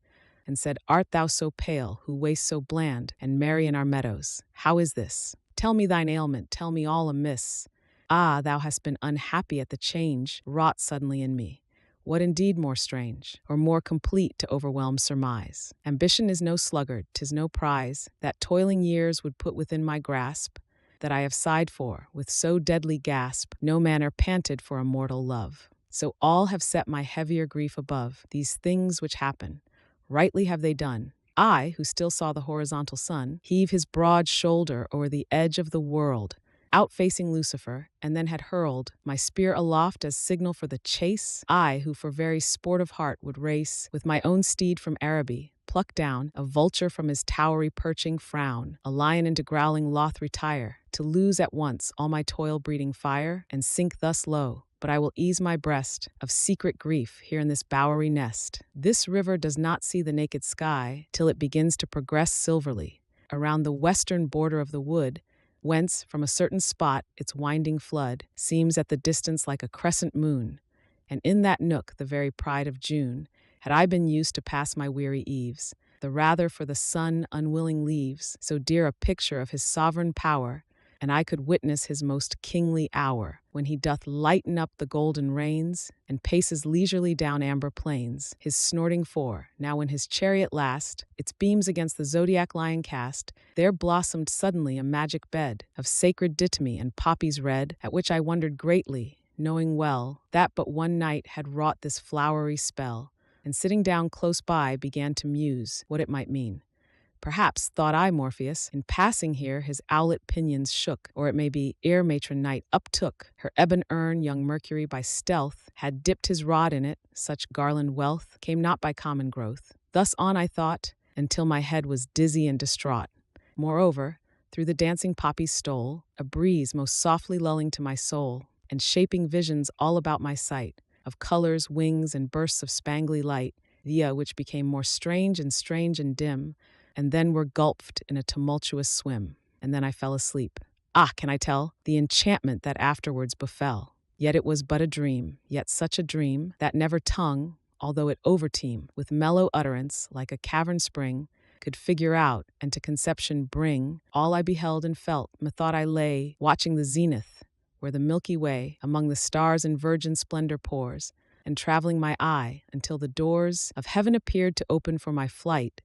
and said, Art thou so pale, who waste so bland and merry in our meadows? How is this? Tell me thine ailment, tell me all amiss. Ah, thou hast been unhappy at the change wrought suddenly in me. What indeed more strange, or more complete to overwhelm surmise? Ambition is no sluggard, 'tis no prize that toiling years would put within my grasp, that I have sighed for with so deadly gasp, no manner panted for a mortal love. So all have set my heavier grief above these things which happen. Rightly have they done. I, who still saw the horizontal sun, heave his broad shoulder o'er the edge of the world, outfacing Lucifer, and then had hurled my spear aloft as signal for the chase. I, who for very sport of heart would race with my own steed from Araby, pluck down a vulture from his towery perching frown, a lion into growling loth retire, to lose at once all my toil-breeding fire, and sink thus low. But I will ease my breast of secret grief here in this bowery nest. This river does not see the naked sky till it begins to progress silverly around the western border of the wood, whence, from a certain spot, its winding flood seems at the distance like a crescent moon. And in that nook, the very pride of June, had I been used to pass my weary eves, the rather for the sun unwilling leaves so dear a picture of his sovereign power, and I could witness his most kingly hour, when he doth lighten up the golden reins, and paces leisurely down amber plains, his snorting four. Now when his chariot last, its beams against the zodiac lion cast, there blossomed suddenly a magic bed of sacred dittamy and poppies red, at which I wondered greatly, knowing well that but one night had wrought this flowery spell, and sitting down close by began to muse what it might mean. Perhaps, thought I, Morpheus, in passing here his owlet pinions shook, or it may be, ere matron night uptook her ebon urn, young Mercury by stealth had dipped his rod in it. Such garland wealth came not by common growth. Thus on I thought, until my head was dizzy and distraught. Moreover, through the dancing poppies stole a breeze most softly lulling to my soul, and shaping visions all about my sight, of colors, wings, and bursts of spangly light, which became more strange and dim, and then were gulphed in a tumultuous swim. and then I fell asleep. Ah, can I tell? The enchantment that afterwards befell. Yet it was but a dream, yet such a dream that never tongue, although it overteem with mellow utterance like a cavern spring, could figure out and to conception bring all I beheld and felt. Methought I lay watching the zenith, where the Milky Way among the stars in virgin splendor pours, and traveling my eye until the doors of heaven appeared to open for my flight,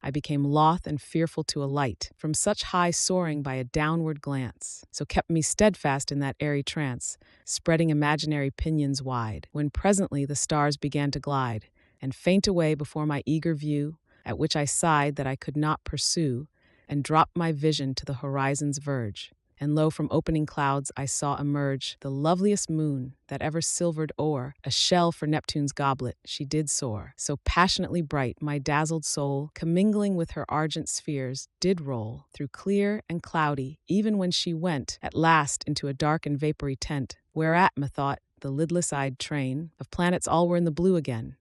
I became loth and fearful to alight from such high soaring by a downward glance, so kept me steadfast in that airy trance, spreading imaginary pinions wide, when presently the stars began to glide, and faint away before my eager view, at which I sighed that I could not pursue, and dropped my vision to the horizon's verge. And lo, from opening clouds I saw emerge the loveliest moon that ever silvered o'er a shell for Neptune's goblet she did soar. So passionately bright my dazzled soul, commingling with her argent spheres, did roll through clear and cloudy, even when she went at last into a dark and vapory tent, whereat, methought, the lidless-eyed train of planets all were in the blue again.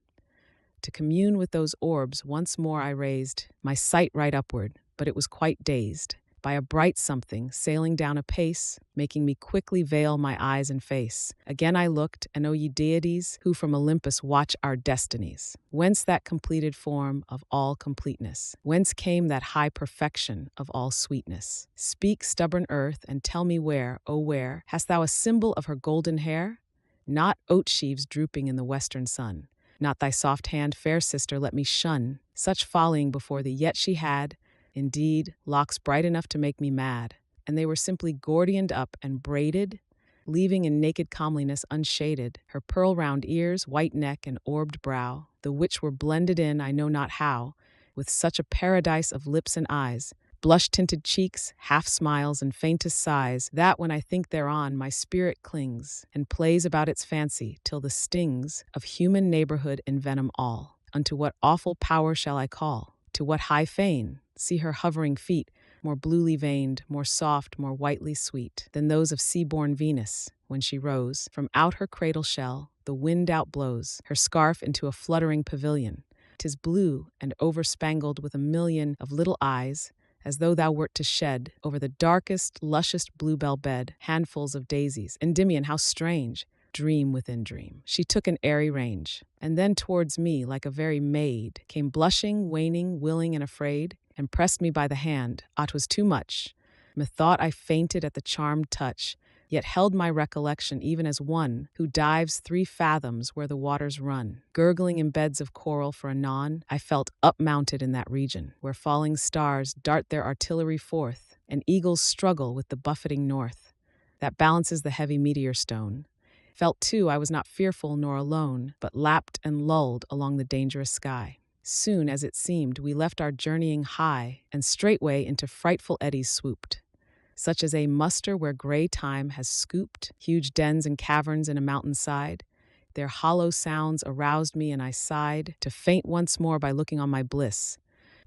To commune with those orbs once more I raised my sight right upward, but it was quite dazed by a bright something sailing down apace, making me quickly veil my eyes and face. Again I looked, and O ye deities, who from Olympus watch our destinies, whence that completed form of all completeness? Whence came that high perfection of all sweetness? Speak, stubborn earth, and tell me where, O where, hast thou a symbol of her golden hair? Not oat sheaves drooping in the western sun, not thy soft hand, fair sister, let me shun such follying before thee, yet she had, indeed, locks bright enough to make me mad, and they were simply Gordioned up and braided, leaving in naked comeliness unshaded her pearl-round ears, white neck, and orbed brow, the which were blended in I know not how, with such a paradise of lips and eyes, blush-tinted cheeks, half-smiles, and faintest sighs, that when I think thereon my spirit clings, and plays about its fancy, till the stings of human neighborhood envenom all. Unto what awful power shall I call? To what high fane? See her hovering feet, more bluely veined, more soft, more whitely sweet, than those of sea-born Venus, when she rose. From out her cradle shell the wind outblows her scarf into a fluttering pavilion. 'Tis blue and overspangled with a million of little eyes, as though thou wert to shed over the darkest, lushest bluebell bed handfuls of daisies. Endymion, how strange! Dream within dream. She took an airy range, and then towards me, like a very maid, came blushing, waning, willing, and afraid, and pressed me by the hand. Ah, 'twas too much. Methought I fainted at the charmed touch, yet held my recollection even as one who dives 3 fathoms where the waters run. Gurgling in beds of coral for anon, I felt up-mounted in that region, where falling stars dart their artillery forth, and eagles struggle with the buffeting north, that balances the heavy meteor stone. Felt, too, I was not fearful nor alone, but lapped and lulled along the dangerous sky. Soon, as it seemed, we left our journeying high, and straightway into frightful eddies swooped, such as a muster where gray time has scooped huge dens and caverns in a mountainside. Their hollow sounds aroused me, and I sighed to faint once more by looking on my bliss.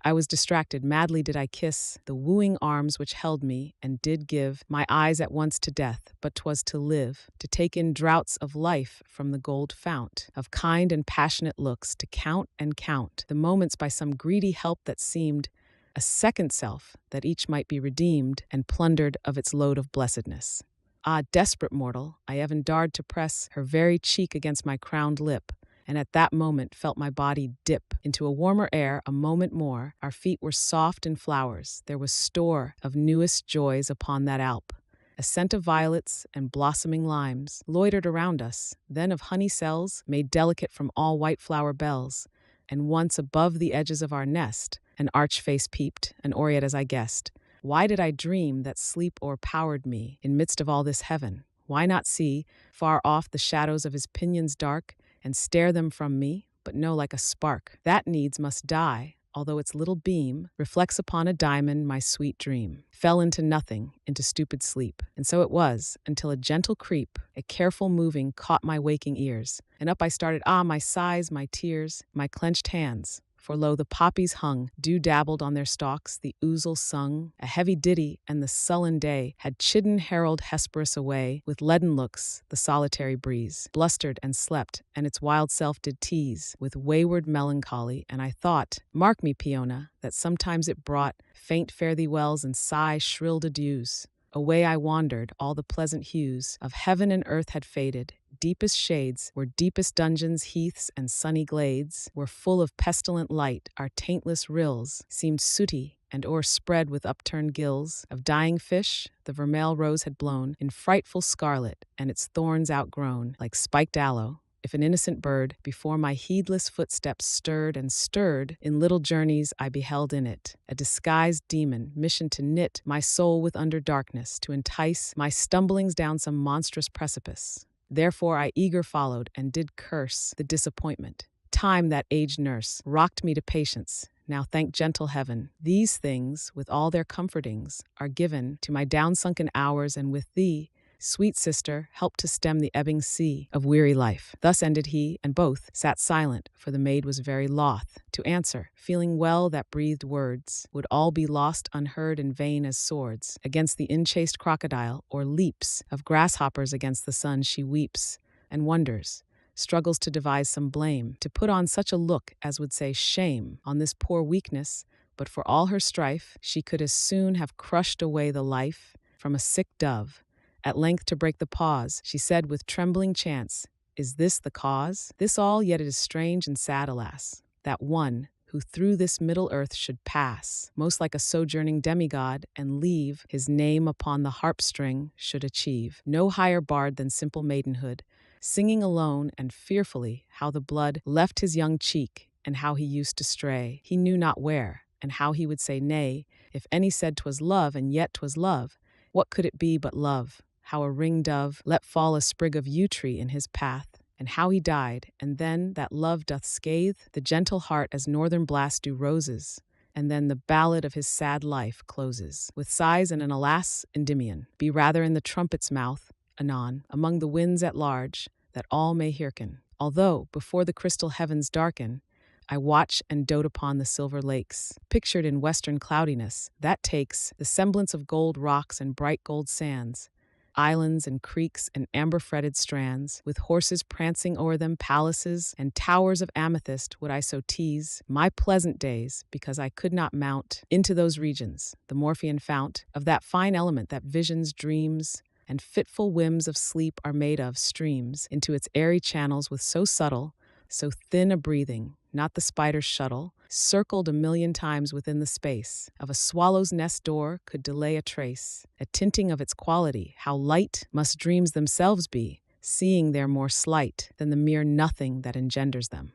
I was distracted, madly did I kiss the wooing arms which held me, and did give my eyes at once to death, but 'twas to live, to take in draughts of life from the gold fount, of kind and passionate looks, to count and count the moments by some greedy help that seemed a second self, that each might be redeemed and plundered of its load of blessedness. Ah, desperate mortal, I even dared to press her very cheek against my crowned lip, and at that moment felt my body dip into a warmer air. A moment more, our feet were soft in flowers. There was store of newest joys upon that alp. A scent of violets and blossoming limes loitered around us, then of honey cells made delicate from all white flower bells, and once above the edges of our nest, an arch face peeped, an aureate as I guessed. Why did I dream that sleep o'erpowered me in midst of all this heaven? Why not see, far off, the shadows of his pinions dark, and stare them from me, but no, like a spark that needs must die, although its little beam reflects upon a diamond my sweet dream, fell into nothing, into stupid sleep. And so it was, until a gentle creep, a careful moving, caught my waking ears, and up I started. Ah, my sighs, my tears, my clenched hands, For lo, the poppies hung, dew dabbled on their stalks, the ouzel sung a heavy ditty, and the sullen day had chidden herald Hesperus away. With leaden looks, the solitary breeze blustered and slept, and its wild self did tease with wayward melancholy. And I thought, mark me, Peona, that sometimes it brought faint fare thee wells and sigh shrilled adieus. Away I wandered, all the pleasant hues of heaven and earth had faded. Deepest shades were deepest dungeons, heaths and sunny glades were full of pestilent light. Our taintless rills seemed sooty and o'erspread with upturned gills of dying fish. The vermeil rose had blown in frightful scarlet, and its thorns outgrown like spiked aloe. If an innocent bird before my heedless footsteps stirred and stirred, in little journeys I beheld in it a disguised demon, mission to knit my soul with under darkness, to entice my stumblings down some monstrous precipice. Therefore I eager followed, and did curse the disappointment. Time, that aged nurse, rocked me to patience. Now thank gentle heaven, these things, with all their comfortings, are given to my down-sunken hours, and with thee, sweet sister, help to stem the ebbing sea of weary life. Thus ended he, and both sat silent, for the maid was very loth to answer, feeling well that breathed words would all be lost unheard and vain as swords against the inchased crocodile, or leaps of grasshoppers against the sun. She weeps and wonders, struggles to devise some blame, to put on such a look as would say shame on this poor weakness, but for all her strife, she could as soon have crushed away the life from a sick dove. At length, to break the pause, she said with trembling chance, is this the cause? This all, yet it is strange and sad, alas, that one who through this middle earth should pass, most like a sojourning demigod, and leave his name upon the harp string, should achieve no higher bard than simple maidenhood, singing alone and fearfully how the blood left his young cheek, and how he used to stray, he knew not where, and how he would say nay, if any said 'twas love, and yet 'twas love. What could it be but love? How a ring-dove let fall a sprig of yew tree in his path, and how he died, and then that love doth scathe the gentle heart as northern blasts do roses, and then the ballad of his sad life closes with sighs and an alas. Endymion, be rather in the trumpet's mouth, anon, among the winds at large, that all may hearken. Although, before the crystal heavens darken, I watch and dote upon the silver lakes, pictured in western cloudiness, that takes the semblance of gold rocks and bright gold sands, islands and creeks and amber-fretted strands, with horses prancing o'er them, palaces and towers of amethyst. Would I so tease my pleasant days, because I could not mount into those regions, the Morphean fount of that fine element that visions, dreams, and fitful whims of sleep are made of, streams into its airy channels with so subtle, so thin a breathing, not the spider's shuttle, circled a million times within the space of a swallow's nest door could delay a trace, a tinting of its quality. How light must dreams themselves be, seeing they're more slight than the mere nothing that engenders them.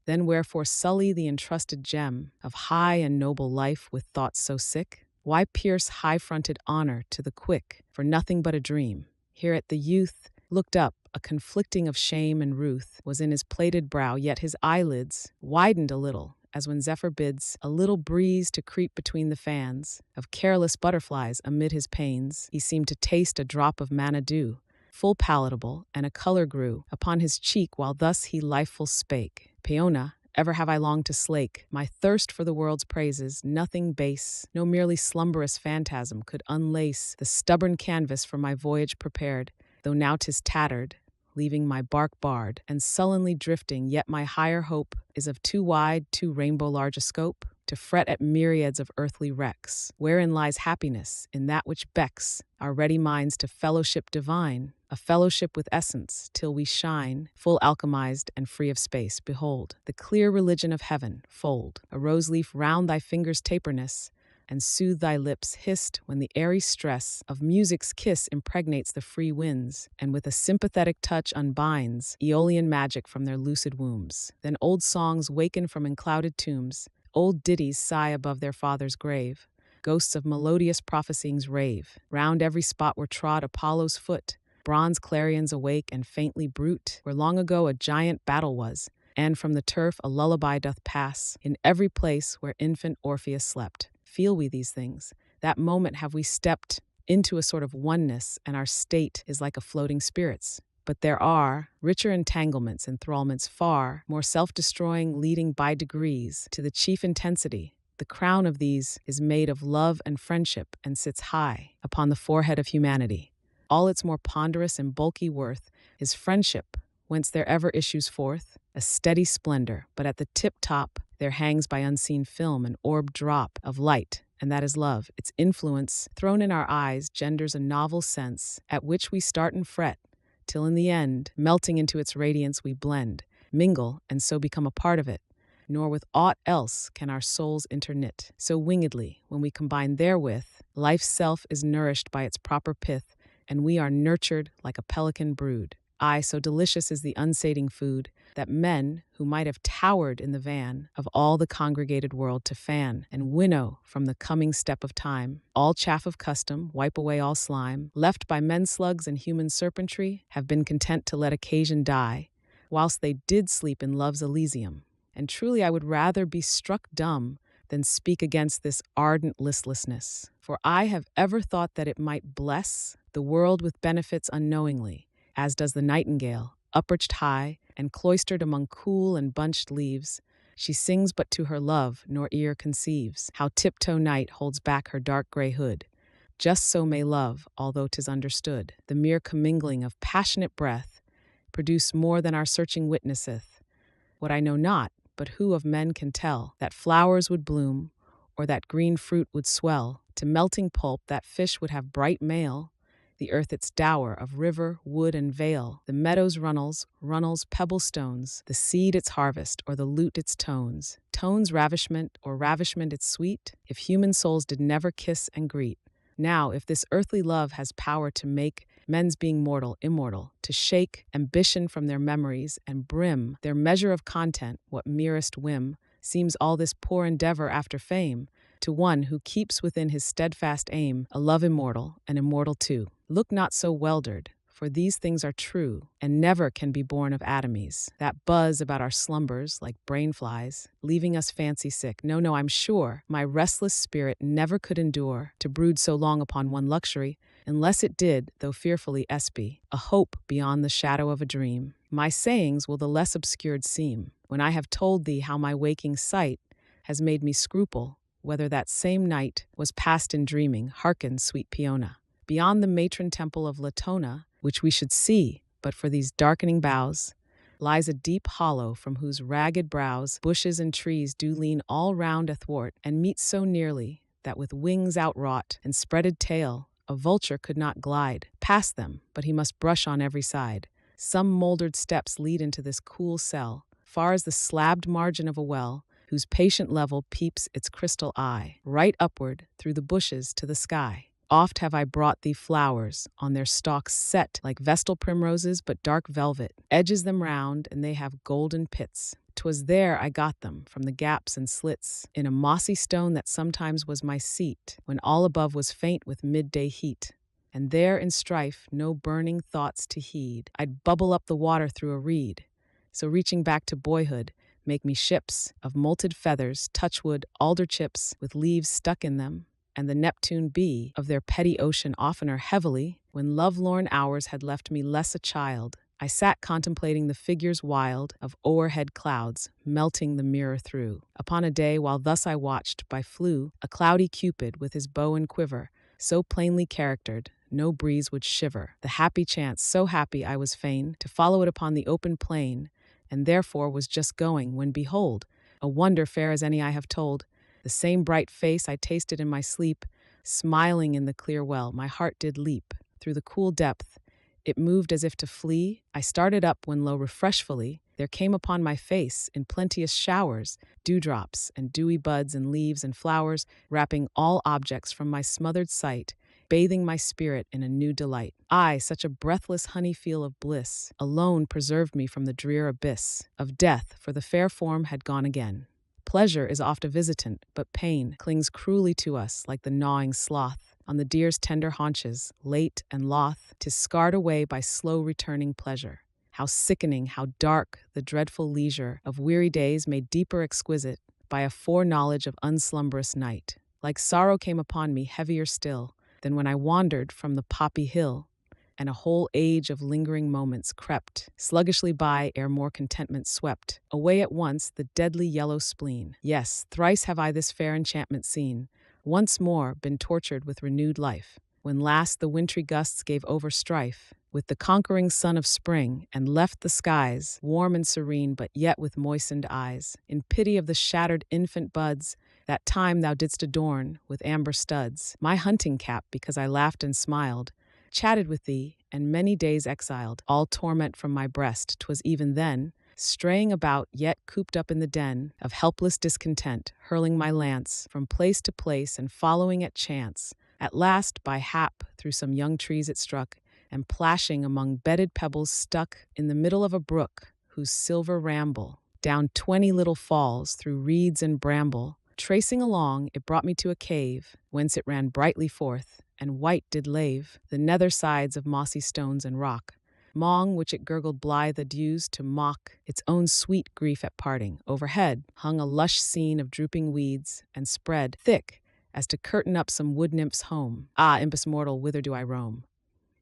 Then wherefore sully the entrusted gem of high and noble life with thoughts so sick? Why pierce high-fronted honor to the quick for nothing but a dream? Hereat the youth looked up, a conflicting of shame and ruth was in his plaited brow, yet his eyelids widened a little, as when Zephyr bids a little breeze to creep between the fans of careless butterflies amid his panes. He seemed to taste a drop of manna dew, full palatable, and a color grew upon his cheek while thus he lifeful spake. Peona, ever have I longed to slake my thirst for the world's praises. Nothing base, no merely slumberous phantasm could unlace the stubborn canvas for my voyage prepared, though now 'tis tattered, leaving my bark barred and sullenly drifting. Yet my higher hope is of too wide, too rainbow large a scope, to fret at myriads of earthly wrecks. Wherein lies happiness? In that which becks our ready minds to fellowship divine, a fellowship with essence, till we shine, full alchemized and free of space. Behold, the clear religion of heaven, fold a rose leaf round thy fingers' taperness, and soothe thy lips hissed when the airy stress of music's kiss impregnates the free winds, and with a sympathetic touch unbinds Aeolian magic from their lucid wombs. Then old songs waken from enclouded tombs, old ditties sigh above their father's grave, ghosts of melodious prophesyings rave round every spot where trod Apollo's foot, bronze clarions awake and faintly bruit where long ago a giant battle was, and from the turf a lullaby doth pass in every place where infant Orpheus slept. Feel we these things? That moment have we stepped into a sort of oneness, and our state is like a floating spirit's. But there are richer entanglements, enthrallments far more self-destroying, leading by degrees to the chief intensity. The crown of these is made of love and friendship and sits high upon the forehead of humanity. All its more ponderous and bulky worth is friendship, whence there ever issues forth a steady splendor, but at the tip top there hangs by unseen film an orbed drop of light, and that is love. Its influence, thrown in our eyes, genders a novel sense, at which we start and fret, till in the end, melting into its radiance, we blend, mingle, and so become a part of it. Nor with aught else can our souls interknit so wingedly. When we combine therewith, life's self is nourished by its proper pith, and we are nurtured like a pelican brood. Aye, so delicious is the unsating food, that men, who might have towered in the van of all the congregated world to fan and winnow from the coming step of time, all chaff of custom, wipe away all slime, left by men slugs and human serpentry, have been content to let occasion die, whilst they did sleep in love's Elysium. And truly I would rather be struck dumb than speak against this ardent listlessness. For I have ever thought that it might bless the world with benefits unknowingly, as does the nightingale, upperched high and cloistered among cool and bunched leaves. She sings but to her love, nor ear conceives how tiptoe night holds back her dark gray hood. Just so may love, although 'tis understood, the mere commingling of passionate breath, produce more than our searching witnesseth. What I know not, but who of men can tell, that flowers would bloom, or that green fruit would swell, to melting pulp that fish would have bright mail, the earth its dower of river, wood, and vale, the meadows runnels, pebble stones, the seed its harvest, or the lute its tones, tones ravishment, or ravishment its sweet, if human souls did never kiss and greet. Now, if this earthly love has power to make men's being mortal immortal, to shake ambition from their memories and brim their measure of content, what merest whim seems all this poor endeavor after fame, to one who keeps within his steadfast aim a love immortal and immortal too. Look not so weldered, for these things are true, and never can be born of atomies, that buzz about our slumbers like brain flies, leaving us fancy sick. No, I'm sure my restless spirit never could endure to brood so long upon one luxury, unless it did, though fearfully espy, a hope beyond the shadow of a dream. My sayings will the less obscured seem, when I have told thee how my waking sight has made me scruple whether that same night was passed in dreaming. Hearken, sweet Peona. Beyond the matron temple of Latona, which we should see, but for these darkening boughs, lies a deep hollow from whose ragged brows bushes and trees do lean all round athwart, and meet so nearly that with wings outwrought and spreaded tail a vulture could not glide past them, but he must brush on every side. Some mouldered steps lead into this cool cell, far as the slabbed margin of a well, whose patient level peeps its crystal eye, right upward through the bushes to the sky. Oft have I brought thee flowers, on their stalks set like vestal primroses, but dark velvet edges them round, and they have golden pits. 'Twas there I got them, from the gaps and slits in a mossy stone that sometimes was my seat, when all above was faint with midday heat. And there in strife, no burning thoughts to heed, I'd bubble up the water through a reed. So reaching back to boyhood, make me ships of molted feathers, touchwood, alder chips, with leaves stuck in them, and the Neptune be of their petty ocean oftener heavily, when lovelorn hours had left me less a child. I sat contemplating the figures wild of o'erhead clouds, melting the mirror through. Upon a day, while thus I watched, by flew a cloudy Cupid with his bow and quiver, so plainly charactered, no breeze would shiver. The happy chance, so happy I was fain to follow it upon the open plain, and therefore was just going, when behold, a wonder fair as any I have told, the same bright face I tasted in my sleep, smiling in the clear well, my heart did leap. Through the cool depth, it moved as if to flee. I started up when lo refreshfully, there came upon my face in plenteous showers, dewdrops and dewy buds and leaves and flowers, wrapping all objects from my smothered sight, bathing my spirit in a new delight. Aye, such a breathless honey feel of bliss alone preserved me from the drear abyss of death, for the fair form had gone again. Pleasure is oft a visitant, but pain clings cruelly to us like the gnawing sloth on the deer's tender haunches, late and loth, 'tis scarred away by slow returning pleasure. How sickening, how dark the dreadful leisure of weary days, made deeper exquisite by a foreknowledge of unslumberous night. Like sorrow came upon me heavier still than when I wandered from the poppy hill, and a whole age of lingering moments crept sluggishly by ere more contentment swept away at once the deadly yellow spleen. Yes, thrice have I this fair enchantment seen, once more been tortured with renewed life, when last the wintry gusts gave over strife with the conquering sun of spring, and left the skies warm and serene, but yet with moistened eyes, in pity of the shattered infant buds that time thou didst adorn with amber studs. My hunting cap, because I laughed and smiled, chatted with thee, and many days exiled, all torment from my breast. 'Twas even then, straying about, yet cooped up in the den of helpless discontent, hurling my lance from place to place and following at chance. At last, by hap, through some young trees it struck, and plashing among bedded pebbles stuck in the middle of a brook, whose silver ramble down 20 little falls through reeds and bramble. Tracing along, it brought me to a cave, whence it ran brightly forth, and white did lave the nether sides of mossy stones and rock, 'mong which it gurgled blithe adieus to mock its own sweet grief at parting. Overhead hung a lush scene of drooping weeds, and spread thick as to curtain up some wood nymph's home. Ah, impus mortal, whither do I roam?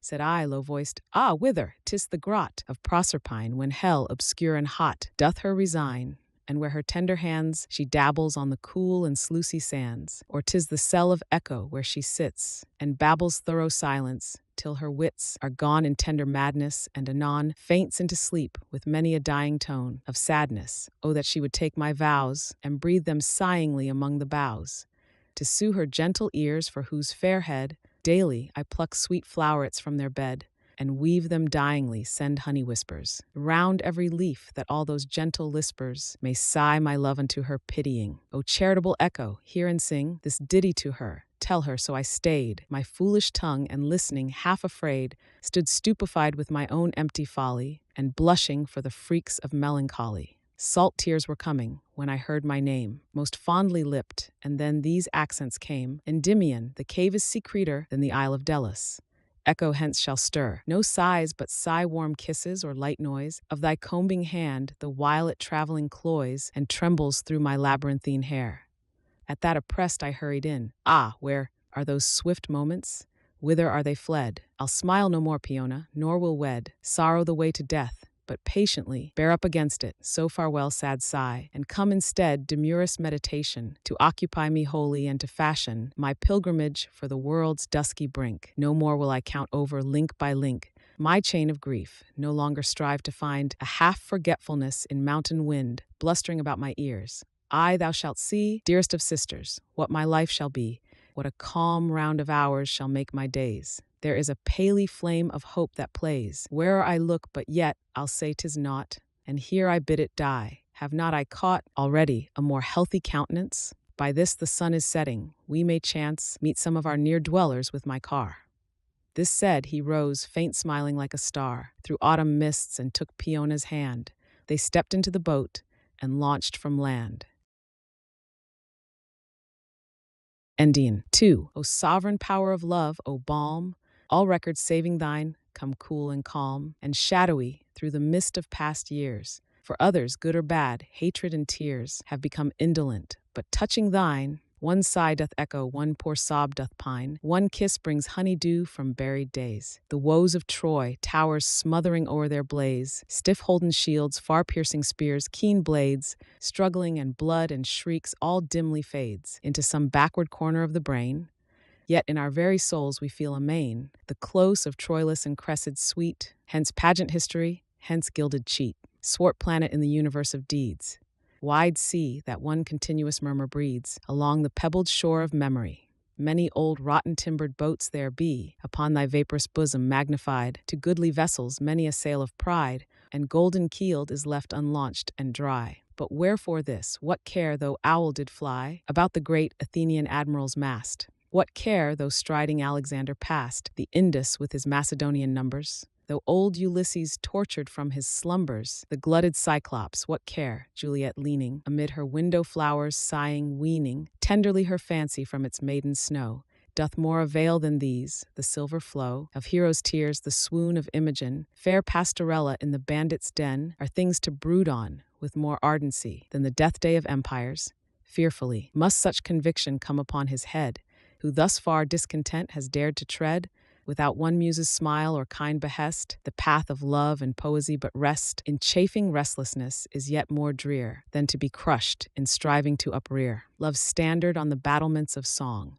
Said I, low-voiced, ah, whither? 'Tis the grot of Proserpine, when hell, obscure and hot, doth her resign, and where her tender hands she dabbles on the cool and sluicy sands. Or 'tis the cell of Echo, where she sits, and babbles thorough silence, till her wits are gone in tender madness, and anon faints into sleep with many a dying tone of sadness. Oh, that she would take my vows, and breathe them sighingly among the boughs, to sue her gentle ears, for whose fair head daily I pluck sweet flowerets from their bed, and weave them dyingly, send honey whispers round every leaf, that all those gentle lispers may sigh my love unto her pitying. O charitable Echo, hear and sing this ditty to her. Tell her, so I stayed my foolish tongue, and listening, half afraid, stood stupefied with my own empty folly, and blushing for the freaks of melancholy. Salt tears were coming, when I heard my name, most fondly lipped, and then these accents came. Endymion, the cave is secreter than the Isle of Delos. Echo hence shall stir. No sighs, but sigh-warm kisses, or light noise of thy combing hand, the while it travelling cloys, and trembles through my labyrinthine hair. At that oppressed I hurried in. Ah, where are those swift moments? Whither are they fled? I'll smile no more, Peona, nor will wed sorrow the way to death, but patiently bear up against it. So farewell, sad sigh, and come instead demurest meditation, to occupy me wholly and to fashion my pilgrimage for the world's dusky brink. No more will I count over link by link my chain of grief, no longer strive to find a half-forgetfulness in mountain wind blustering about my ears. Aye, thou shalt see, dearest of sisters, what my life shall be, what a calm round of hours shall make my days. There is a paly flame of hope that plays where'er I look, but yet I'll say 'tis naught, and here I bid it die. Have not I caught already a more healthy countenance? By this the sun is setting, we may chance meet some of our near dwellers with my car. This said, he rose, faint smiling like a star, through autumn mists, and took Peona's hand. They stepped into the boat and launched from land. Endymion 2. O sovereign power of love, O balm, all records saving thine, come cool and calm, and shadowy through the mist of past years. For others, good or bad, hatred and tears have become indolent, but touching thine, one sigh doth echo, one poor sob doth pine, one kiss brings honey-dew from buried days. The woes of Troy, towers smothering o'er their blaze, stiff-holden shields, far-piercing spears, keen blades, struggling, and blood and shrieks all dimly fades into some backward corner of the brain. Yet in our very souls we feel amain the close of Troilus and Cressid sweet, hence pageant history, hence gilded cheat, swart planet in the universe of deeds. Wide sea that one continuous murmur breeds along the pebbled shore of memory. Many old rotten-timbered boats there be, upon thy vaporous bosom magnified to goodly vessels, many a sail of pride, and golden-keeled is left unlaunched and dry. But wherefore this? What care though owl did fly about the great Athenian admiral's mast? What care though striding Alexander passed the Indus with his Macedonian numbers? Though old Ulysses tortured from his slumbers the glutted Cyclops, what care, Juliet leaning amid her window flowers, sighing, weaning tenderly her fancy from its maiden snow, doth more avail than these, the silver flow of heroes' tears, the swoon of Imogen, fair Pastorella in the bandit's den, are things to brood on with more ardency than the death day of empires. Fearfully must such conviction come upon his head, who thus far discontent has dared to tread without one muse's smile or kind behest, the path of love and poesy but rest in chafing restlessness is yet more drear than to be crushed in striving to uprear love's standard on the battlements of song.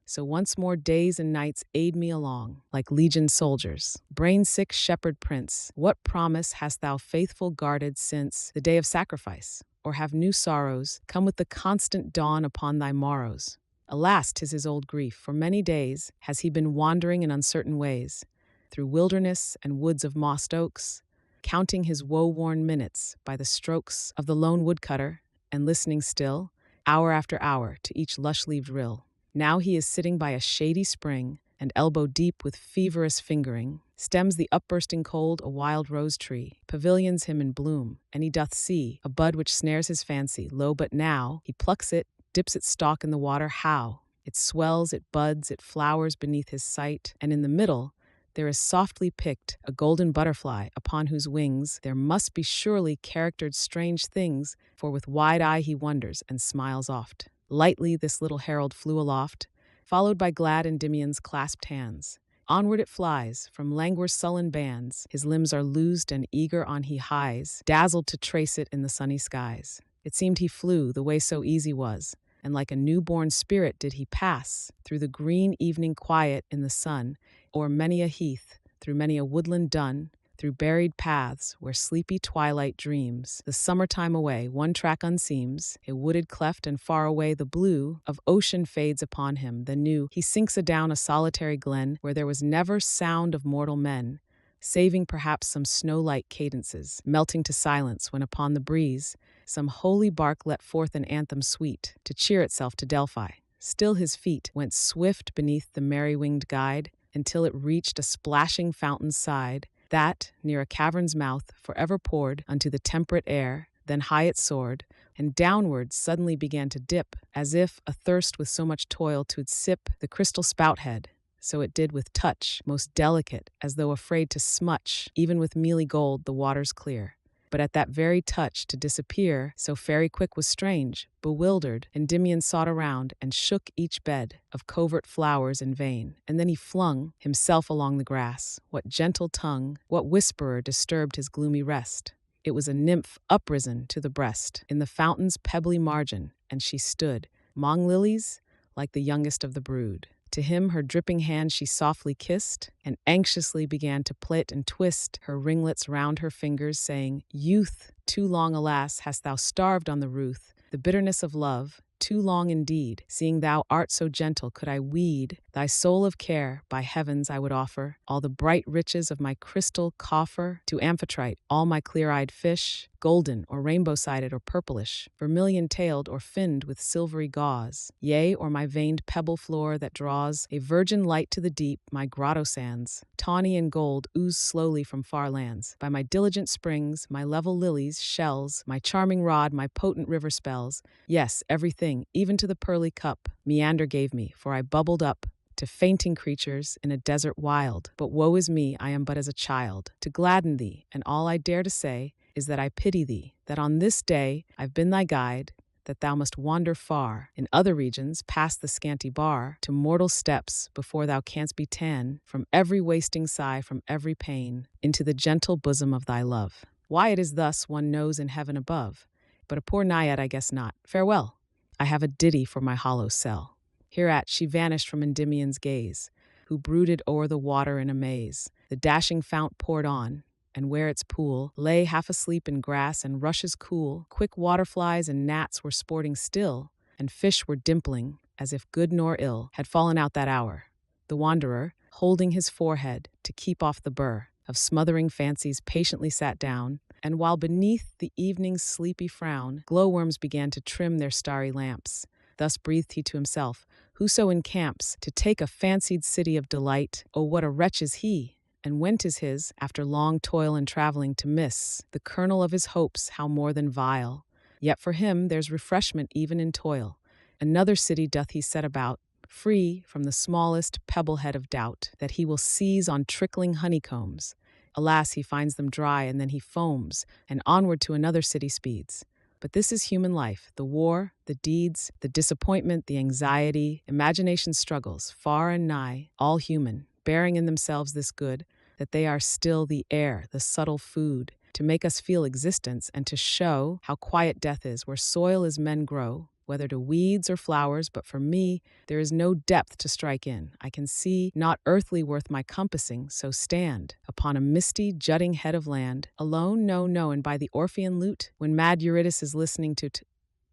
So once more days and nights aid me along, like legion soldiers. Brain-sick shepherd prince, what promise hast thou faithful guarded since the day of sacrifice? Or have new sorrows come with the constant dawn upon thy morrows? Alas, 'tis his old grief, for many days has he been wandering in uncertain ways, through wilderness and woods of mossed oaks, counting his woe-worn minutes by the strokes of the lone woodcutter, and listening still, hour after hour, to each lush-leaved rill. Now he is sitting by a shady spring, and elbow-deep with feverous fingering, stems the upbursting cold a wild rose-tree, pavilions him in bloom, and he doth see a bud which snares his fancy. Lo, but now he plucks it, dips its stalk in the water. How? It swells, it buds, it flowers beneath his sight, and in the middle there is softly picked a golden butterfly, upon whose wings there must be surely charactered strange things, for with wide eye he wonders and smiles oft. Lightly this little herald flew aloft, followed by glad Endymion's clasped hands. Onward it flies, from languor sullen bands, his limbs are loosed and eager on he hies, dazzled to trace it in the sunny skies. It seemed he flew, the way so easy was, and like a newborn spirit did he pass, through the green evening quiet in the sun, o'er many a heath, through many a woodland dun, through buried paths where sleepy twilight dreams the summertime away. One track unseems, a wooded cleft, and far away the blue of ocean fades upon him. Then new he sinks adown a solitary glen where there was never sound of mortal men, saving perhaps some snow-light cadences, melting to silence when upon the breeze some holy bark let forth an anthem sweet to cheer itself to Delphi. Still his feet went swift beneath the merry-winged guide until it reached a splashing fountain's side, that, near a cavern's mouth, forever poured unto the temperate air. Then high it soared, and downward suddenly began to dip, as if, athirst with so much toil, to'd sip the crystal spout head. So it did with touch, most delicate, as though afraid to smutch, even with mealy gold, the waters clear. But at that very touch to disappear, so fairy quick was strange, bewildered, Endymion sought around and shook each bed of covert flowers in vain. And then he flung himself along the grass. What gentle tongue, what whisperer disturbed his gloomy rest? It was a nymph uprisen to the breast, in the fountain's pebbly margin, and she stood, 'mong lilies, like the youngest of the brood. To him her dripping hand she softly kissed, and anxiously began to plait and twist her ringlets round her fingers, saying, "Youth, too long, alas, hast thou starved on the ruth, the bitterness of love, too long indeed. Seeing thou art so gentle, could I weed thy soul of care, by heavens I would offer all the bright riches of my crystal coffer to Amphitrite, all my clear-eyed fish, golden or rainbow-sided or purplish, vermilion-tailed or finned with silvery gauze, yea, or my veined pebble floor that draws a virgin light to the deep, my grotto sands, tawny and gold, ooze slowly from far lands, by my diligent springs, my level lilies, shells, my charming rod, my potent river spells, yes, everything, even to the pearly cup, Meander gave me, for I bubbled up to fainting creatures in a desert wild. But woe is me, I am but as a child, to gladden thee, and all I dare to say is that I pity thee, that on this day I've been thy guide, that thou must wander far, in other regions, past the scanty bar, to mortal steps, before thou canst be ta'en, from every wasting sigh, from every pain, into the gentle bosom of thy love. Why it is thus, one knows in heaven above, but a poor naiad I guess not. Farewell, I have a ditty for my hollow cell." Hereat she vanished from Endymion's gaze, who brooded o'er the water in amaze. The dashing fount poured on, and where its pool lay half asleep in grass and rushes cool, quick waterflies and gnats were sporting still, and fish were dimpling, as if good nor ill had fallen out that hour. The wanderer, holding his forehead to keep off the burr of smothering fancies, patiently sat down, and while beneath the evening's sleepy frown glowworms began to trim their starry lamps, thus breathed he to himself, "Whoso encamps to take a fancied city of delight, oh, what a wretch is he! And when 'tis his, after long toil and travelling, to miss the kernel of his hopes, how more than vile! Yet for him there's refreshment even in toil. Another city doth he set about, free from the smallest pebble-head of doubt, that he will seize on trickling honeycombs. Alas, he finds them dry, and then he foams, and onward to another city speeds. But this is human life, the war, the deeds, the disappointment, the anxiety, imagination struggles, far and nigh, all human. bearing in themselves this good, that they are still the air, the subtle food, to make us feel existence and to show how quiet death is, where soil is men grow, whether to weeds or flowers, but for me, there is no depth to strike in. I can see not earthly worth my compassing, so stand upon a misty, jutting head of land, alone, no, and by the Orphean lute, when mad Eurydice is listening to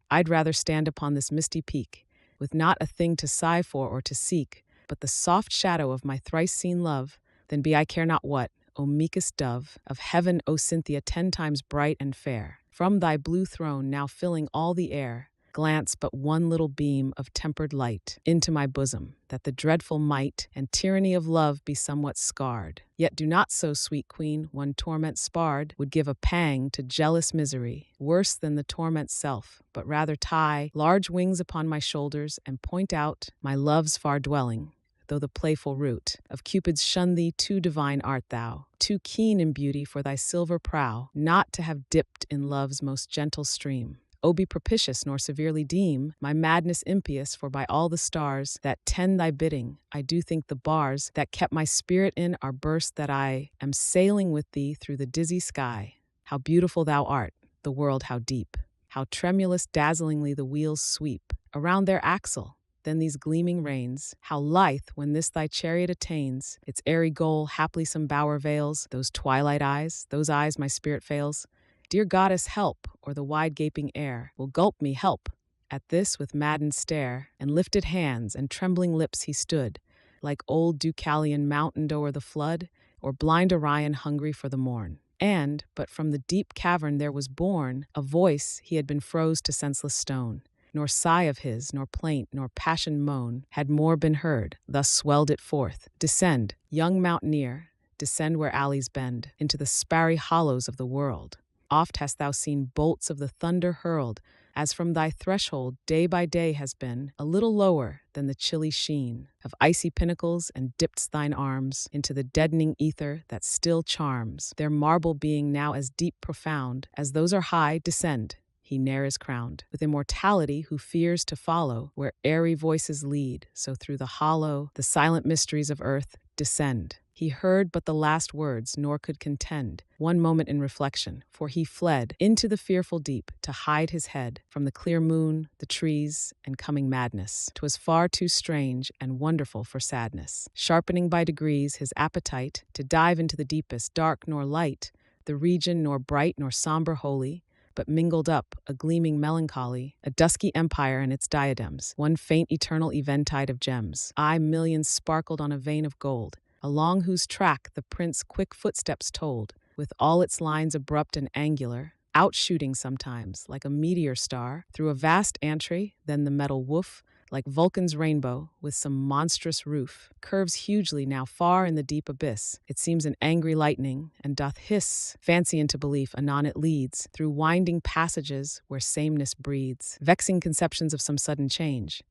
I'd rather stand upon this misty peak, with not a thing to sigh for or to seek, but the soft shadow of my thrice-seen love, than be I care not what, O meekest dove of heaven, O Cynthia 10 times bright and fair, from thy blue throne now filling all the air, glance but one little beam of tempered light into my bosom, that the dreadful might and tyranny of love be somewhat scarred. Yet do not so, sweet queen, one torment sparred would give a pang to jealous misery, worse than the torment's self, but rather tie large wings upon my shoulders and point out my love's far dwelling. Though the playful root of Cupid's shun thee, too divine art thou, too keen in beauty for thy silver prow, not to have dipped in love's most gentle stream. O be propitious, nor severely deem my madness impious, for by all the stars that tend thy bidding, I do think the bars that kept my spirit in are burst, that I am sailing with thee through the dizzy sky. How beautiful thou art, the world how deep, how tremulous dazzlingly the wheels sweep around their axle. Then these gleaming reins, how lithe when this thy chariot attains its airy goal, haply some bower veils, those twilight eyes, those eyes my spirit fails. Dear goddess, help, or the wide gaping air will gulp me, help. At this, with maddened stare, and lifted hands and trembling lips he stood, like old Deucalion mountained o'er the flood, or blind Orion hungry for the morn. And, but from the deep cavern there was born a voice he had been froze to senseless stone. Nor sigh of his, nor plaint, nor passion moan had more been heard. Thus swelled it forth. Descend, young mountaineer, descend where alleys bend, into the sparry hollows of the world. Oft hast thou seen bolts of the thunder hurled, as from thy threshold day by day has been a little lower than the chilly sheen of icy pinnacles, and dipped thine arms into the deadening ether that still charms, their marble being now as deep profound as those are high. Descend, he ne'er is crowned with immortality who fears to follow where airy voices lead, so through the hollow, the silent mysteries of earth, descend. He heard but the last words, nor could contend one moment in reflection, for he fled into the fearful deep to hide his head from the clear moon, the trees, and coming madness. 'Twas far too strange and wonderful for sadness, sharpening by degrees his appetite to dive into the deepest, dark nor light, the region nor bright nor somber holy, but mingled up a gleaming melancholy, a dusky empire and its diadems, one faint eternal eventide of gems. Millions sparkled on a vein of gold, along whose track the prince quick footsteps told, with all its lines abrupt and angular, outshooting sometimes, like a meteor star, through a vast antry, then the metal woof, like Vulcan's rainbow, with some monstrous roof, curves hugely now far in the deep abyss. It seems an angry lightning, and doth hiss fancy into belief. Anon it leads through winding passages where sameness breeds, vexing conceptions of some sudden change,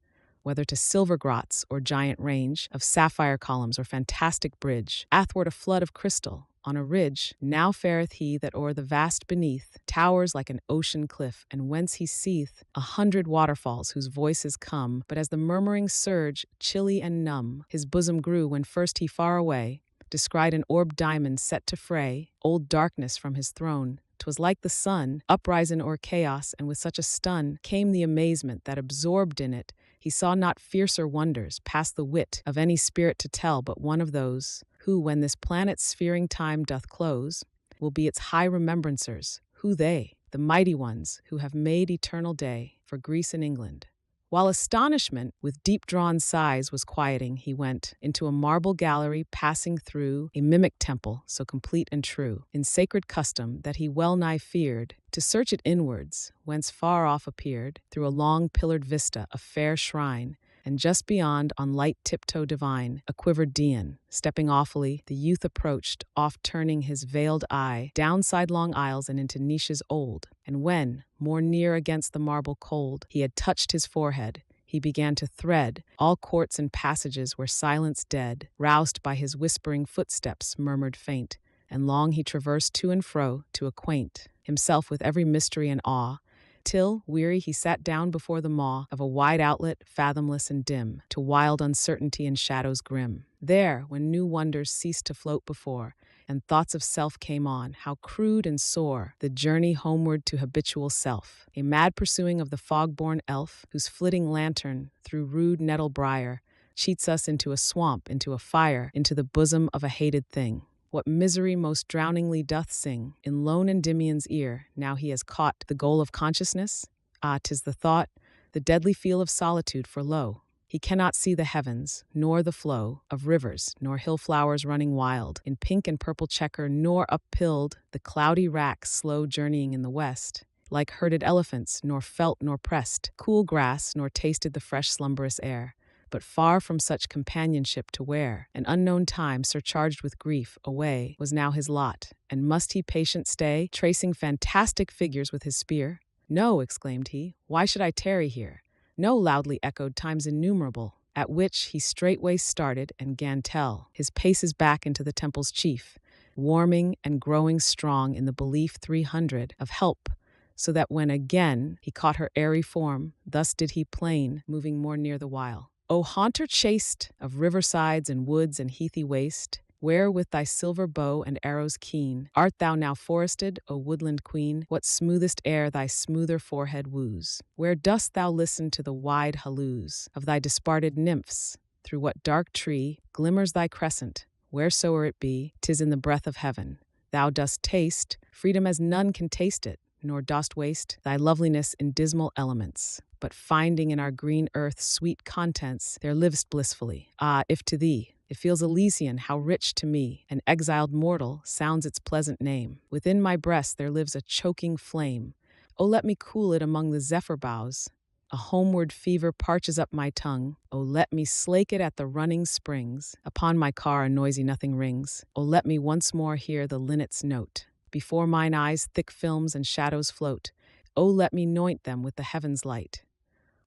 whether to silver grots or giant range of sapphire columns or fantastic bridge, athwart a flood of crystal. On a ridge, now fareth he that o'er the vast beneath towers like an ocean cliff, and whence he seeth 100 waterfalls whose voices come, but as the murmuring surge, chilly and numb, his bosom grew when first he far away descried an orbed diamond set to fray old darkness from his throne. 'Twas like the sun, uprisen o'er chaos, and with such a stun came the amazement that absorbed in it he saw not fiercer wonders, past the wit of any spirit to tell, but one of those who, when this planet's sphering time doth close, will be its high remembrancers. Who they? The mighty ones who have made eternal day for Greece and England. While astonishment with deep-drawn sighs was quieting, he went into a marble gallery, passing through a mimic temple so complete and true, in sacred custom that he well-nigh feared to search it inwards, whence far off appeared, through a long pillared vista, a fair shrine, and just beyond, on light tiptoe divine, a quivered Dian. Stepping awfully, the youth approached, oft turning his veiled eye down sidelong aisles and into niches old. And when, more near against the marble cold, he had touched his forehead, he began to thread all courts and passages where silence dead, roused by his whispering footsteps, murmured faint, and long he traversed to and fro to acquaint himself with every mystery and awe, till, weary, he sat down before the maw of a wide outlet, fathomless and dim, to wild uncertainty and shadows grim. There, when new wonders ceased to float before, and thoughts of self came on, how crude and sore the journey homeward to habitual self, a mad pursuing of the fog-born elf, whose flitting lantern, through rude nettle briar, cheats us into a swamp, into a fire, into the bosom of a hated thing. What misery most drowningly doth sing in lone Endymion's ear, now he has caught the goal of consciousness? Ah, 'tis the thought, the deadly feel of solitude, for lo, he cannot see the heavens, nor the flow of rivers, nor hill flowers running wild, in pink and purple checker, nor uppilled the cloudy racks slow journeying in the west, like herded elephants, nor felt nor pressed cool grass, nor tasted the fresh slumberous air. But far from such companionship to wear, an unknown time, surcharged with grief, away was now his lot, and must he patient stay, tracing fantastic figures with his spear? No, exclaimed he, why should I tarry here? No, loudly echoed times innumerable, at which he straightway started and 'gan tell his paces back into the temple's chief, warming and growing strong in the belief 300 of help, so that when again he caught her airy form, thus did he plain, moving more near the while. O haunter chaste of riversides and woods and heathy waste, where with thy silver bow and arrows keen art thou now forested, O woodland queen, what smoothest air thy smoother forehead woos? Where dost thou listen to the wide halloos of thy disparted nymphs? Through what dark tree glimmers thy crescent? Wheresoe'er it be, 'tis in the breath of heaven. Thou dost taste freedom as none can taste it, nor dost waste thy loveliness in dismal elements, but finding in our green earth sweet contents, there livest blissfully. Ah, if to thee it feels Elysian, how rich to me, an exiled mortal, sounds its pleasant name. Within my breast there lives a choking flame. Oh, let me cool it among the zephyr boughs. A homeward fever parches up my tongue. Oh, let me slake it at the running springs. Upon my car a noisy nothing rings. Oh, let me once more hear the linnet's note. Before mine eyes thick films and shadows float. Oh, let me anoint them with the heaven's light.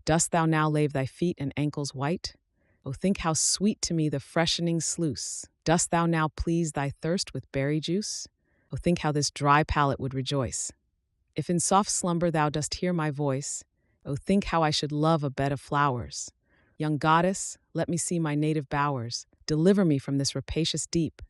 Dost thou now lave thy feet and ankles white? Oh, think how sweet to me the freshening sluice. Dost thou now please thy thirst with berry juice? Oh, think how this dry palate would rejoice. If in soft slumber thou dost hear my voice, oh, think how I should love a bed of flowers. Young goddess, let me see my native bowers. Deliver me from this rapacious deep.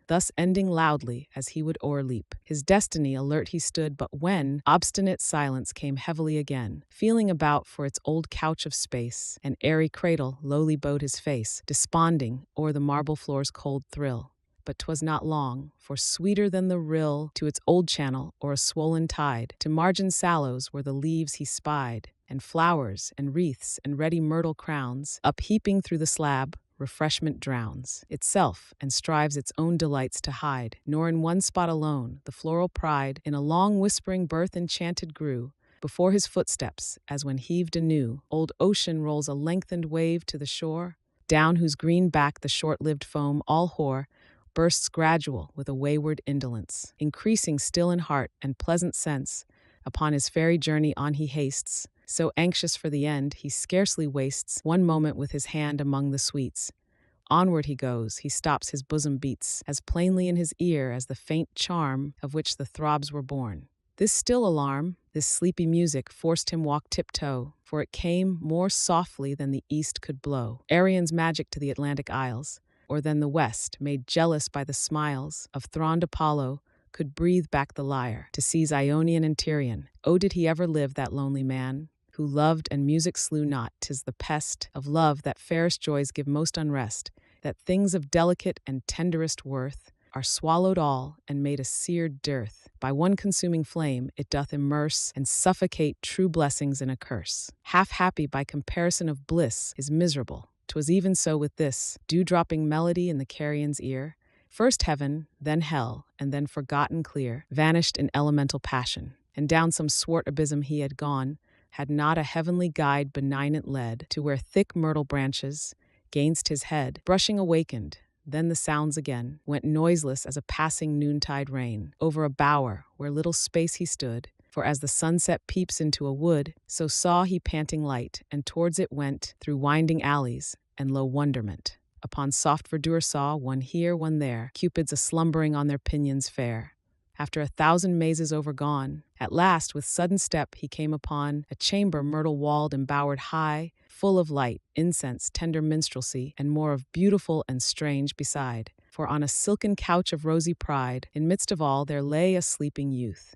Thus ending loudly as he would o'erleap his destiny, alert he stood, but when obstinate silence came heavily again, feeling about for its old couch of space, an airy cradle lowly bowed his face, desponding o'er the marble floor's cold thrill. But 'twas not long, for sweeter than the rill to its old channel or a swollen tide, to margin sallows where the leaves he spied, and flowers and wreaths and ready myrtle crowns, upheaping through the slab, refreshment drowns itself and strives its own delights to hide, nor in one spot alone the floral pride in a long whispering birth enchanted grew. Before his footsteps, as when heaved anew, old ocean rolls a lengthened wave to the shore, down whose green back the short-lived foam all hoar, bursts gradual with a wayward indolence, increasing still in heart and pleasant sense. Upon his fairy journey on he hastes, so anxious for the end, he scarcely wastes one moment with his hand among the sweets. Onward he goes, he stops, his bosom beats, as plainly in his ear as the faint charm of which the throbs were born. This still alarm, this sleepy music forced him walk tiptoe, for it came more softly than the east could blow, Arion's magic to the Atlantic Isles, or than the west, made jealous by the smiles of throned Apollo, could breathe back the lyre to seize Ionian and Tyrian. Oh, did he ever live, that lonely man, who loved and music slew not? 'Tis the pest of love that fairest joys give most unrest, that things of delicate and tenderest worth are swallowed all and made a seared dearth. By one consuming flame it doth immerse and suffocate true blessings in a curse. Half happy by comparison of bliss is miserable. 'Twas even so with this dew-dropping melody in the carrion's ear. First heaven, then hell, and then forgotten clear, vanished in elemental passion, and down some swart abysm he had gone, had not a heavenly guide benignant led to where thick myrtle branches, gainst his head, brushing awakened. Then the sounds again went noiseless as a passing noontide rain, over a bower where little space he stood, for as the sunset peeps into a wood, so saw he panting light, and towards it went through winding alleys, and lo wonderment! Upon soft verdure saw, one here, one there, Cupids a-slumbering on their pinions fair. After 1,000 mazes overgone, at last with sudden step he came upon a chamber myrtle-walled, embowered high, full of light, incense, tender minstrelsy, and more of beautiful and strange beside. For on a silken couch of rosy pride, in midst of all there lay a sleeping youth,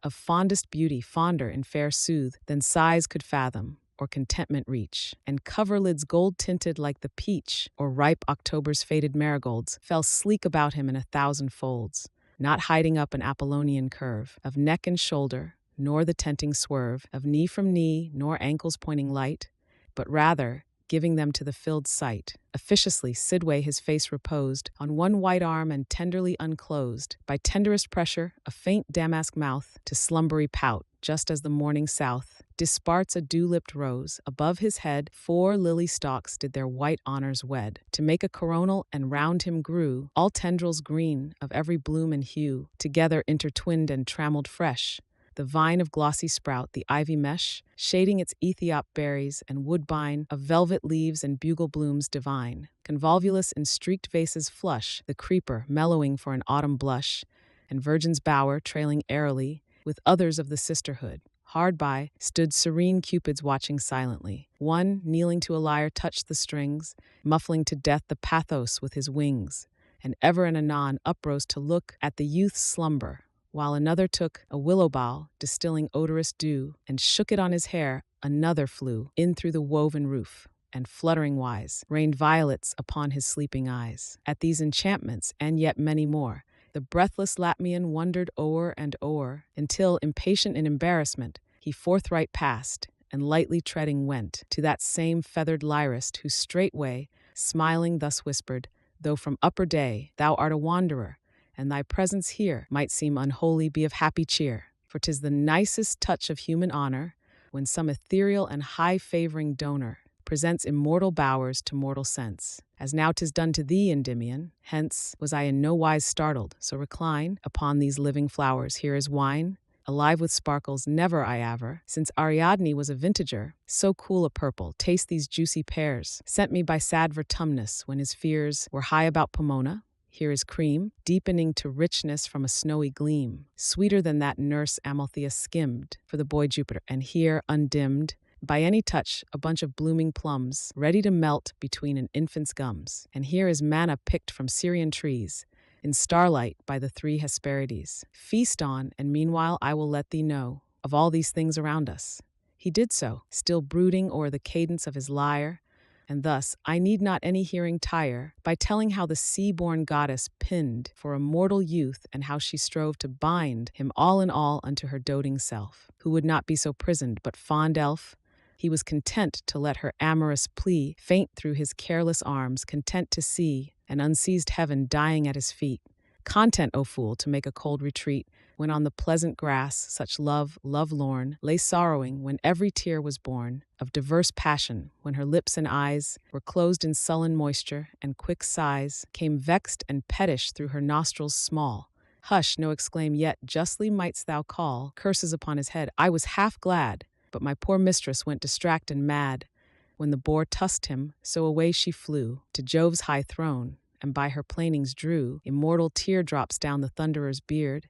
of fondest beauty, fonder in fair sooth than sighs could fathom, or contentment reach, and coverlids gold-tinted like the peach, or ripe October's faded marigolds, fell sleek about him in 1,000 folds, not hiding up an Apollonian curve of neck and shoulder, nor the tenting swerve of knee from knee, nor ankles pointing light, but rather giving them to the filled sight. Officiously sidway his face reposed on one white arm and tenderly unclosed, by tenderest pressure, a faint damask mouth to slumbery pout, just as the morning south disparts a dew-lipped rose. Above his head 4 lily stalks did their white honors wed, to make a coronal, and round him grew all tendrils green of every bloom and hue, together intertwined and trammelled fresh, the vine of glossy sprout, the ivy mesh, shading its Ethiop berries, and woodbine of velvet leaves and bugle blooms divine. Convolvulus in streaked vases flush, the creeper mellowing for an autumn blush, and virgin's bower trailing airily, with others of the sisterhood. Hard by stood serene cupids watching silently. One, kneeling to a lyre, touched the strings, muffling to death the pathos with his wings, and ever and anon uprose to look at the youth's slumber, while another took a willow bough, distilling odorous dew, and shook it on his hair. Another flew in through the woven roof, and fluttering wise rained violets upon his sleeping eyes. At these enchantments, and yet many more, the breathless Latmian wondered o'er and o'er, until, impatient in embarrassment, he forthright passed, and lightly treading went to that same feathered lyrist, who straightway, smiling, thus whispered, "Though from upper day thou art a wanderer, and thy presence here might seem unholy, be of happy cheer. For 'tis the nicest touch of human honor, when some ethereal and high-favoring donor presents immortal bowers to mortal sense, as now 'tis done to thee, Endymion. Hence was I in no wise startled, so recline upon these living flowers. Here is wine, alive with sparkles, never I aver, since Ariadne was a vintager, so cool a purple. Taste these juicy pears, sent me by sad Vertumnus, when his fears were high about Pomona. Here is cream, deepening to richness from a snowy gleam, sweeter than that nurse Amalthea skimmed for the boy Jupiter. And here, undimmed by any touch, a bunch of blooming plums, ready to melt between an infant's gums. And here is manna picked from Syrian trees, in starlight by the 3 Hesperides. Feast on, and meanwhile I will let thee know of all these things around us." He did so, still brooding o'er the cadence of his lyre, and thus I need not any hearing tire, by telling how the sea-born goddess pinned for a mortal youth, and how she strove to bind him all in all unto her doting self, who would not be so prisoned. But fond elf, he was content to let her amorous plea faint through his careless arms, content to see an unseized heaven dying at his feet, content, O fool, to make a cold retreat, when on the pleasant grass such love, love-lorn, lay sorrowing, when every tear was born of diverse passion, when her lips and eyes were closed in sullen moisture, and quick sighs came vexed and pettish through her nostrils small. "Hush, no exclaim yet, justly mightst thou call curses upon his head. I was half glad, but my poor mistress went distract and mad, when the boar tusked him, so away she flew to Jove's high throne, and by her plainings drew immortal teardrops down the thunderer's beard,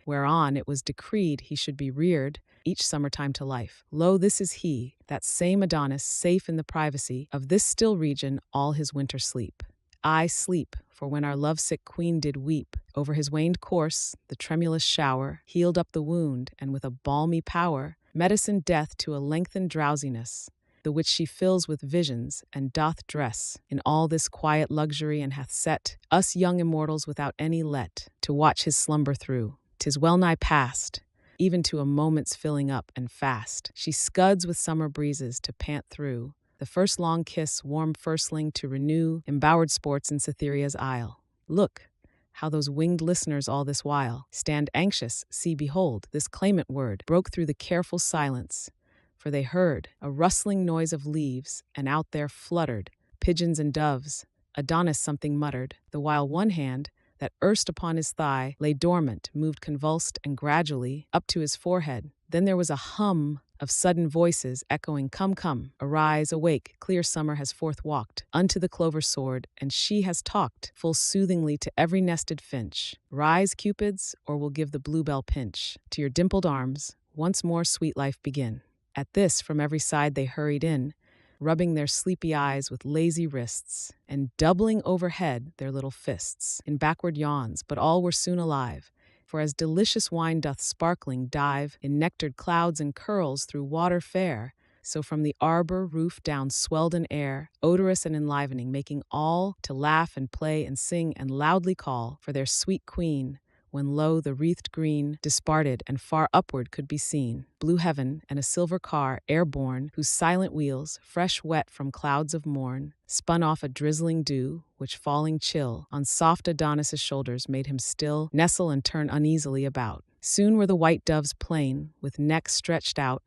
whereon it was decreed he should be reared each summertime to life. Lo, this is he, that same Adonis, safe in the privacy of this still region all his winter sleep. I sleep, for when our lovesick queen did weep over his waned course, the tremulous shower healed up the wound, and with a balmy power medicined death to a lengthened drowsiness, the which she fills with visions, and doth dress in all this quiet luxury, and hath set us young immortals without any let to watch his slumber through. 'Tis well nigh past, even to a moment's filling up, and fast she scuds with summer breezes to pant through the first long kiss, warm firstling, to renew embowered sports in Cytherea's isle. Look, how those winged listeners all this while stand anxious. See, behold, this clamant word broke through the careful silence, for they heard a rustling noise of leaves, and out there fluttered pigeons and doves. Adonis something muttered, the while one hand, that erst upon his thigh lay dormant, moved convulsed, and gradually up to his forehead. Then there was a hum of sudden voices echoing, "Come, come, arise, awake, clear summer has forth walked unto the clover sword, and she has talked full soothingly to every nested finch. Rise, cupids, or we'll give the bluebell pinch. To your dimpled arms, once more sweet life begin." At this, from every side they hurried in, rubbing their sleepy eyes with lazy wrists, and doubling overhead their little fists in backward yawns, but all were soon alive. For as delicious wine doth sparkling dive in nectared clouds and curls through water fair, so from the arbor roof down swelled an air, odorous and enlivening, making all to laugh and play and sing and loudly call for their sweet queen, when lo, the wreathed green disparted and far upward could be seen blue heaven and a silver car airborne, whose silent wheels, fresh wet from clouds of morn, spun off a drizzling dew, which falling chill on soft Adonis's shoulders made him still nestle and turn uneasily about. Soon were the white doves plain, with necks stretched out,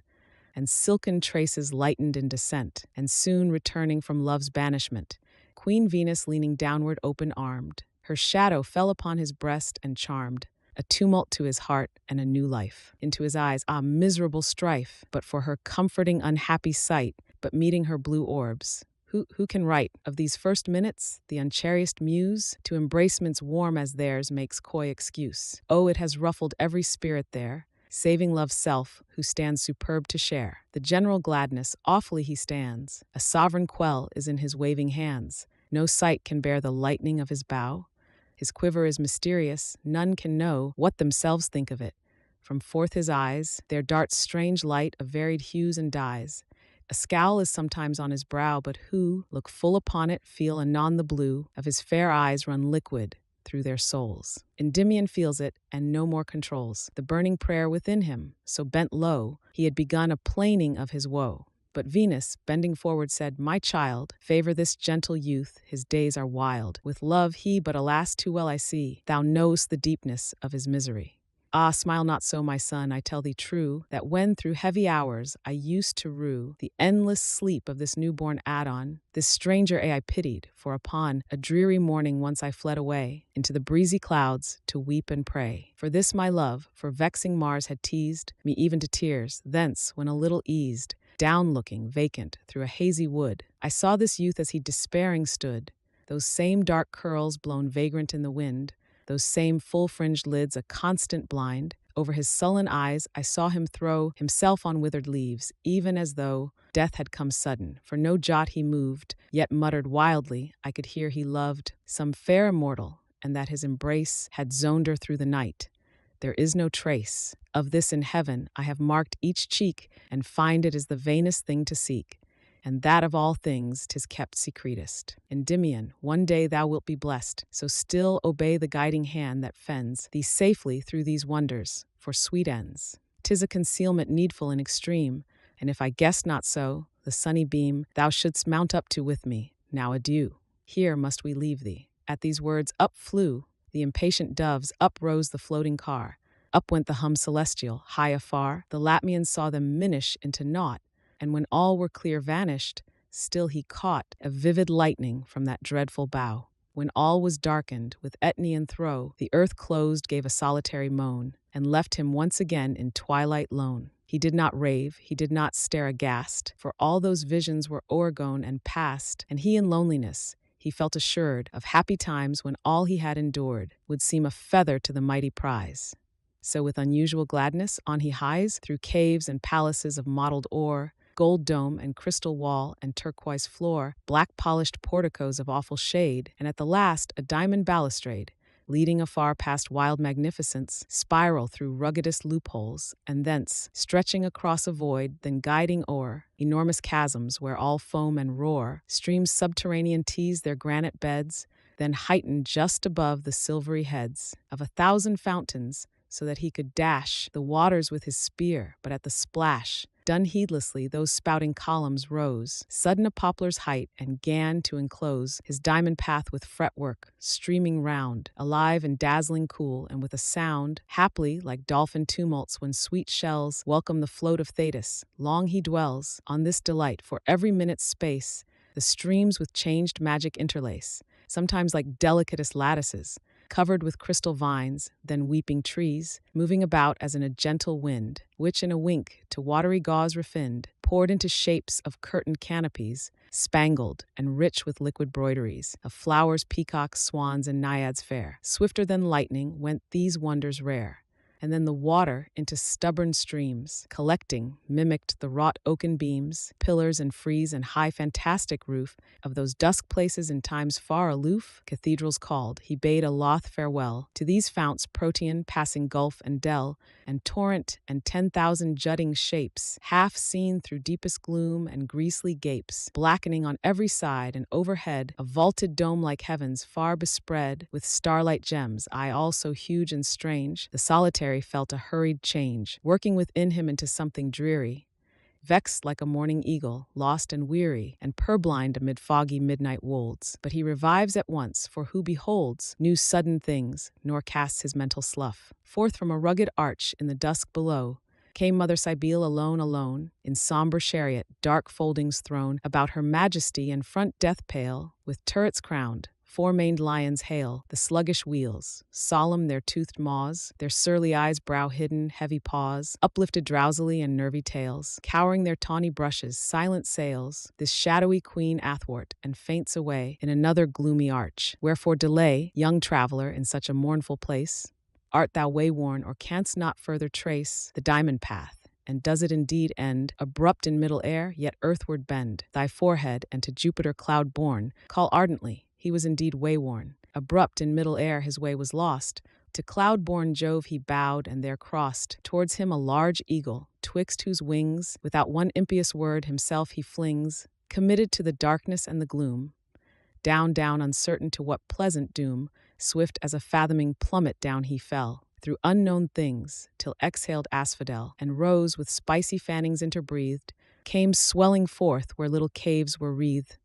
and silken traces lightened in descent, and soon returning from love's banishment, Queen Venus leaning downward open-armed, her shadow fell upon his breast and charmed a tumult to his heart and a new life into his eyes. Ah, miserable strife, but for her comforting unhappy sight, but meeting her blue orbs. Who can write of these first minutes, the uncherish'd muse, to embracements warm as theirs makes coy excuse? Oh, it has ruffled every spirit there, saving love's self, who stands superb to share the general gladness. Awfully he stands, a sovereign quell is in his waving hands. No sight can bear the lightning of his bow. His quiver is mysterious, none can know what themselves think of it. From forth his eyes there darts strange light of varied hues and dyes. A scowl is sometimes on his brow, but who look full upon it feel anon the blue of his fair eyes run liquid through their souls. Endymion feels it, and no more controls the burning prayer within him, so bent low, he had begun a plaining of his woe. But Venus, bending forward, said, "My child, favor this gentle youth, his days are wild. With love he, but alas, too well I see, thou know'st the deepness of his misery. Ah, smile not so, my son, I tell thee true, that when through heavy hours I used to rue the endless sleep of this newborn Adon, this stranger I pitied, for upon a dreary morning once I fled away into the breezy clouds to weep and pray. For this my love, for vexing Mars had teased me even to tears. Thence, when a little eased, down looking, vacant, through a hazy wood, I saw this youth as he despairing stood, those same dark curls blown vagrant in the wind, those same full-fringed lids a constant blind. Over his sullen eyes I saw him throw himself on withered leaves, even as though death had come sudden. For no jot he moved, yet muttered wildly, I could hear he loved some fair immortal, and that his embrace had zoned her through the night. There is no trace of this in heaven. I have marked each cheek, and find it is the vainest thing to seek, and that of all things 'tis kept secretest. Endymion, one day thou wilt be blessed, so still obey the guiding hand that fends thee safely through these wonders, for sweet ends. 'Tis a concealment needful in extreme, and if I guessed not so, the sunny beam thou shouldst mount up to with me. Now adieu, here must we leave thee. At these words up flew the impatient doves, up rose the floating car, up went the hum celestial, high afar. The Latmians saw them minish into naught, and when all were clear vanished, still he caught a vivid lightning from that dreadful bough. When all was darkened with Etnian throe, the earth closed, gave a solitary moan, and left him once again in twilight lone. He did not rave, he did not stare aghast, for all those visions were o'ergone and past, and he in loneliness, he felt assured of happy times when all he had endured would seem a feather to the mighty prize. So with unusual gladness on he hies through caves and palaces of mottled ore, gold dome and crystal wall and turquoise floor, black polished porticos of awful shade, and at the last a diamond balustrade, leading afar past wild magnificence, spiral through ruggedest loopholes, and thence, stretching across a void, then guiding o'er enormous chasms where all foam and roar, streams subterranean tease their granite beds, then heightened just above the silvery heads of 1,000 fountains, so that he could dash the waters with his spear, but at the splash, done heedlessly, those spouting columns rose, sudden a poplar's height, and 'gan to enclose his diamond path with fretwork, streaming round, alive and dazzling cool, and with a sound, haply like dolphin tumults when sweet shells welcome the float of Thetis. Long he dwells on this delight, for every minute's space the streams with changed magic interlace, sometimes like delicatest lattices, covered with crystal vines, then weeping trees, moving about as in a gentle wind, which in a wink, to watery gauze refined, poured into shapes of curtained canopies, spangled and rich with liquid broideries, of flowers, peacocks, swans, and naiads fair. Swifter than lightning went these wonders rare. And then the water into stubborn streams, collecting, mimicked the wrought oaken beams, pillars and frieze and high fantastic roof of those dusk places in times far aloof. Cathedrals called, he bade a loth farewell to these founts Protean, passing gulf and dell, and torrent and 10,000 jutting shapes, half seen through deepest gloom and greasely gapes, blackening on every side, and overhead a vaulted dome like heavens far bespread with starlight gems, aye, all so huge and strange. The solitary felt a hurried change, working within him into something dreary, vexed like a morning eagle, lost and weary, and purblind amid foggy midnight wolds. But he revives at once, for who beholds new sudden things, nor casts his mental slough. Forth from a rugged arch in the dusk below came Mother Cybele alone, in somber chariot, dark foldings thrown about her majesty, and front death pale, with turrets crowned. Four-maned lions hail the sluggish wheels, solemn their toothed maws, their surly eyes brow hidden, heavy paws, uplifted drowsily and nervy tails, cowering their tawny brushes, silent sails, this shadowy queen athwart, and faints away in another gloomy arch. Wherefore delay, young traveller, in such a mournful place? Art thou wayworn, or canst not further trace the diamond path? And does it indeed end, abrupt in middle air, yet earthward bend thy forehead, and to Jupiter cloud born call ardently? He was indeed wayworn. Abrupt in middle air his way was lost. To cloud-born Jove he bowed, and there crossed towards him a large eagle, twixt whose wings, without one impious word, himself he flings, committed to the darkness and the gloom. Down, uncertain to what pleasant doom, swift as a fathoming plummet down he fell, through unknown things, till exhaled asphodel, and rose with spicy fannings interbreathed, came swelling forth where little caves were wreathed,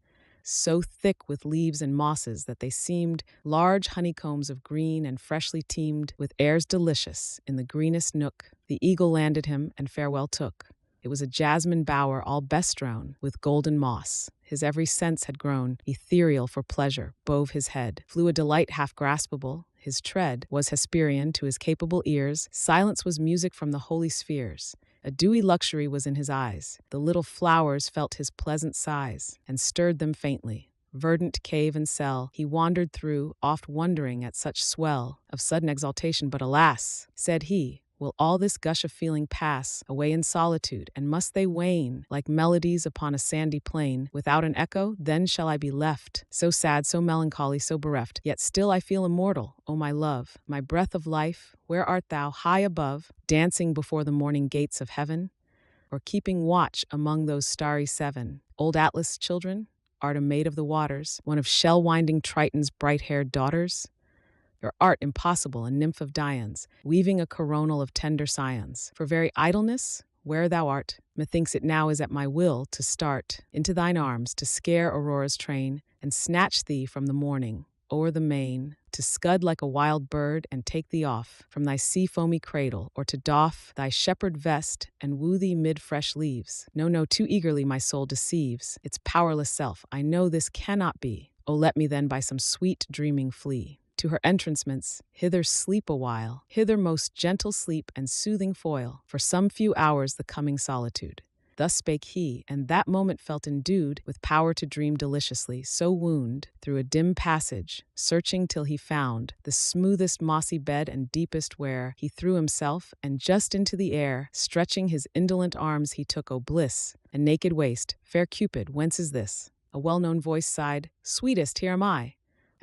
so thick with leaves and mosses that they seemed large honeycombs of green, and freshly teemed with airs delicious. In the greenest nook the eagle landed him, and farewell took. It was a jasmine bower all bestrown with golden moss. His every sense had grown ethereal for pleasure. Bove his head flew a delight half graspable. His tread was Hesperian to his capable ears. Silence was music from the holy spheres. A dewy luxury was in his eyes. The little flowers felt his pleasant sighs, and stirred them faintly. Verdant cave and cell he wandered through, oft wondering at such swell of sudden exaltation. But alas, said he, will all this gush of feeling pass away in solitude, and must they wane like melodies upon a sandy plain, without an echo? Then shall I be left, so sad, so melancholy, so bereft. Yet still I feel immortal, O my love, my breath of life, where art thou, high above, dancing before the morning gates of heaven? Or keeping watch among those starry seven? Old Atlas' children? Art a maid of the waters, one of shell-winding Triton's bright-haired daughters? Or art impossible, a nymph of Dian's, weaving a coronal of tender scions? For very idleness, where thou art, methinks it now is at my will to start into thine arms, to scare Aurora's train, and snatch thee from the morning o'er the main, to scud like a wild bird, and take thee off from thy sea-foamy cradle, or to doff thy shepherd vest, and woo thee mid fresh leaves. No, too eagerly my soul deceives its powerless self. I know this cannot be. O let me then by some sweet dreaming flee to her entrancements, hither sleep a while, hither most gentle sleep and soothing foil, for some few hours the coming solitude. Thus spake he, and that moment felt endued with power to dream deliciously, so wound through a dim passage, searching till he found the smoothest mossy bed and deepest where he threw himself, and just into the air, stretching his indolent arms he took, O bliss, a naked waist, fair Cupid, whence is this? A well-known voice sighed, sweetest, here am I.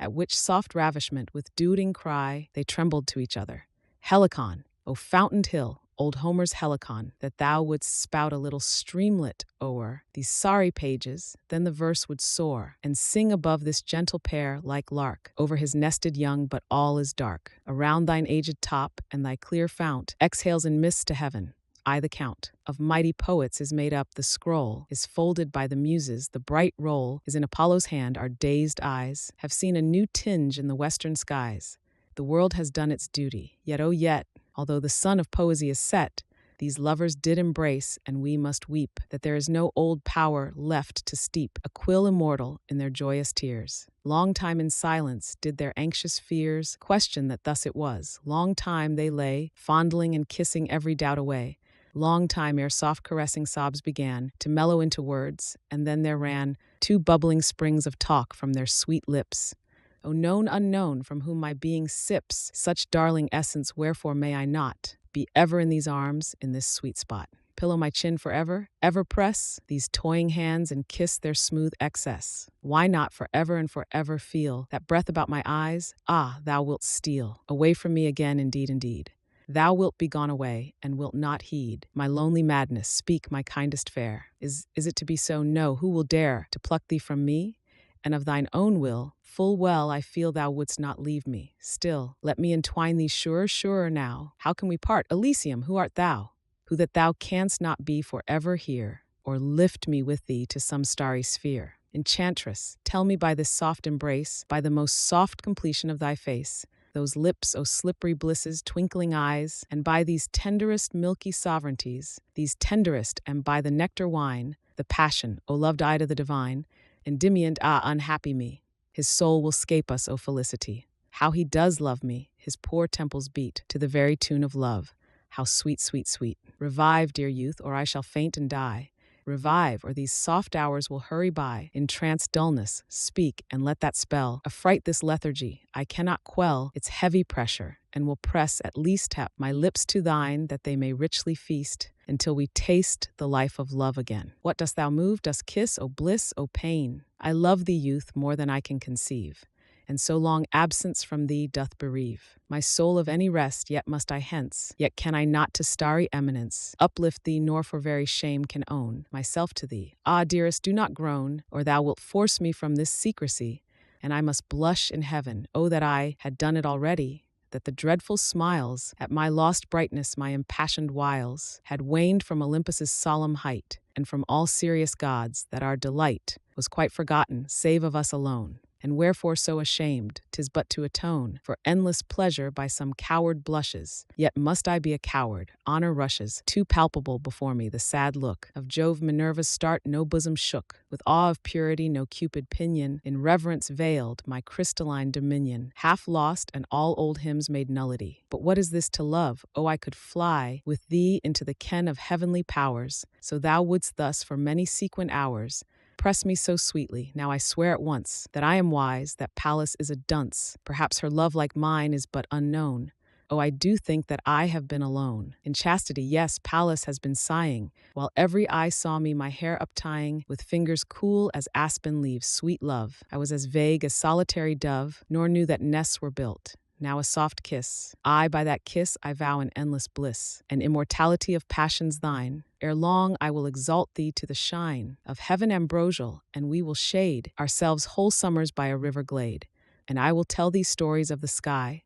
At which soft ravishment, with duding cry, they trembled to each other. Helicon, O fountained hill, old Homer's Helicon, that thou wouldst spout a little streamlet o'er these sorry pages, then the verse would soar, and sing above this gentle pair like lark, over his nested young, but all is dark. Around thine aged top, and thy clear fount exhales in mist to heaven. I, the Count, of mighty poets is made up, the scroll is folded by the muses, the bright roll is in Apollo's hand, our dazed eyes have seen a new tinge in the western skies. The world has done its duty, yet, oh yet, although the sun of poesy is set, these lovers did embrace, and we must weep, that there is no old power left to steep a quill immortal in their joyous tears. Long time in silence did their anxious fears question that thus it was. Long time they lay, fondling and kissing every doubt away. Long time ere soft caressing sobs began to mellow into words, and then there ran two bubbling springs of talk from their sweet lips. O known unknown, from whom my being sips such darling essence, wherefore may I not be ever in these arms, in this sweet spot? Pillow my chin forever, ever press these toying hands and kiss their smooth excess. Why not forever and forever feel that breath about my eyes? Ah, thou wilt steal away from me again, indeed, indeed. Thou wilt be gone away, and wilt not heed my lonely madness. Speak, my kindest fair. Is it to be so? No, who will dare to pluck thee from me? And of thine own will, full well I feel thou wouldst not leave me. Still, let me entwine thee surer, surer now. How can we part? Elysium, who art thou? Who that thou canst not be forever here, or lift me with thee to some starry sphere? Enchantress, tell me by this soft embrace, by the most soft completion of thy face, those lips, O slippery blisses, twinkling eyes, and by these tenderest milky sovereignties, these tenderest, and by the nectar wine, the passion, O loved eye to the divine, Endymion, ah, unhappy me. His soul will scape us, O felicity. How he does love me, his poor temples beat to the very tune of love. How sweet, sweet, sweet. Revive, dear youth, or I shall faint and die. Revive, or these soft hours will hurry by. In trance dullness, speak, and let that spell affright this lethargy. I cannot quell its heavy pressure, and will press, at least tap my lips to thine, that they may richly feast, until we taste the life of love again. What dost thou move? Dost kiss? O bliss, O pain! I love thee, youth, more than I can conceive, and so long absence from thee doth bereave my soul of any rest. Yet must I hence, yet can I not to starry eminence uplift thee, nor for very shame can own myself to thee. Ah, dearest, do not groan, or thou wilt force me from this secrecy, and I must blush in heaven. Oh, that I had done it already, that the dreadful smiles at my lost brightness, my impassioned wiles, had waned from Olympus's solemn height, and from all serious gods, that our delight was quite forgotten, save of us alone. And wherefore so ashamed? 'Tis but to atone for endless pleasure by some coward blushes. Yet must I be a coward. Honor rushes too palpable before me. The sad look of Jove, Minerva's start, no bosom shook. With awe of purity, no Cupid pinion in reverence veiled my crystalline dominion. Half lost, and all old hymns made nullity. But what is this to love? Oh, I could fly with thee into the ken of heavenly powers, so thou wouldst thus for many sequent hours press me so sweetly. Now I swear at once that I am wise, that Pallas is a dunce. Perhaps her love like mine is but unknown. Oh, I do think that I have been alone. In chastity, yes, Pallas has been sighing, while every eye saw me, my hair uptying, with fingers cool as aspen leaves. Sweet love, I was as vague as solitary dove, nor knew that nests were built. Now a soft kiss. I, by that kiss, I vow an endless bliss, an immortality of passions thine. Ere long I will exalt thee to the shine of heaven ambrosial, and we will shade ourselves whole summers by a river glade. And I will tell thee stories of the sky,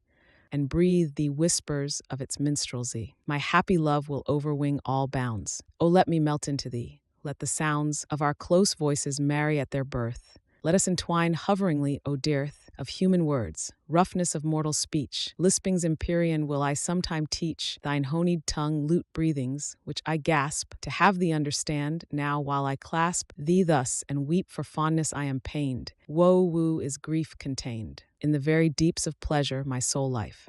and breathe thee whispers of its minstrelsy. My happy love will overwing all bounds. Oh, let me melt into thee. Let the sounds of our close voices marry at their birth. Let us entwine hoveringly, O dearth, of human words, roughness of mortal speech. Lispings empyrean will I sometime teach, thine honeyed tongue lute breathings, which I gasp to have thee understand. Now while I clasp thee thus and weep for fondness I am pained. Woe woo is grief contained in the very deeps of pleasure, my soul life.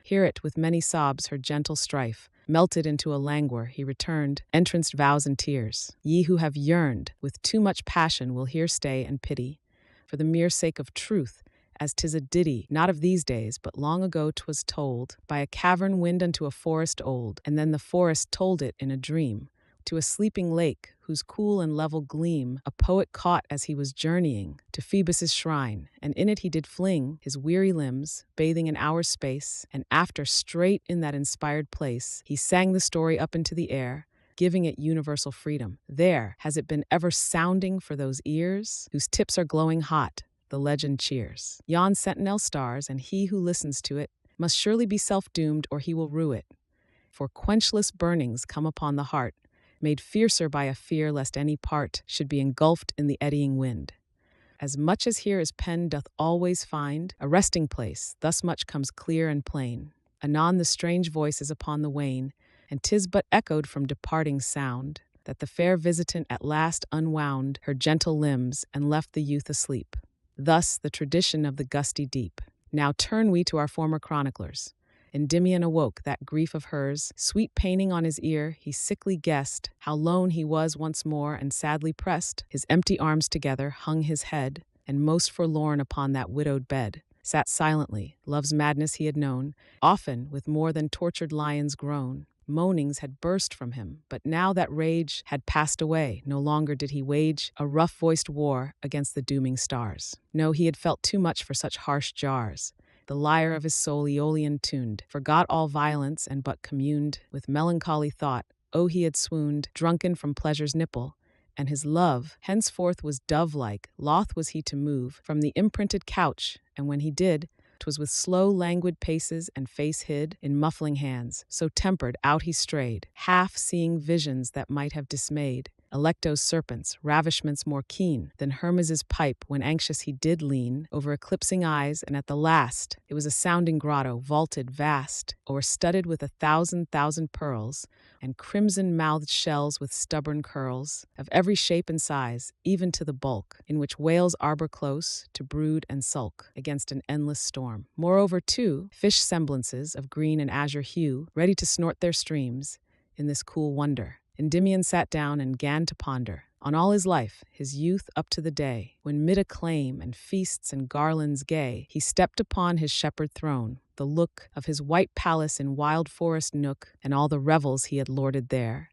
Hear it with many sobs, her gentle strife. Melted into a languor, he returned, entranced vows and tears. Ye who have yearned with too much passion will here stay and pity, for the mere sake of truth, as 'tis a ditty, not of these days, but long ago 'twas told, by a cavern wind unto a forest old, and then the forest told it in a dream, to a sleeping lake, whose cool and level gleam a poet caught as he was journeying to Phoebus' shrine, and in it he did fling his weary limbs, bathing an hour's space, and after straight in that inspired place, he sang the story up into the air, giving it universal freedom. There has it been ever sounding for those ears, whose tips are glowing hot, the legend cheers. Yon sentinel stars, and he who listens to it must surely be self-doomed, or he will rue it. For quenchless burnings come upon the heart, made fiercer by a fear lest any part should be engulfed in the eddying wind. As much as here is pen doth always find a resting place, thus much comes clear and plain. Anon the strange voice is upon the wane, and 'tis but echoed from departing sound, that the fair visitant at last unwound her gentle limbs and left the youth asleep. Thus the tradition of the gusty deep. Now turn we to our former chroniclers. Endymion awoke that grief of hers, sweet paining on his ear, he sickly guessed how lone he was once more, and sadly pressed his empty arms together, hung his head, and most forlorn upon that widowed bed, sat silently. Love's madness he had known, often with more than tortured lion's groan. Moanings had burst from him, but now that rage had passed away, no longer did he wage a rough-voiced war against the dooming stars. No, he had felt too much for such harsh jars. The lyre of his soul Aeolian tuned, forgot all violence and but communed with melancholy thought. Oh, he had swooned, drunken from pleasure's nipple, and his love henceforth was dove-like. Loth was he to move from the imprinted couch, and when he did, 'twas with slow, languid paces and face hid in muffling hands. So tempered, out he strayed, half seeing visions that might have dismayed Alecto's serpents, ravishments more keen than Hermes's pipe when anxious he did lean over eclipsing eyes, and at the last it was a sounding grotto, vaulted, vast, o'erstudded with 1,000,000 pearls, and crimson-mouthed shells with stubborn curls, of every shape and size, even to the bulk, in which whales arbor close to brood and sulk against an endless storm. Moreover, too, fish semblances of green and azure hue, ready to snort their streams in this cool wonder. Endymion sat down and 'gan to ponder on all his life, his youth up to the day, when mid acclaim and feasts and garlands gay, he stepped upon his shepherd throne, the look of his white palace in wild forest nook, and all the revels he had lorded there.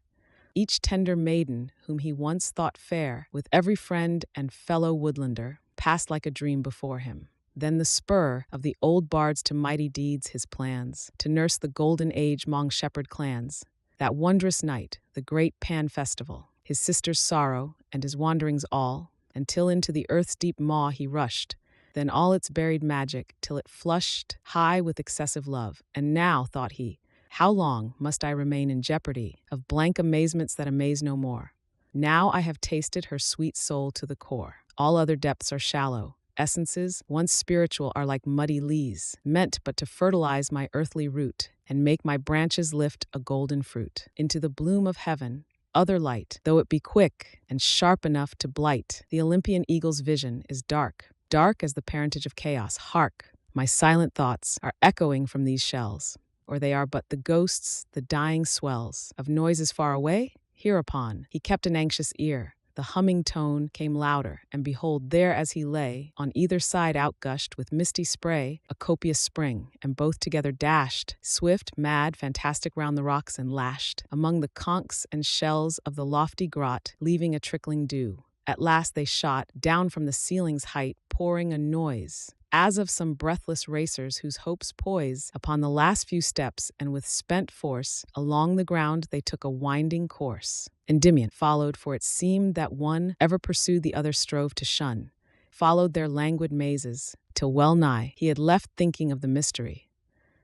Each tender maiden whom he once thought fair, with every friend and fellow woodlander, passed like a dream before him. Then the spur of the old bards to mighty deeds, his plans, to nurse the golden age 'mong shepherd clans. That wondrous night, the great Pan festival, his sister's sorrow and his wanderings all, until into the earth's deep maw he rushed, then all its buried magic, till it flushed high with excessive love. And now, thought he, how long must I remain in jeopardy of blank amazements that amaze no more? Now I have tasted her sweet soul to the core. All other depths are shallow. Essences, once spiritual, are like muddy lees, meant but to fertilize my earthly root, and make my branches lift a golden fruit into the bloom of heaven. Other light, though it be quick and sharp enough to blight the Olympian eagle's vision, is dark, dark as the parentage of chaos. Hark, my silent thoughts are echoing from these shells, or they are but the ghosts, the dying swells of noises far away? Hereupon he kept an anxious ear. The humming tone came louder, and behold, there as he lay, on either side outgushed with misty spray a copious spring, and both together dashed, swift, mad, fantastic round the rocks, and lashed among the conchs and shells of the lofty grot, leaving a trickling dew. At last they shot down from the ceiling's height, pouring a noise as of some breathless racers whose hopes poise upon the last few steps, and with spent force along the ground they took a winding course. Endymion followed, for it seemed that one ever pursued the other strove to shun, followed their languid mazes, till well nigh he had left thinking of the mystery,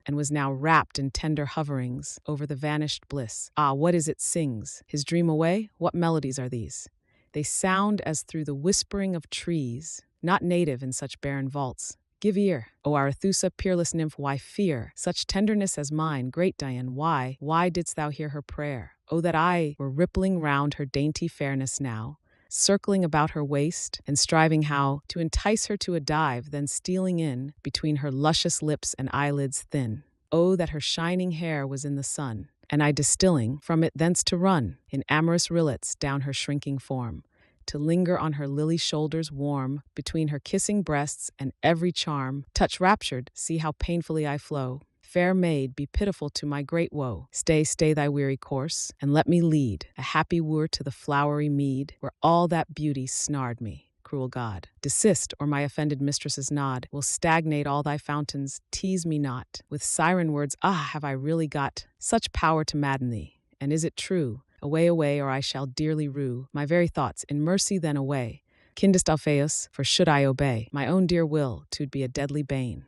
and was now wrapped in tender hoverings over the vanished bliss. Ah, what is it sings his dream away? What melodies are these? They sound as through the whispering of trees, not native in such barren vaults. Give ear, O Arethusa, peerless nymph, why fear such tenderness as mine? Great Dian, why didst thou hear her prayer? Oh, that I were rippling round her dainty fairness now, circling about her waist, and striving how to entice her to a dive, then stealing in between her luscious lips and eyelids thin. Oh, that her shining hair was in the sun, and I distilling from it thence to run in amorous rillets down her shrinking form, to linger on her lily shoulders warm, between her kissing breasts, and every charm touch raptured, see how painfully I flow. Fair maid, be pitiful to my great woe. Stay thy weary course, and let me lead a happy wooer to the flowery mead, where all that beauty snared me. Cruel God, desist, or my offended mistress's nod will stagnate all thy fountains. Tease me not with siren words. Ah, have I really got such power to madden thee? And is it true? Away, away, or I shall dearly rue my very thoughts. In mercy then away. Kindest Alpheus, for should I obey my own dear will, 'twould be a deadly bane.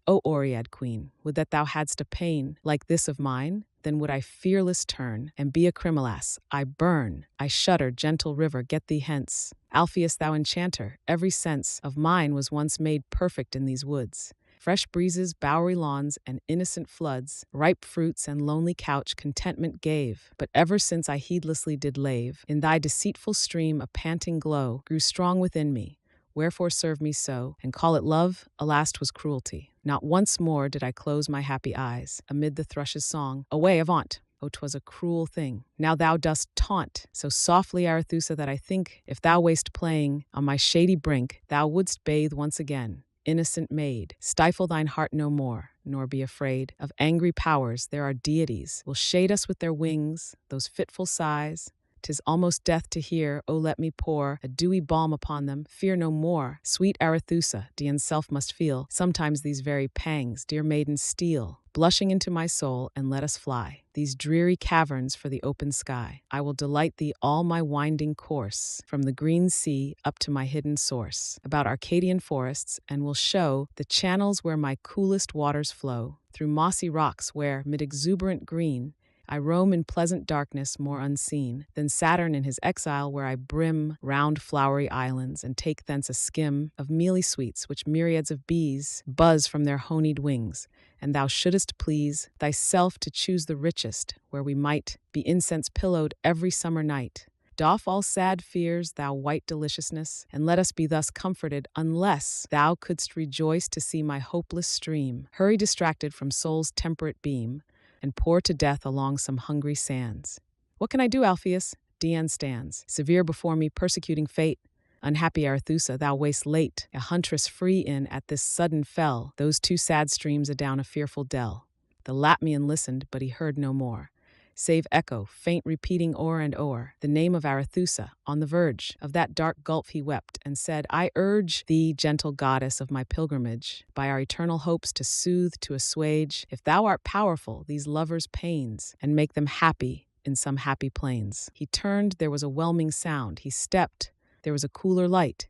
O Oread queen, would that thou hadst a pain like this of mine, then would I fearless turn, and be a criminalas. I burn, I shudder, gentle river, get thee hence. Alpheus, thou enchanter, every sense of mine was once made perfect in these woods. Fresh breezes, bowery lawns, and innocent floods, ripe fruits and lonely couch contentment gave. But ever since I heedlessly did lave, in thy deceitful stream a panting glow grew strong within me. Wherefore serve me so, and call it love? Alas, 'twas cruelty. Not once more did I close my happy eyes amid the thrush's song. Away, avaunt! Oh, 'twas a cruel thing. Now thou dost taunt so softly, Arethusa, that I think, if thou wast playing on my shady brink, thou wouldst bathe once again. Innocent maid, stifle thine heart no more, nor be afraid of angry powers. There are deities will shade us with their wings, those fitful sighs. 'Tis almost death to hear, oh let me pour a dewy balm upon them. Fear no more, sweet Arethusa, Dian's self must feel sometimes these very pangs, dear maiden, steal, blushing into my soul, and let us fly these dreary caverns for the open sky. I will delight thee all my winding course, from the green sea up to my hidden source, about Arcadian forests, and will show the channels where my coolest waters flow, through mossy rocks where, mid exuberant green, I roam in pleasant darkness more unseen than Saturn in his exile, where I brim round flowery islands and take thence a skim of mealy sweets which myriads of bees buzz from their honeyed wings. And thou shouldest please thyself to choose the richest, where we might be incense pillowed every summer night. Doff all sad fears, thou white deliciousness, and let us be thus comforted, unless thou couldst rejoice to see my hopeless stream hurry distracted from soul's temperate beam, and pour to death along some hungry sands. What can I do, Alpheus? Dian stands, severe before me, persecuting fate. Unhappy Arethusa, thou wast late, a huntress free in, at this sudden fell, those two sad streams adown a fearful dell. The Latmian listened, but he heard no more, save echo, faint repeating o'er and o'er, the name of Arethusa. On the verge of that dark gulf he wept, and said, I urge thee, gentle goddess of my pilgrimage, by our eternal hopes to soothe, to assuage, if thou art powerful, these lovers' pains, and make them happy in some happy plains. He turned, there was a whelming sound, he stepped, there was a cooler light,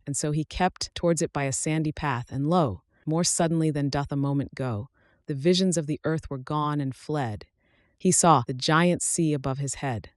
and so he kept towards it by a sandy path, and lo, more suddenly than doth a moment go, the visions of the earth were gone and fled. He saw the giant sea above his head,